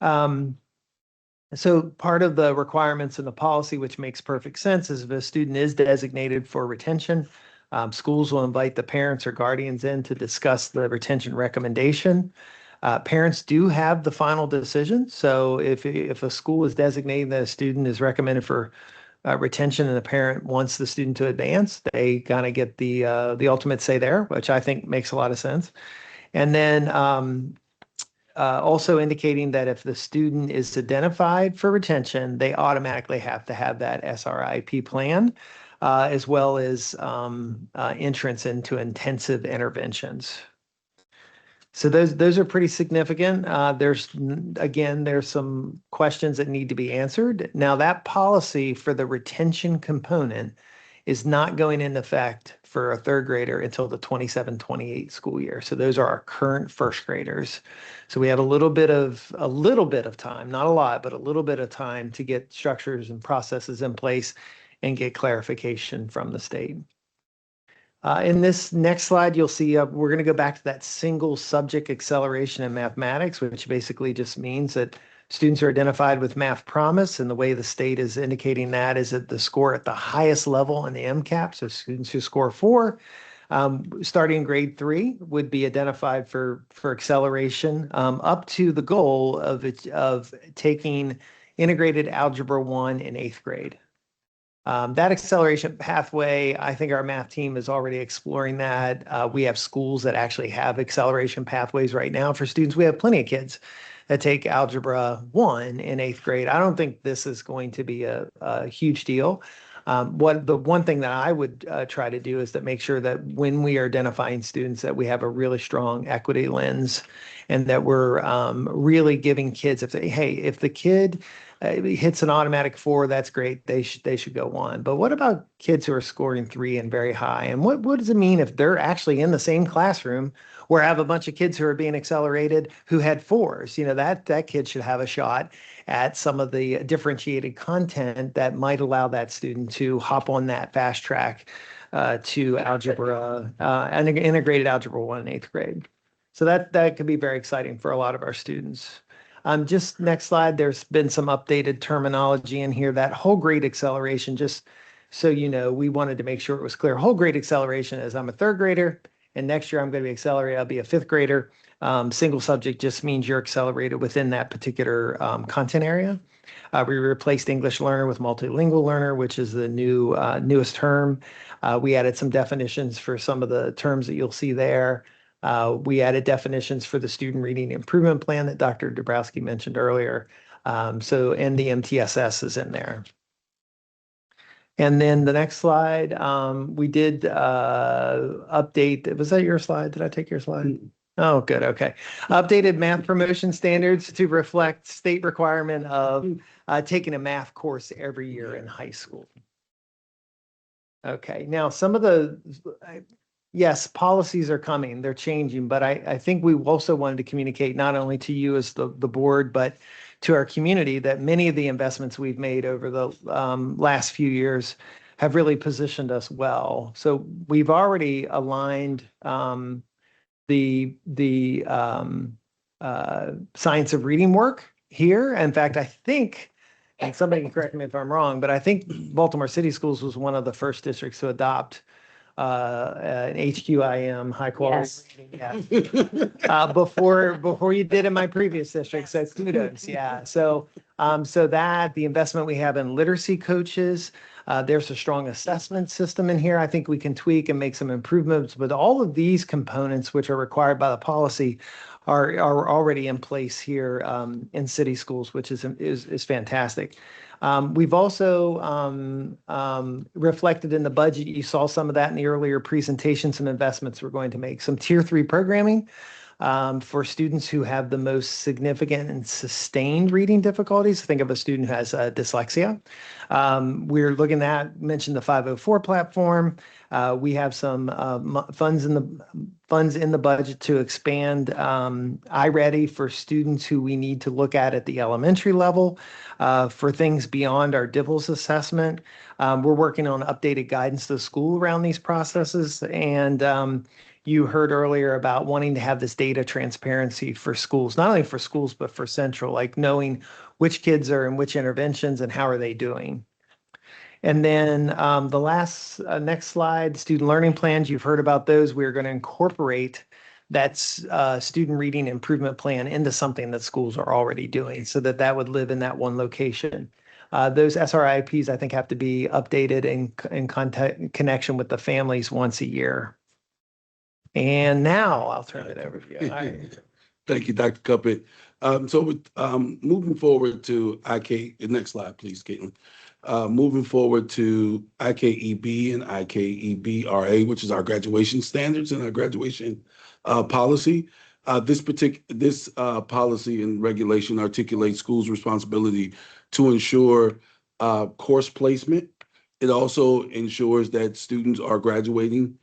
So part of the requirements in the policy, which makes perfect sense, is if a student is designated for retention, schools will invite the parents or guardians in to discuss the retention recommendation. Parents do have the final decision. So if a school is designating that a student is recommended for retention and the parent wants the student to advance, they kind of get the ultimate say there, which I think makes a lot of sense. And then also indicating that if the student is identified for retention, they automatically have to have that SRIP plan, as well as entrance into intensive interventions. So those are pretty significant. There's some questions that need to be answered. Now that policy for the retention component is not going into effect for a 3rd grader until the 27-28 school year. So those are our current 1st graders. So we have a little bit of time, not a lot, but a little bit of time to get structures and processes in place and get clarification from the state. In this next slide, you'll see we're going to go back to that single subject acceleration in mathematics, which basically just means that students are identified with math promise. And the way the state is indicating that is that the score at the highest level in the MCAP, so students who score 4, starting in grade 3, would be identified for acceleration up to the goal of taking integrated algebra 1 in 8th grade. That acceleration pathway, I think our math team is already exploring that. We have schools that actually have acceleration pathways right now for students. We have plenty of kids that take algebra 1 in 8th grade. I don't think this is going to be a huge deal. The one thing that I would try to do is to make sure that when we are identifying students that we have a really strong equity lens and that we're really giving kids, if the kid hits an automatic 4, that's great. They should go on. But what about kids who are scoring 3 and very high? And what does it mean if they're actually in the same classroom where I have a bunch of kids who are being accelerated who had 4s? You know, that kid should have a shot at some of the differentiated content that might allow that student to hop on that fast track to algebra, and integrated algebra 1 in 8th grade. So that could be very exciting for a lot of our students. Just next slide, there's been some updated terminology in here. That whole grade acceleration, just so you know, we wanted to make sure it was clear. Whole grade acceleration is I'm a 3rd grader, and next year I'm going to be accelerated. I'll be a 5th grader. Single subject just means you're accelerated within that particular content area. We replaced English learner with multilingual learner, which is the newest term. We added some definitions for some of the terms that you'll see there. We added definitions for the student reading improvement plan that Dr. Dabrowski mentioned earlier. And the MTSS is in there. And then the next slide, we did update. Was that your slide? Did I take your slide? Oh, good. Okay. Updated math promotion standards to reflect state requirement of taking a math course every year in high school. Okay. Now, some of the, yes, policies are coming, they're changing, but I think we also wanted to communicate not only to you as the board, but to our community that many of the investments we've made over the last few years have really positioned us well. So we've already aligned the science of reading work here. In fact, I think, and somebody can correct me if I'm wrong, but I think Baltimore City Schools was one of the first districts to adopt an HQIM, high quality reading, before you did in my previous district. So kudos, yeah. So that the investment we have in literacy coaches, there's a strong assessment system in here. I think we can tweak and make some improvements, but all of these components, which are required by the policy, are already in place here in city schools, which is fantastic. We've also reflected in the budget. You saw some of that in the earlier presentation, some investments we're going to make. Some tier 3 programming for students who have the most significant and sustained reading difficulties. Think of a student who has dyslexia. We're looking at, mentioned the 504 platform. We have some funds in the budget to expand iReady for students who we need to look at the elementary level for things beyond our DIVLS assessment. We're working on updated guidance to the school around these processes. And you heard earlier about wanting to have this data transparency for schools, not only for schools, but for Central, like knowing which kids are in which interventions and how are they doing. And then the last, next slide, student learning plans. You've heard about those. We're going to incorporate that student reading improvement plan into something that schools are already doing so that would live in that one location. Those SRIPs, I think, have to be updated in connection with the families once a year. And now I'll turn it over to you. All right. Thank you, Dr. Cuppet. So moving forward to next slide, please, Caitlin. Moving forward to IKEB and IKEB-RA, which is our graduation standards and our graduation policy. This policy and regulation articulates schools' responsibility to ensure course placement. It also ensures that students are graduating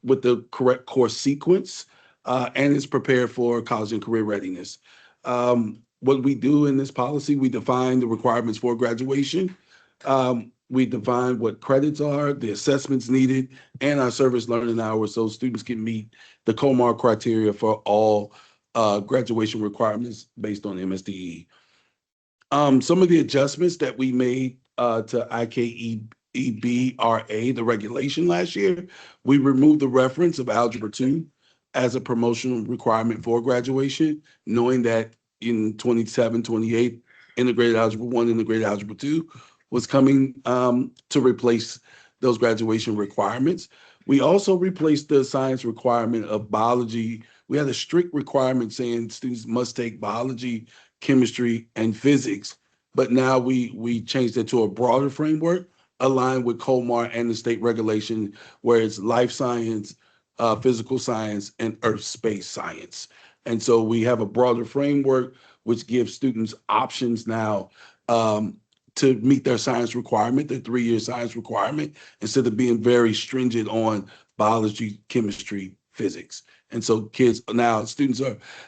with the correct course sequence and is prepared for college and career readiness. What we do in this policy, we define the requirements for graduation. We define what credits are, the assessments needed, and our service learning hours so students can meet the COMAR criteria for all graduation requirements based on MSDE. Some of the adjustments that we made to IKEB-RA, the regulation last year, we removed the reference of Algebra 2 as a promotional requirement for graduation, knowing that in 27, 28, integrated Algebra 1, integrated Algebra 2 was coming to replace those graduation requirements. We also replaced the science requirement of biology. We had a strict requirement saying students must take biology, chemistry, and physics. But now we changed it to a broader framework aligned with COMAR and the state regulation, where it's life science, physical science, and earth space science. And so we have a broader framework which gives students options now to meet their science requirement, their 3-year science requirement, instead of being very stringent on biology, chemistry, physics. And so students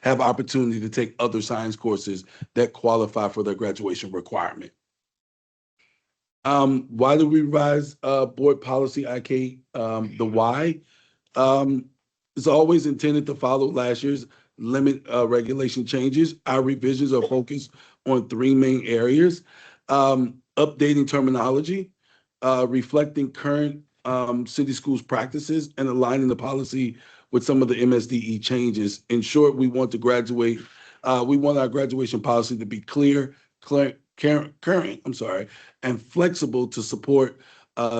have opportunity to take other science courses that qualify for their graduation requirement. Why do we revise board policy IK? The why is always intended to follow last year's limit regulation changes. Our revisions are focused on 3 main areas: updating terminology, reflecting current city schools practices, and aligning the policy with some of the MSDE changes. In short, we want our graduation policy to be clear, current, and flexible to support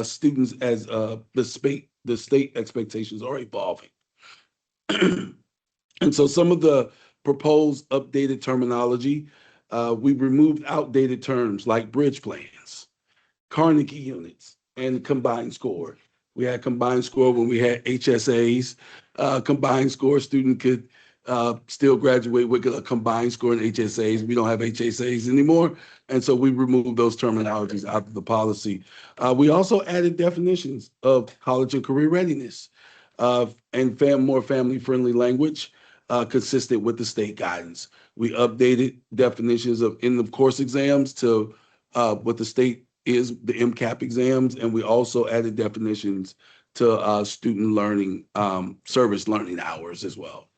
students as the state expectations are evolving. And so some of the proposed updated terminology, we removed outdated terms like bridge plans, Carnegie units, and combined score. We had combined score when we had HSAs. Combined score, student could still graduate with a combined score in HSAs. We don't have HSAs anymore. And so we removed those terminologies out of the policy. We also added definitions of college and career readiness and more family-friendly language. consistent with the state guidance. We updated definitions of end of course exams to what the state is, the MCAP exams, and we also added definitions to student learning, service learning hours as well.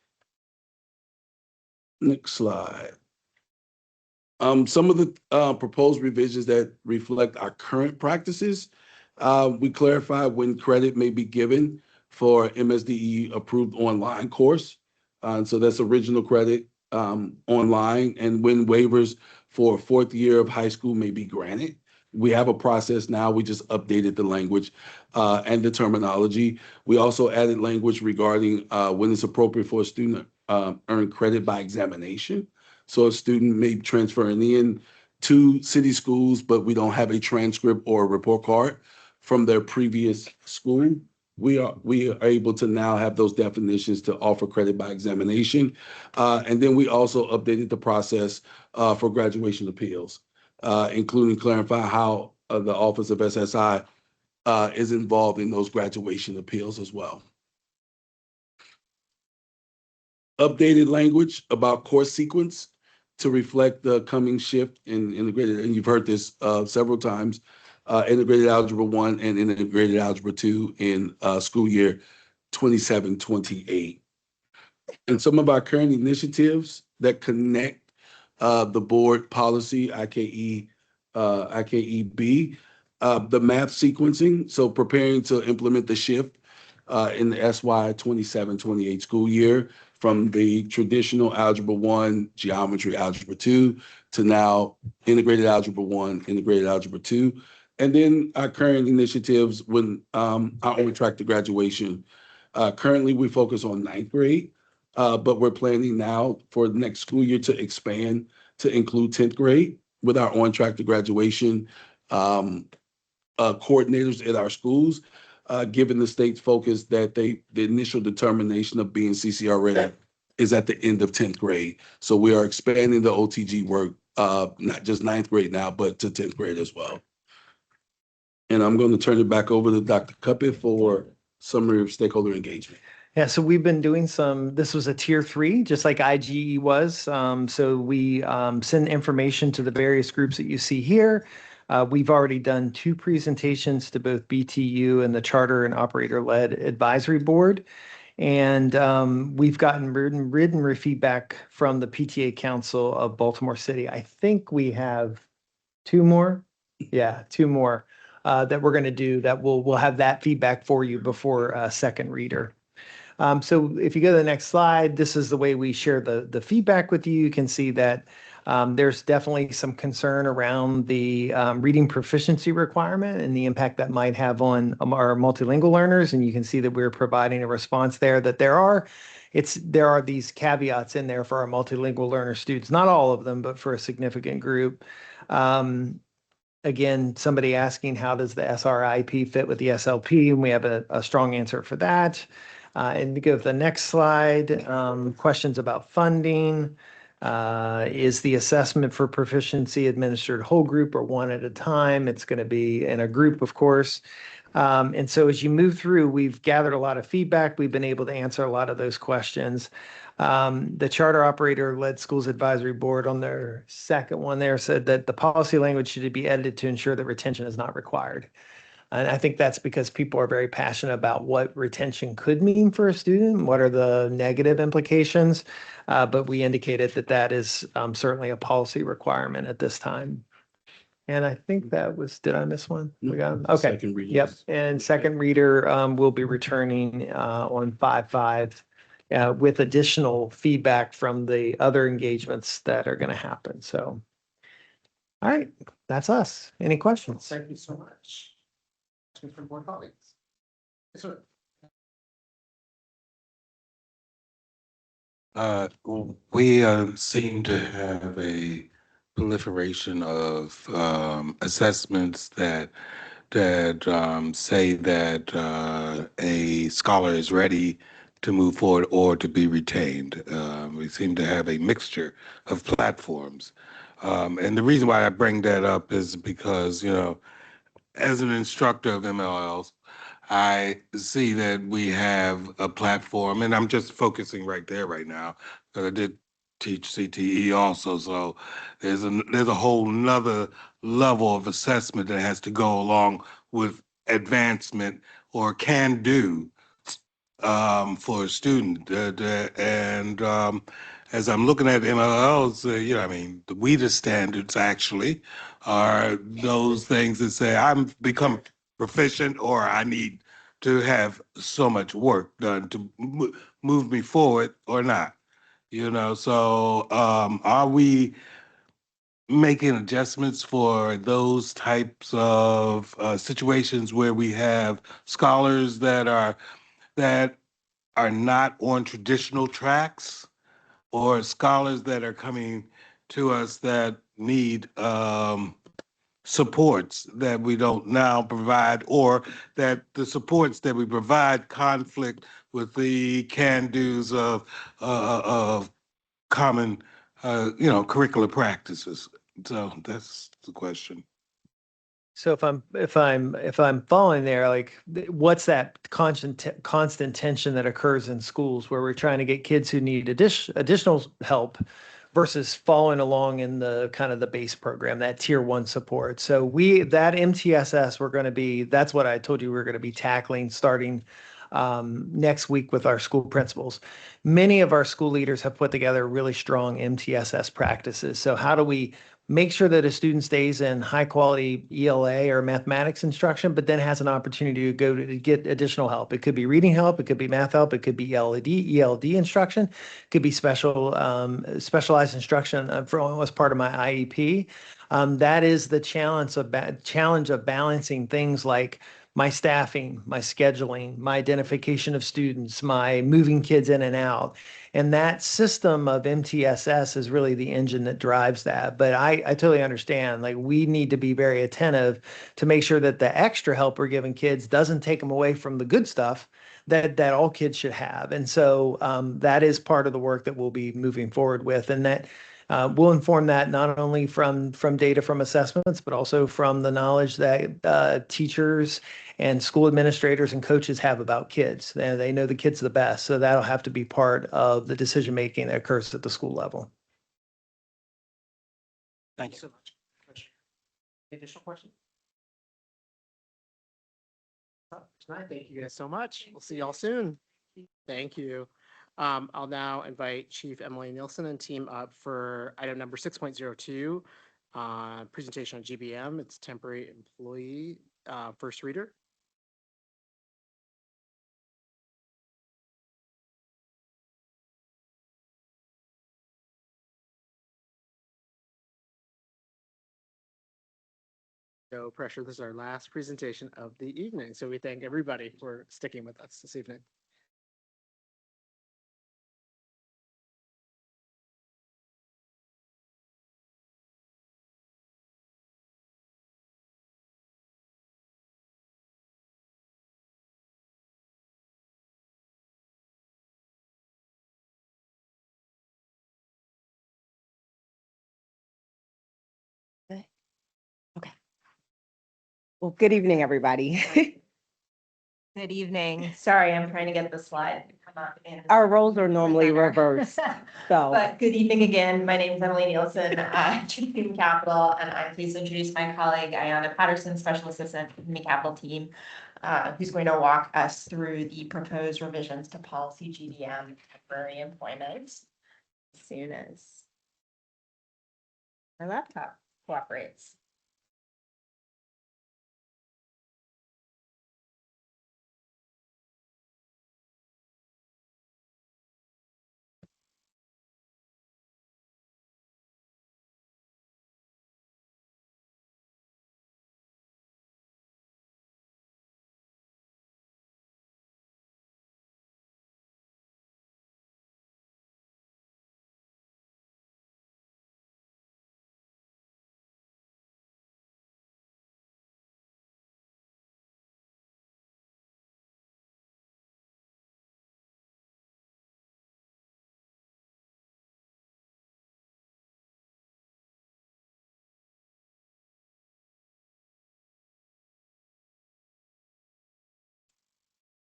Next slide. Some of the proposed revisions that reflect our current practices. We clarified when credit may be given for MSDE approved online course. So that's original credit online, and when waivers for fourth year of high school may be granted. We have a process now. We just updated the language and the terminology. We also added language regarding when it's appropriate for a student to earn credit by examination. So a student may be transferring in to city schools, but we don't have a transcript or a report card from their previous school. We are able to now have those definitions to offer credit by examination. And then we also updated the process for graduation appeals, including clarifying how the Office of SSI is involved in those graduation appeals as well. Updated language about course sequence to reflect the coming shift in integrated, and you've heard this several times, integrated algebra 1 and integrated algebra 2 in school year 27-28. And some of our current initiatives that connect the board policy, IKEB, the math sequencing, so preparing to implement the shift in the SY 27-28 school year from the traditional algebra 1, geometry algebra 2 to now integrated algebra 1, integrated algebra 2. And then our current initiatives when our on track to graduation. Currently, we focus on 9th grade, but we're planning now for the next school year to expand to include 10th grade with our on track to graduation coordinators at our schools, given the state's focus that the initial determination of being CCR ready is at the end of 10th grade. So we are expanding the OTG work, not just 9th grade now, but to 10th grade as well. And I'm going to turn it back over to Dr. Cuppet for summary of stakeholder engagement. Yeah, so we've been doing this was a tier 3, just like IGE was. So we send information to the various groups that you see here. We've already done 2 presentations to both BTU and the Charter and Operator-led Advisory Board. And we've gotten written feedback from the PTA Council of Baltimore City. I think we have 2 more. Yeah, 2 more that we're going to do that we'll have that feedback for you before second reader. So if you go to the next slide, this is the way we share the feedback with you. You can see that there's definitely some concern around the reading proficiency requirement and the impact that might have on our multilingual learners. And you can see that we're providing a response there, that there are these caveats in there for our multilingual learner students, not all of them, but for a significant group. Again, somebody asking, how does the SRIP fit with the SLP? And we have a strong answer for that. And to go to the next slide, questions about funding. Is the assessment for proficiency administered whole group or one at a time? It's going to be in a group, of course. And so as you move through, we've gathered a lot of feedback. We've been able to answer a lot of those questions. The Charter Operator-led Schools Advisory Board on their second one there said that the policy language should be edited to ensure that retention is not required. And I think that's because people are very passionate about what retention could mean for a student, what are the negative implications. But we indicated that that is certainly a policy requirement at this time. And I think that was, did I miss one? We got them. Okay. Second reader. Yep. And second reader will be returning on 5/5 with additional feedback from the other engagements that are going to happen. So, all right, that's us. Any questions? Thank you so much. From more colleagues. Yes, sir. We seem to have a proliferation of assessments that say that a scholar is ready to move forward or to be retained. We seem to have a mixture of platforms. And the reason why I bring that up is because, you know, as an instructor of MLLs, I see that we have a platform, and I'm just focusing right there right now, because I did teach CTE also, so there's a whole nother level of assessment that has to go along with advancement or can do for a student. And as I'm looking at MLLs, I mean, the WEDA standards actually are those things that say I'm become proficient or I need to have so much work done to move me forward or not. So are we making adjustments for those types of situations where we have scholars that are not on traditional tracks, or scholars that are coming to us that need supports that we don't now provide, or that the supports that we provide conflict with the can-dos of common, curricular practices. So that's the question. So if I'm following there, like what's that constant tension that occurs in schools where we're trying to get kids who need additional help versus following along in the kind of the base program, that tier one support. So that MTSS, that's what I told you we're going to be tackling starting next week with our school principals. Many of our school leaders have put together really strong MTSS practices. So how do we make sure that a student stays in high quality ELA or mathematics instruction, but then has an opportunity to go to get additional help? It could be reading help, it could be math help, it could be ELD instruction, it could be specialized instruction as part of my IEP. That is the challenge of balancing things like my staffing, my scheduling, my identification of students, my moving kids in and out. And that system of MTSS is really the engine that drives that. But I totally understand, like we need to be very attentive to make sure that the extra help we're giving kids doesn't take them away from the good stuff that all kids should have. And so that is part of the work that we'll be moving forward with. And that we'll inform that not only from data from assessments, but also from the knowledge that teachers and school administrators and coaches have about kids. They know the kids the best. So that'll have to be part of the decision making that occurs at the school level. Thank you so much. Additional questions? Tonight, thank you guys so much. We'll see y'all soon. Thank you. I'll now invite Chief Emily Nielsen and team up for item number 6.02, presentation on GBM. It's temporary employee first reader. No pressure. This is our last presentation of the evening. So we thank everybody for sticking with us this evening. Well, good evening, everybody. Good evening. Sorry, I'm trying to get the slide to come up. Our roles are normally reversed, so. But good evening again. My name is Emily Nielsen, Chief Human Capital, and I'm pleased to introduce my colleague, Ayana Patterson, Special Assistant for the Human Capital team, who's going to walk us through the proposed revisions to policy GBM temporary employment as soon as my laptop cooperates.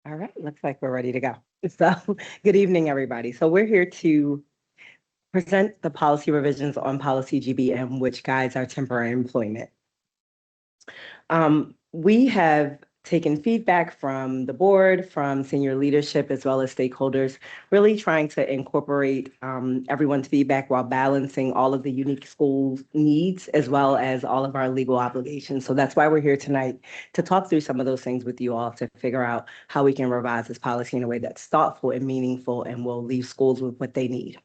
All right, looks like we're ready to go. So, good evening, everybody. So we're here to present the policy revisions on policy GBM, which guides our temporary employment. We have taken feedback from the board, from senior leadership, as well as stakeholders, really trying to incorporate everyone's feedback while balancing all of the unique school needs, as well as all of our legal obligations. So that's why we're here tonight, to talk through some of those things with you all, to figure out how we can revise this policy in a way that's thoughtful and meaningful and will leave schools with what they need.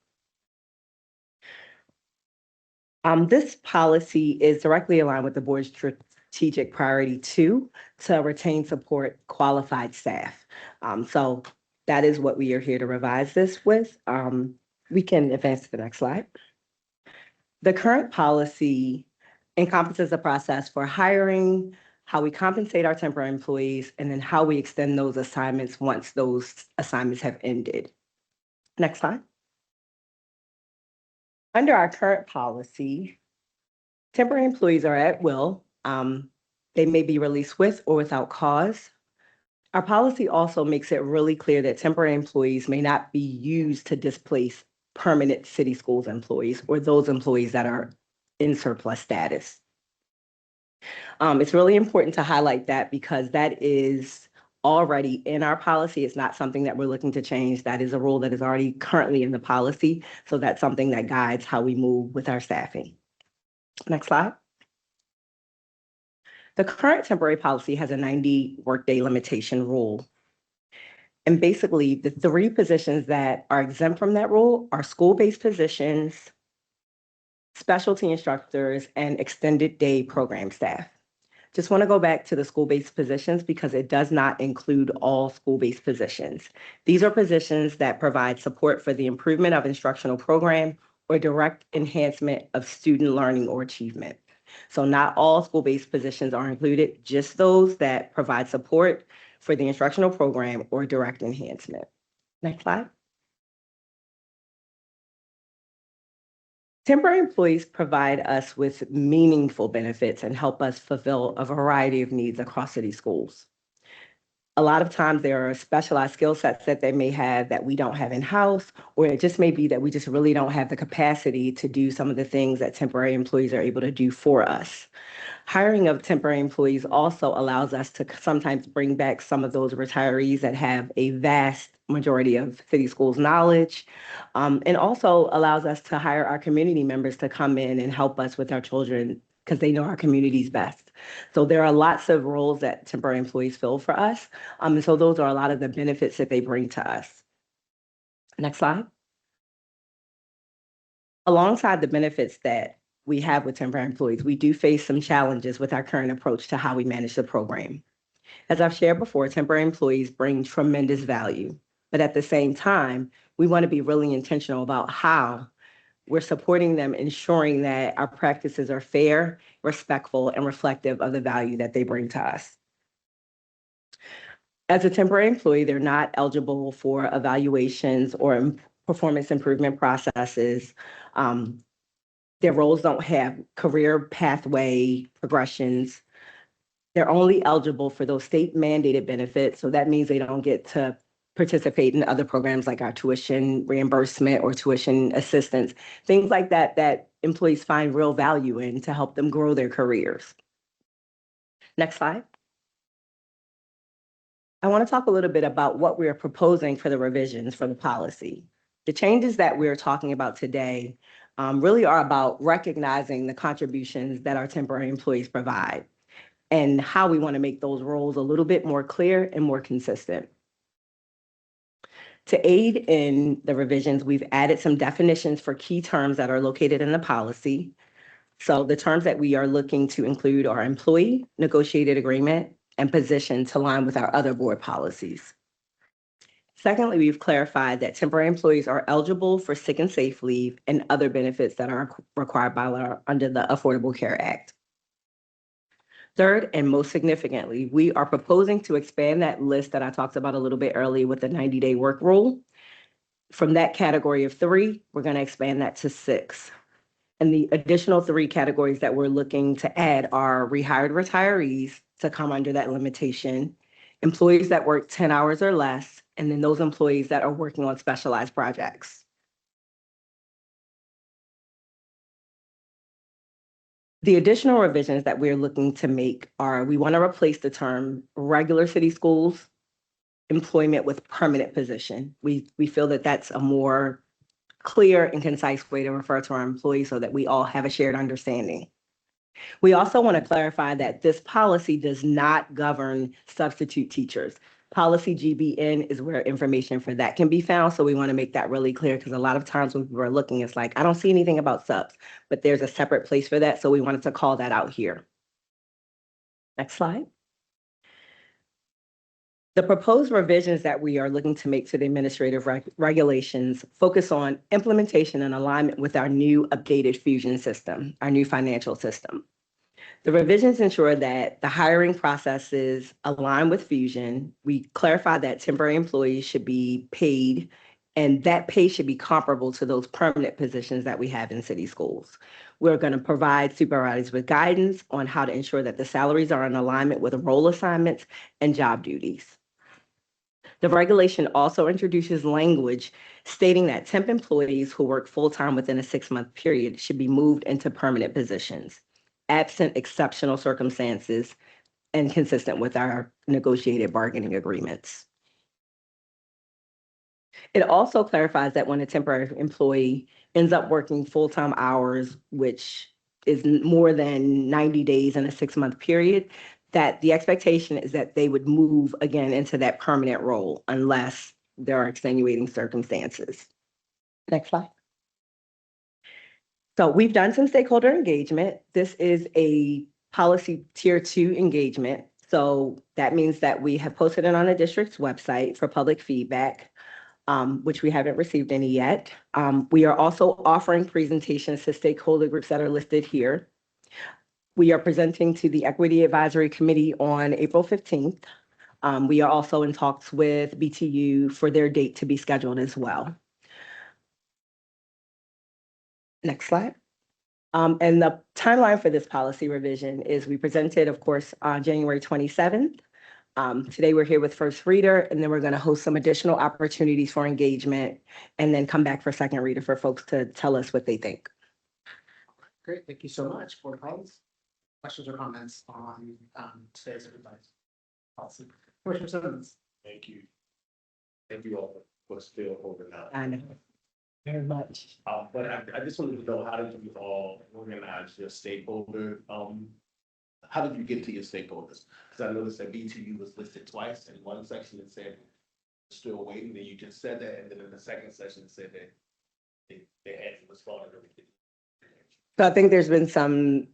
This policy is directly aligned with the board's strategic priority 2 to retain, support qualified staff. So that is what we are here to revise this with. We can advance to the next slide. The current policy encompasses a process for hiring, how we compensate our temporary employees, and then how we extend those assignments once those assignments have ended. Next slide. Under our current policy, temporary employees are at will. They may be released with or without cause. Our policy also makes it really clear that temporary employees may not be used to displace permanent city schools employees or those employees that are in surplus status. It's really important to highlight that because that is already in our policy. It's not something that we're looking to change. That is a rule that is already currently in the policy. So that's something that guides how we move with our staffing. Next slide. The current temporary policy has a 90 workday limitation rule. And basically the 3 positions that are exempt from that rule are school-based positions, specialty instructors, and extended day program staff. Just want to go back to the school-based positions because it does not include all school-based positions. These are positions that provide support for the improvement of instructional program or direct enhancement of student learning or achievement. So not all school-based positions are included, just those that provide support for the instructional program or direct enhancement. Next slide. Temporary employees provide us with meaningful benefits and help us fulfill a variety of needs across city schools. A lot of times there are specialized skill sets that they may have that we don't have in-house, or it just may be that we just really don't have the capacity to do some of the things that temporary employees are able to do for us. Hiring of temporary employees also allows us to sometimes bring back some of those retirees that have a vast majority of city schools knowledge, and also allows us to hire our community members to come in and help us with our children because they know our communities best. So there are lots of roles that temporary employees fill for us. And so those are a lot of the benefits that they bring to us. Next slide. Alongside the benefits that we have with temporary employees, we do face some challenges with our current approach to how we manage the program. As I've shared before, temporary employees bring tremendous value, but at the same time, we want to be really intentional about how we're supporting them, ensuring that our practices are fair, respectful, and reflective of the value that they bring to us. As a temporary employee, they're not eligible for evaluations or performance improvement processes. Their roles don't have career pathway progressions. They're only eligible for those state mandated benefits. So that means they don't get to participate in other programs like our tuition reimbursement or tuition assistance, things like that, that employees find real value in to help them grow their careers. Next slide. I want to talk a little bit about what we are proposing for the revisions for the policy. The changes that we're talking about today really are about recognizing the contributions that our temporary employees provide and how we want to make those roles a little bit more clear and more consistent. To aid in the revisions, we've added some definitions for key terms that are located in the policy. So the terms that we are looking to include are employee, negotiated agreement, and position to align with our other board policies. Secondly, we've clarified that temporary employees are eligible for sick and safe leave and other benefits that are required by law under the Affordable Care Act. Third, and most significantly, we are proposing to expand that list that I talked about a little bit earlier with the 90-day work rule. From that category of 3, we're going to expand that to 6. And the additional 3 categories that we're looking to add are rehired retirees to come under that limitation, employees that work 10 hours or less, and then those employees that are working on specialized projects. The additional revisions that we're looking to make are, we want to replace the term regular city schools employment with permanent position. We feel that that's a more clear and concise way to refer to our employees so that we all have a shared understanding. We also want to clarify that this policy does not govern substitute teachers. Policy GBN is where information for that can be found. So we want to make that really clear because a lot of times when we're looking, it's like, I don't see anything about subs, but there's a separate place for that. So we wanted to call that out here. Next slide. The proposed revisions that we are looking to make to the administrative regulations focus on implementation and alignment with our new updated Fusion system, our new financial system. The revisions ensure that the hiring processes align with Fusion. We clarify that temporary employees should be paid, and that pay should be comparable to those permanent positions that we have in city schools. We're going to provide supervisors with guidance on how to ensure that the salaries are in alignment with role assignments and job duties. The regulation also introduces language stating that temp employees who work full-time within a 6-month period should be moved into permanent positions, absent exceptional circumstances and consistent with our negotiated bargaining agreements. It also clarifies that when a temporary employee ends up working full-time hours, which is more than 90 days in a 6-month period, that the expectation is that they would move again into that permanent role unless there are extenuating circumstances. Next slide. So we've done some stakeholder engagement. This is a policy tier 2 engagement. So that means that we have posted it on the district's website for public feedback, which we haven't received any yet. We are also offering presentations to stakeholder groups that are listed here. We are presenting to the Equity Advisory Committee on April 15th. We are also in talks with BTU for their date to be scheduled as well. Next slide. And the timeline for this policy revision is we presented, of course, on January 27th. Today we're here with first reader, and then we're going to host some additional opportunities for engagement and then come back for second reader for folks to tell us what they think. Great, thank you so much. Board colleagues, questions or comments on today's revised policy? Commissioner Simmons. Thank you. Thank you all for still holding out. I know, very much. But I just wanted to know, how did you all organize your stakeholder? How did you get to your stakeholders? Because I noticed that BTU was listed twice. In one section it said still waiting, then you just said that, and then in the second session it said that they hadn't responded or anything. So I think there's been some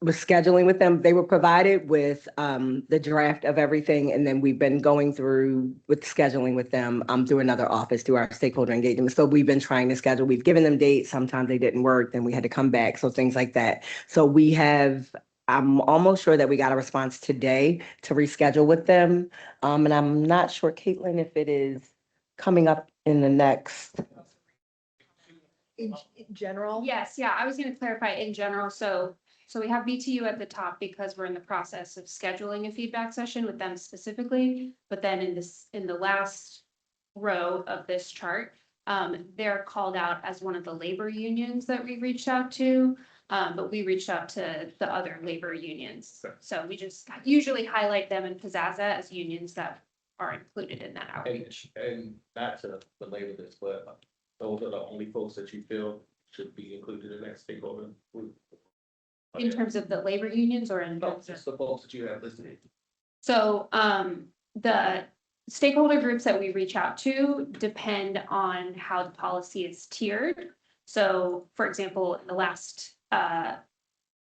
with scheduling with them. They were provided with the draft of everything, and then we've been going through with scheduling with them through another office, through our stakeholder engagement. So we've been trying to schedule. We've given them dates. Sometimes they didn't work, then we had to come back. So things like that. So we have, I'm almost sure that we got a response today to reschedule with them. And I'm not sure, Caitlin, if it is coming up in the next. In general? Yes, yeah, I was gonna clarify in general, so we have BTU at the top because we're in the process of scheduling a feedback session with them specifically. But then in the last row of this chart, they're called out as one of the labor unions that we reached out to. But we reached out to the other labor unions. So we just usually highlight them in Pizzazza as unions that are included in that outreach. And not to belabor this, but those are the only folks that you feel should be included in that stakeholder group? In terms of the labor unions or in No, both? just the folks that you have listed. So the stakeholder groups that we reach out to depend on how the policy is tiered. So for example, in the last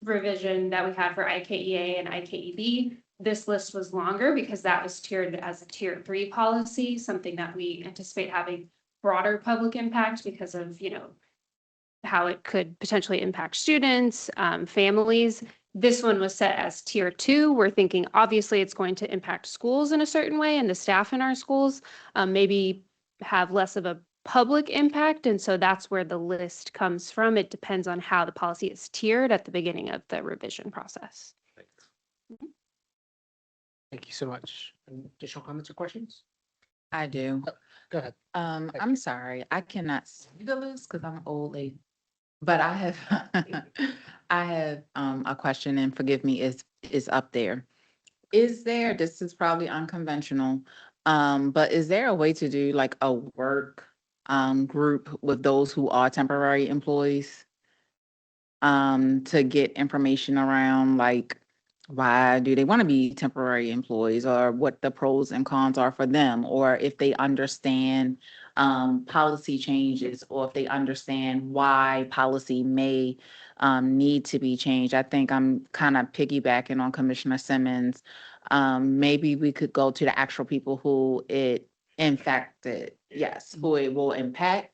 revision that we had for IKEA and IKEB, this list was longer because that was tiered as a tier 3 policy, something that we anticipate having broader public impact because of, you know, how it could potentially impact students, families. This one was set as tier 2. We're thinking obviously it's going to impact schools in a certain way and the staff in our schools maybe have less of a public impact. And so that's where the list comes from. It depends on how the policy is tiered at the beginning of the revision process. Thank you so much. Additional comments or questions? I do. Go ahead. I'm sorry, I cannot see the list because I'm old lady. But I have, I have, a question, and forgive me, is up there. Is there, this is probably unconventional, but is there a way to do like a work, group with those who are temporary employees? To get information around like, why do they want to be temporary employees, or what the pros and cons are for them, or if they understand policy changes, or if they understand why policy may need to be changed. I think I'm kind of piggybacking on Commissioner Simmons. Maybe we could go to the actual people who it impacted, yes, who it will impact.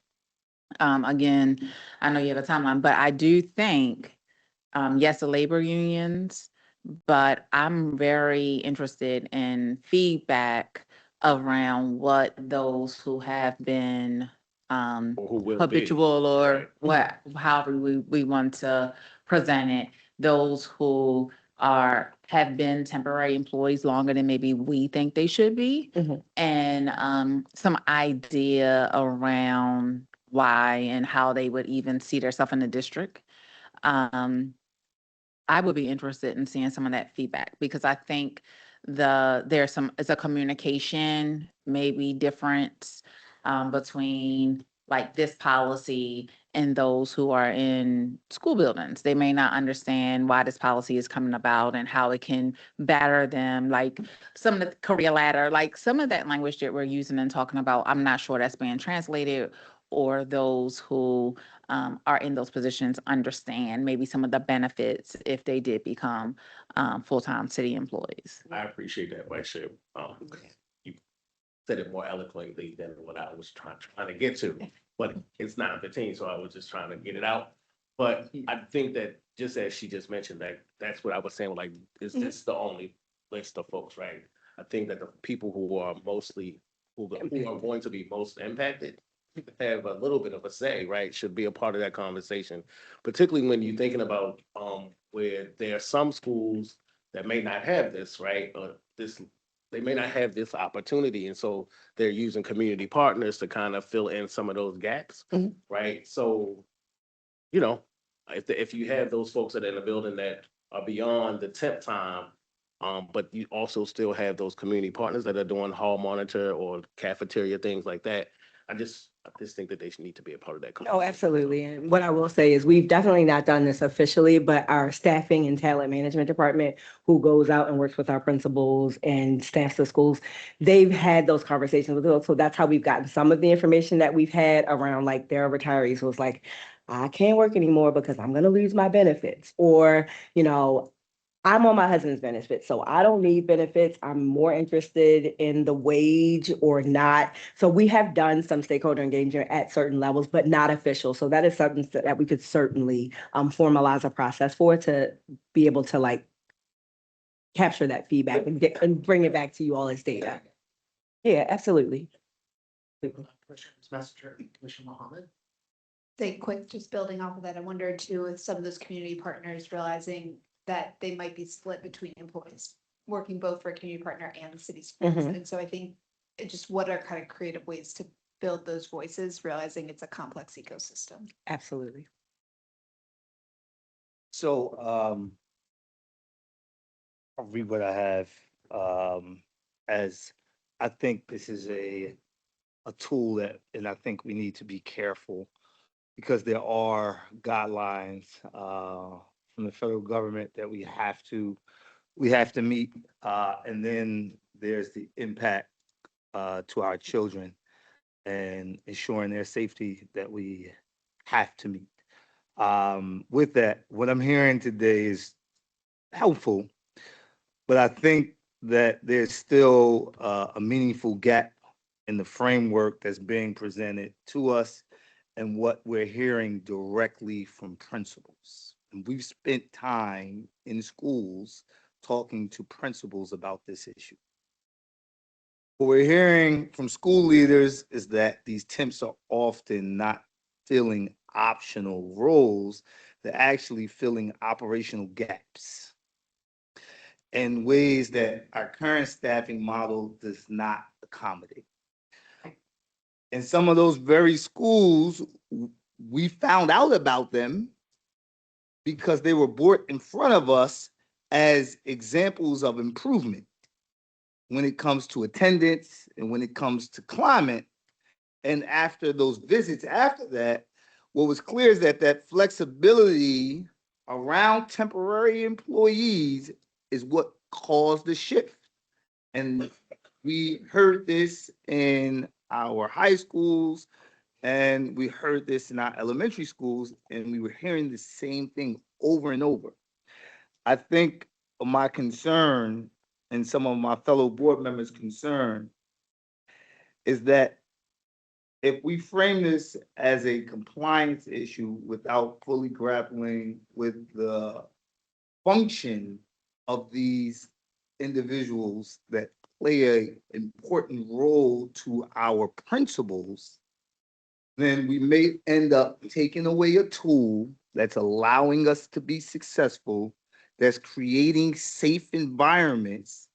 Again, I know you have a timeline, but I do think, yes, the labor unions, but I'm very interested in feedback around what those who have been Or who will be. habitual, or Right. what, however we want to present it, those who have been temporary employees longer than maybe we think they should be. And some idea around why and how they would even see themselves in the district. I would be interested in seeing some of that feedback, because I think it's a communication maybe difference between like this policy and those who are in school buildings. They may not understand why this policy is coming about and how it can better them. Like some of the career ladder, like some of that language that we're using and talking about, I'm not sure that's being translated, or those who are in those positions understand maybe some of the benefits if they did become full-time city employees. I appreciate that question. You said it more eloquently than what I was trying to get to, but it's 9:15, so I was just trying to get it out. But I think that, just as she just mentioned, that's what I was saying, like, is this the only list of folks, right? I think that the people who are who are going to be most impacted have a little bit of a say, right? Should be a part of that conversation, particularly when you're thinking about where there are some schools that may not have this, right? They may not have this opportunity, and so they're using community partners to kind of fill in some of those gaps, right? So, if you have those folks that are in the building that are beyond the temp time, but you also still have those community partners that are doing hall monitor or cafeteria, things like that. I just think that they should need to be a part of that. Oh, conversation. absolutely. And what I will say is we've definitely not done this officially, but our staffing and talent management department, who goes out and works with our principals and staffs the schools, they've had those conversations with us. So that's how we've gotten some of the information that we've had around like their retirees who was like, I can't work anymore because I'm going to lose my benefits. Or, I'm on my husband's benefits, so I don't need benefits. I'm more interested in the wage or not. So we have done some stakeholder engagement at certain levels, but not official. So that is something that we could certainly formalize a process for, to be able to like capture that feedback and bring it back to you all as data. Yeah, absolutely. Messenger, Commissioner Mohammed. Say quick, just building off of that, I wondered too, with some of those community partners realizing that they might be split between employees, working both for a community partner and the city schools. And so I think what are kind of creative ways to build those voices, realizing it's a complex ecosystem. Absolutely. So, I'll read what I have, as I think this is a tool that, and I think we need to be careful, because there are guidelines, from the federal government that we have to meet, and then there's the impact to our children and ensuring their safety that we have to meet. With that, what I'm hearing today is helpful, but I think that there's still a meaningful gap in the framework that's being presented to us and what we're hearing directly from principals. And we've spent time in schools talking to principals about this issue. What we're hearing from school leaders is that these temps are often not filling optional roles, they're actually filling operational gaps. in ways that our current staffing model does not accommodate. And some of those very schools, we found out about them because they were brought in front of us as examples of improvement when it comes to attendance and when it comes to climate. And after those visits after that, what was clear is that that flexibility around temporary employees is what caused the shift. And we heard this in our high schools, and we heard this in our elementary schools, and we were hearing the same thing over and over. I think my concern and some of my fellow board members' concern is that if we frame this as a compliance issue without fully grappling with the function of these individuals that play an important role to our principals, then we may end up taking away a tool that's allowing us to be successful, that's creating safe environments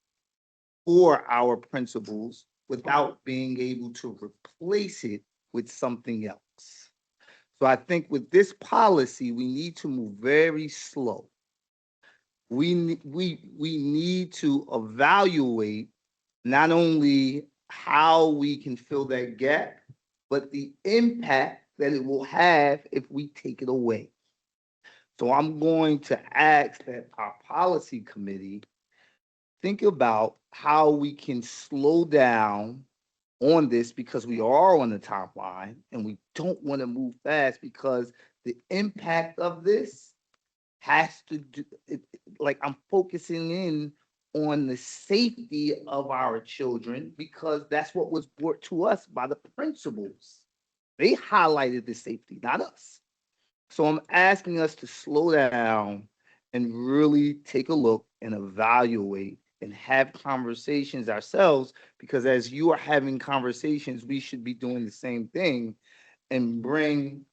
for our principals without being able to replace it with something else. So I think with this policy, we need to move very slow. We need to evaluate not only how we can fill that gap, but the impact that it will have if we take it away. So I'm going to ask that our policy committee think about how we can slow down on this, because we are on the top line and we don't want to move fast, because the impact of this has to do it, like I'm focusing in on the safety of our children, because that's what was brought to us by the principals. They highlighted the safety, not us. So I'm asking us to slow down and really take a look and evaluate and have conversations ourselves, because as you are having conversations, we should be doing the same thing and bring,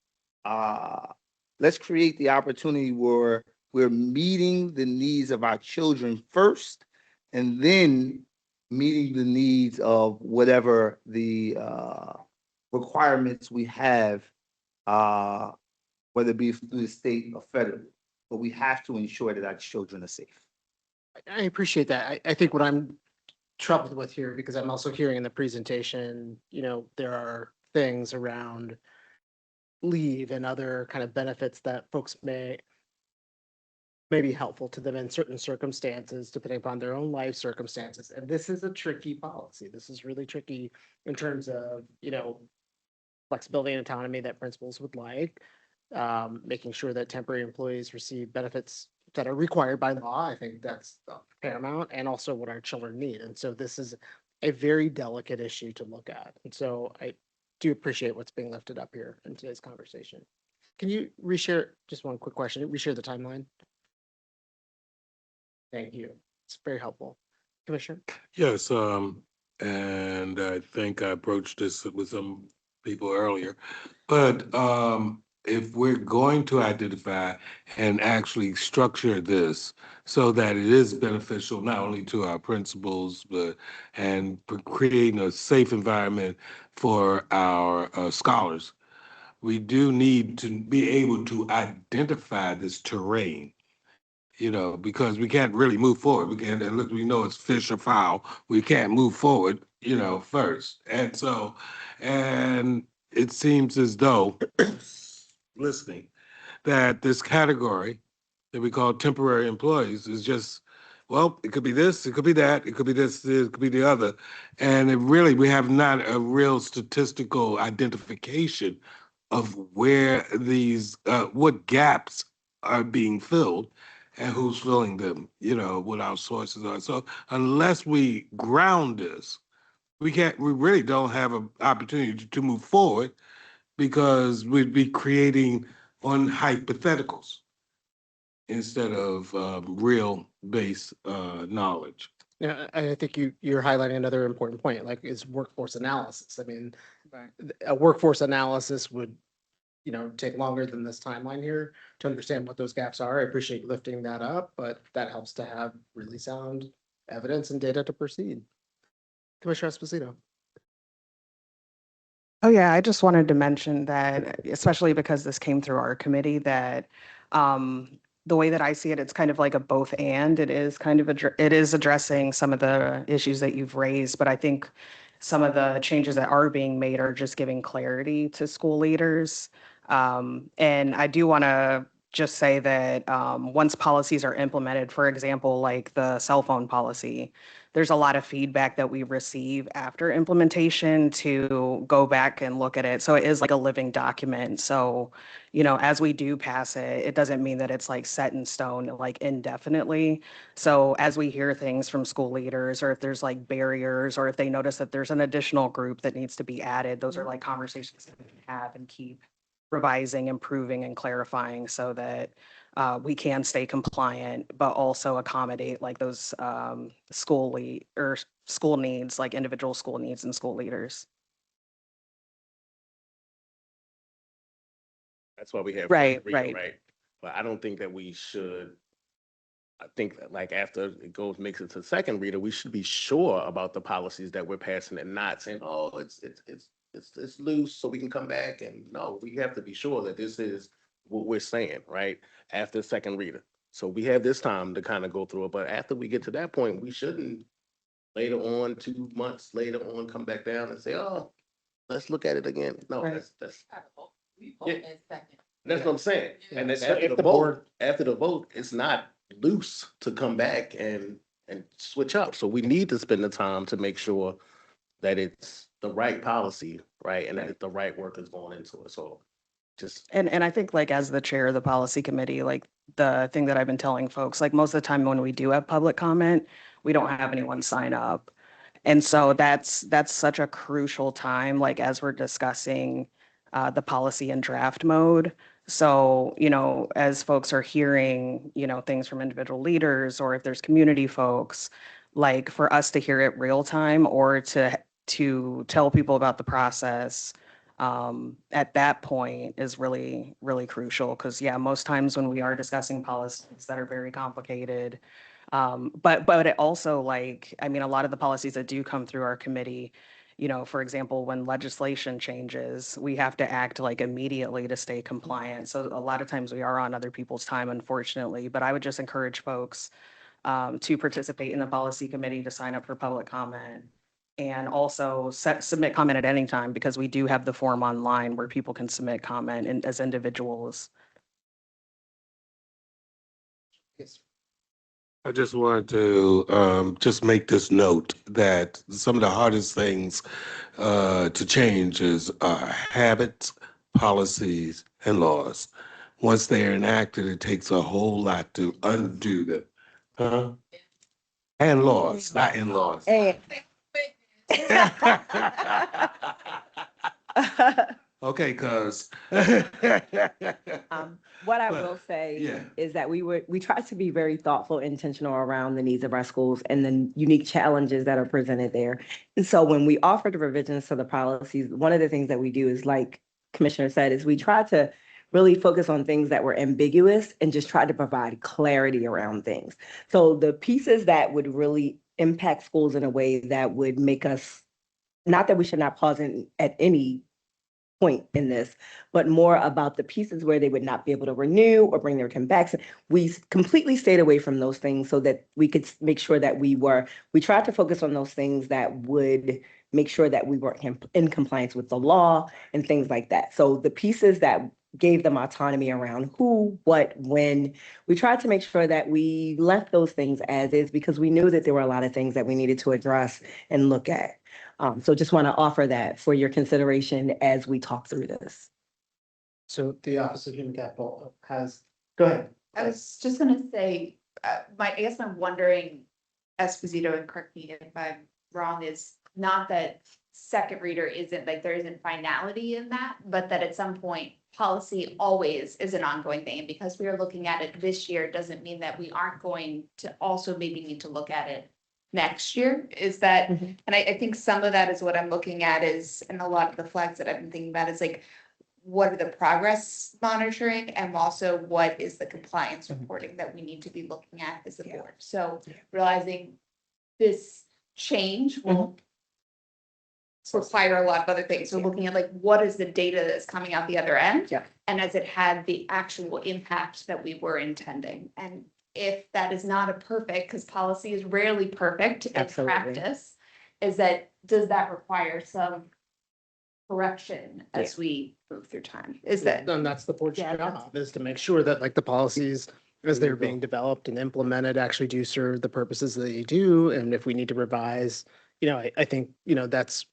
let's create the opportunity where we're meeting the needs of our children first, and then meeting the needs of whatever the requirements we have, whether it be through the state or federal. But we have to ensure that our children are safe. I appreciate that. I think what I'm troubled with here, because I'm also hearing in the presentation, there are things around leave and other kind of benefits that folks may be helpful to them in certain circumstances, depending upon their own life circumstances. And this is a tricky policy. This is really tricky in terms of, flexibility and autonomy that principals would like, making sure that temporary employees receive benefits that are required by law. I think that's paramount, and also what our children need. And so this is a very delicate issue to look at. And so I do appreciate what's being lifted up here in today's conversation. Can you reshare, just one quick question, reshare the timeline? Thank you. It's very helpful. Commissioner? Yes, and I think I broached this with some people earlier, but if we're going to identify and actually structure this so that it is beneficial not only to our principals, but and for creating a safe environment for our scholars, we do need to be able to identify this terrain, because we can't really move forward. We can't, and look, we know it's fish or fowl. We can't move forward, first. And so, and it seems as though, listening, that this category that we call temporary employees is just, well, it could be this, it could be that, it could be this, it could be the other. And we have not a real statistical identification of where these, what gaps are being filled and who's filling them, what our sources are. So unless we ground this, we really don't have an opportunity to move forward, because we'd be creating on hypotheticals instead of real base knowledge. Yeah, I think you're highlighting another important point, like is workforce analysis. I mean, a workforce analysis would take longer than this timeline here to understand what those gaps are. I appreciate lifting that up, but that helps to have really sound evidence and data to proceed. Commissioner Esposito. Oh, yeah, I just wanted to mention that, especially because this came through our committee, that the way that I see it, it's kind of like a both and. It is kind of, it is addressing some of the issues that you've raised, but I think some of the changes that are being made are just giving clarity to school leaders. And I do want to just say that once policies are implemented, for example, like the cell phone policy, there's a lot of feedback that we receive after implementation to go back and look at it. So it is like a living document. So, as we do pass it, it doesn't mean that it's like set in stone, like indefinitely. So as we hear things from school leaders, or if there's like barriers, or if they notice that there's an additional group that needs to be added, those are like conversations that we can have and keep revising, improving, and clarifying so that we can stay compliant, but also accommodate like those school needs, like individual school needs and school leaders. That's why we have. Right, second reading, right. Right. But I don't think that we should, I think that like after it makes it to second reader, we should be sure about the policies that we're passing and not saying, oh, it's loose, so we can come back. And no, we have to be sure that this is what we're saying, right? After second reader. So we have this time to kind of go through it, but after we get to that point, we shouldn't later on, 2 months later on, come back down and say, oh, let's look at it again. No, Right. that's. Yeah. That's what I'm saying. And then after the vote, it's not loose to come back and switch up. So we need to spend the time to make sure that it's the right policy, right? And that the right work is going into it. So just. And I think like as the chair of the policy committee, like the thing that I've been telling folks, like most of the time when we do have public comment, we don't have anyone sign up. And so that's such a crucial time, like as we're discussing the policy in draft mode. So, as folks are hearing, things from individual leaders, or if there's community folks, like for us to hear it real time or to tell people about the process at that point is really, really crucial. Because most times when we are discussing policies that are very complicated, but it also a lot of the policies that do come through our committee, for example, when legislation changes, we have to act like immediately to stay compliant. So a lot of times we are on other people's time, unfortunately, but I would just encourage folks to participate in the policy committee, to sign up for public comment, and also submit comment at any time, because we do have the form online where people can submit comment as individuals. Yes. I just wanted to just make this note that some of the hardest things to change is habits, policies, and laws. Once they are enacted, it takes a whole lot to undo them. Huh? And laws, not in-laws. Okay, cuz. What I will say is that we try to be very thoughtful, intentional around the needs of our schools and the unique challenges that are presented there. And so when we offer the revisions to the policies, one of the things that we do is, like Commissioner said, is we try to really focus on things that were ambiguous and just try to provide clarity around things. So the pieces that would really impact schools in a way that would make us, not that we should not pause at any point in this, but more about the pieces where they would not be able to renew or bring their comebacks. We completely stayed away from those things so that we could make sure that we tried to focus on those things that would make sure that we were in compliance with the law and things like that. So the pieces that gave them autonomy around who, what, when, we tried to make sure that we left those things as is, because we knew that there were a lot of things that we needed to address and look at. So just want to offer that for your consideration as we talk through this. So the Office of Human Capital has, go ahead. I was just gonna say, I guess I'm wondering, Esposito, and correct me if I'm wrong, is not that second reader isn't, like, there isn't finality in that, but that at some point, policy always is an ongoing thing. And because we are looking at it this year, doesn't mean that we aren't going to also maybe need to look at it next year. Is that, and I think some of that is what I'm looking at is, and a lot of the flags that I've been thinking about is like, what are the progress monitoring and also what is the compliance reporting that we need to be looking at as the board. So realizing this change will require a lot of other things. So looking at like, what is the data that's coming out the other end? Yeah. And has it had the actual impact that we were intending? And if that is not a perfect, because policy is rarely perfect in Absolutely. practice, is that, does that require some correction as we move through time? Is that? And that's the board's Yeah, that's- job, is to make sure that like the policies as they're being developed and implemented actually do serve the purposes that they do. And if we need to revise, I think, that's,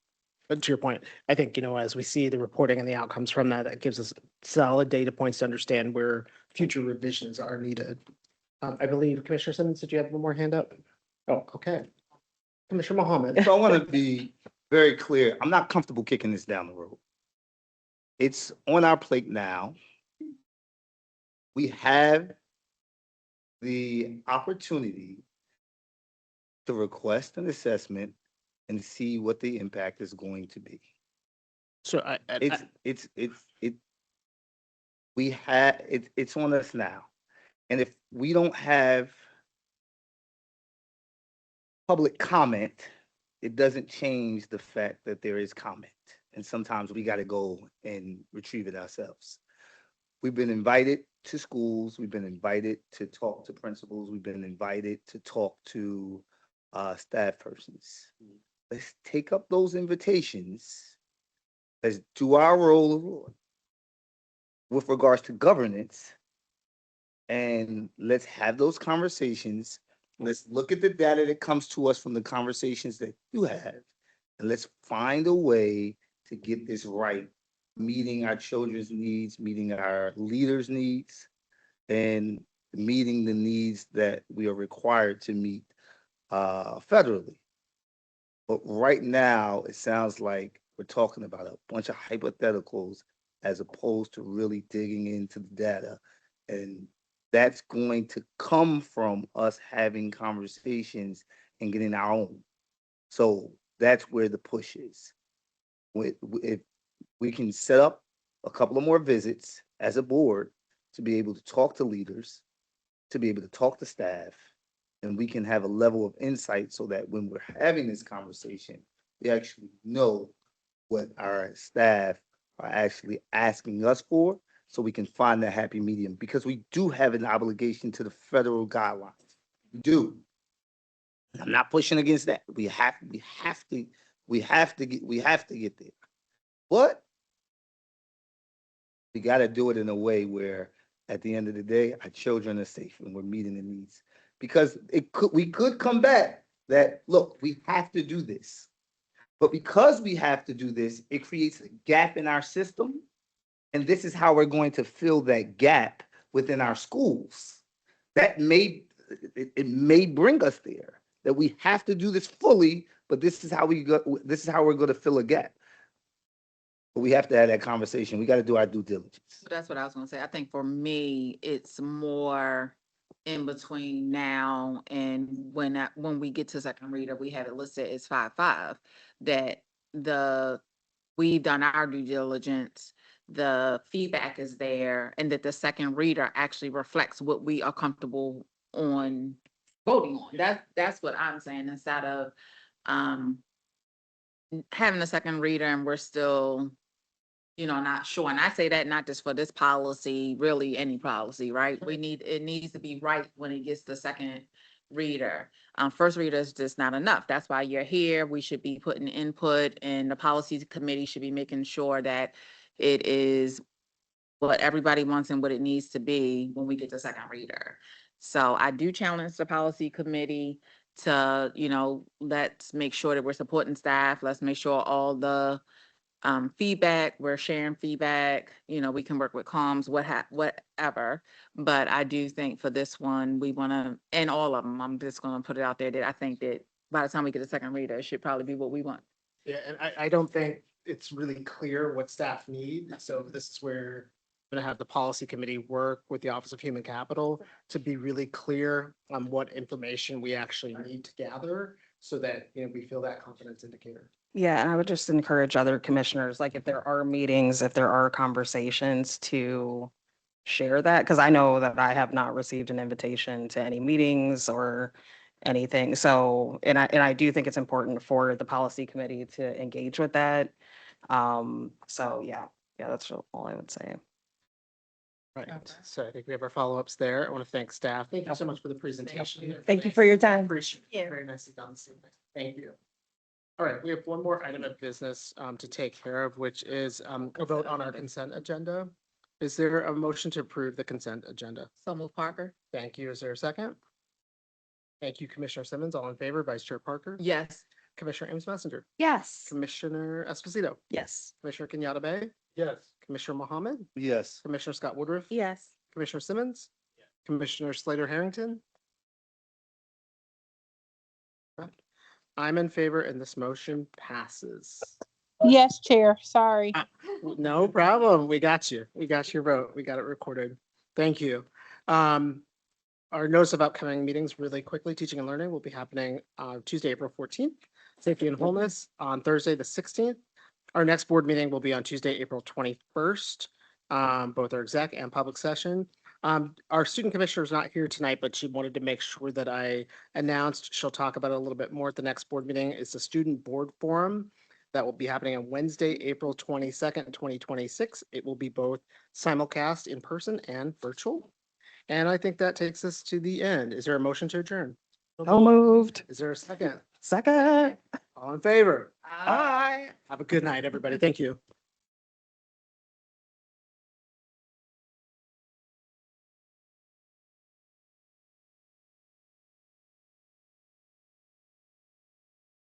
but to your point, I think, as we see the reporting and the outcomes from that, that gives us solid data points to understand where future revisions are needed. I believe Commissioner Simmons, did you have one more hand up? Oh, okay. Commissioner Mohammed. So I want to be very clear. I'm not comfortable kicking this down the road. It's on our plate now. We have the opportunity to request an assessment and see what the impact is going to be. So It's on us now. And if we don't have public comment, it doesn't change the fact that there is comment. And sometimes we got to go and retrieve it ourselves. We've been invited to schools. We've been invited to talk to principals. We've been invited to talk to staff persons. Let's take up those invitations. Let's do our role with regards to governance. And let's have those conversations. Let's look at the data that comes to us from the conversations that you have. And let's find a way to get this right, meeting our children's needs, meeting our leaders' needs, and meeting the needs that we are required to meet federally. But right now, it sounds like we're talking about a bunch of hypotheticals as opposed to really digging into the data. And that's going to come from us having conversations and getting our own. So that's where the push is. If we can set up a couple of more visits as a board to be able to talk to leaders, to be able to talk to staff, and we can have a level of insight so that when we're having this conversation, we actually know what our staff are actually asking us for, so we can find that happy medium, because we do have an obligation to the federal guidelines. We do. I'm not pushing against that. We have to get there. But we got to do it in a way where at the end of the day, our children are safe and we're meeting the needs. Because we could come back that, look, we have to do this. But because we have to do this, it creates a gap in our system. And this is how we're going to fill that gap within our schools. It may bring us there, that we have to do this fully, but this is how we're going to fill a gap. But we have to have that conversation. We got to do our due diligence. That's what I was gonna say. I think for me, it's more in between now and when we get to second reader, we have it listed as 5-5, that we've done our due diligence, the feedback is there, and that the second reader actually reflects what we are comfortable on voting on. That's what I'm saying, instead of having a second reader and we're still not sure. And I say that not just for this policy, really any policy, right? It needs to be right when it gets the second reader. First reader is just not enough. That's why you're here. We should be putting input, and the policy committee should be making sure that it is what everybody wants and what it needs to be when we get the second reader. So I do challenge the policy committee to, let's make sure that we're supporting staff. Let's make sure all the feedback, we're sharing feedback, we can work with comms, whatever. But I do think for this one, we want to, and all of them, I'm just going to put it out there that I think that by the time we get a second reader, it should probably be what we want. Yeah, and I don't think it's really clear what staff need. So this is where I'm gonna have the policy committee work with the Office of Human Capital to be really clear on what information we actually need to gather so that, we feel that confidence indicator. Yeah, and I would just encourage other commissioners, like if there are meetings, if there are conversations to share that, because I know that I have not received an invitation to any meetings or anything. So, and I do think it's important for the policy committee to engage with that. So yeah, that's all I would say. Right. So I think we have our follow-ups there. I want to thank staff. Thank you so much for the presentation. Thank you for your time. Appreciate it. Very nicely done this evening. Thank you. All right, we have one more item of business to take care of, which is a vote on our consent agenda. Is there a motion to approve the consent agenda? So move Parker? Thank you. Is there a second? Thank you, Commissioner Simmons. All in favor, Vice Chair Parker? Yes. Commissioner Ames Messenger? Yes. Commissioner Esposito? Yes. Commissioner Kenyatta Bay? Yes. Commissioner Mohammed? Yes. Commissioner Scott Woodruff? Yes. Commissioner Simmons? Commissioner Slater Harrington? I'm in favor and this motion passes. Yes, Chair, sorry. No problem. We got you. We got your vote. We got it recorded. Thank you. Our notice of upcoming meetings really quickly, teaching and learning will be happening Tuesday, April 14th. Safety and wholeness on Thursday, the 16th. Our next board meeting will be on Tuesday, April 21st. Both our exec and public session. Our student commissioner is not here tonight, but she wanted to make sure that I announced, she'll talk about it a little bit more at the next board meeting, is the student board forum that will be happening on Wednesday, April 22nd, 2026. It will be both simulcast in person and virtual. And I think that takes us to the end. Is there a motion to adjourn? So moved. Is there a second? Second. All in favor? Aye. Have a good night, everybody. Thank you.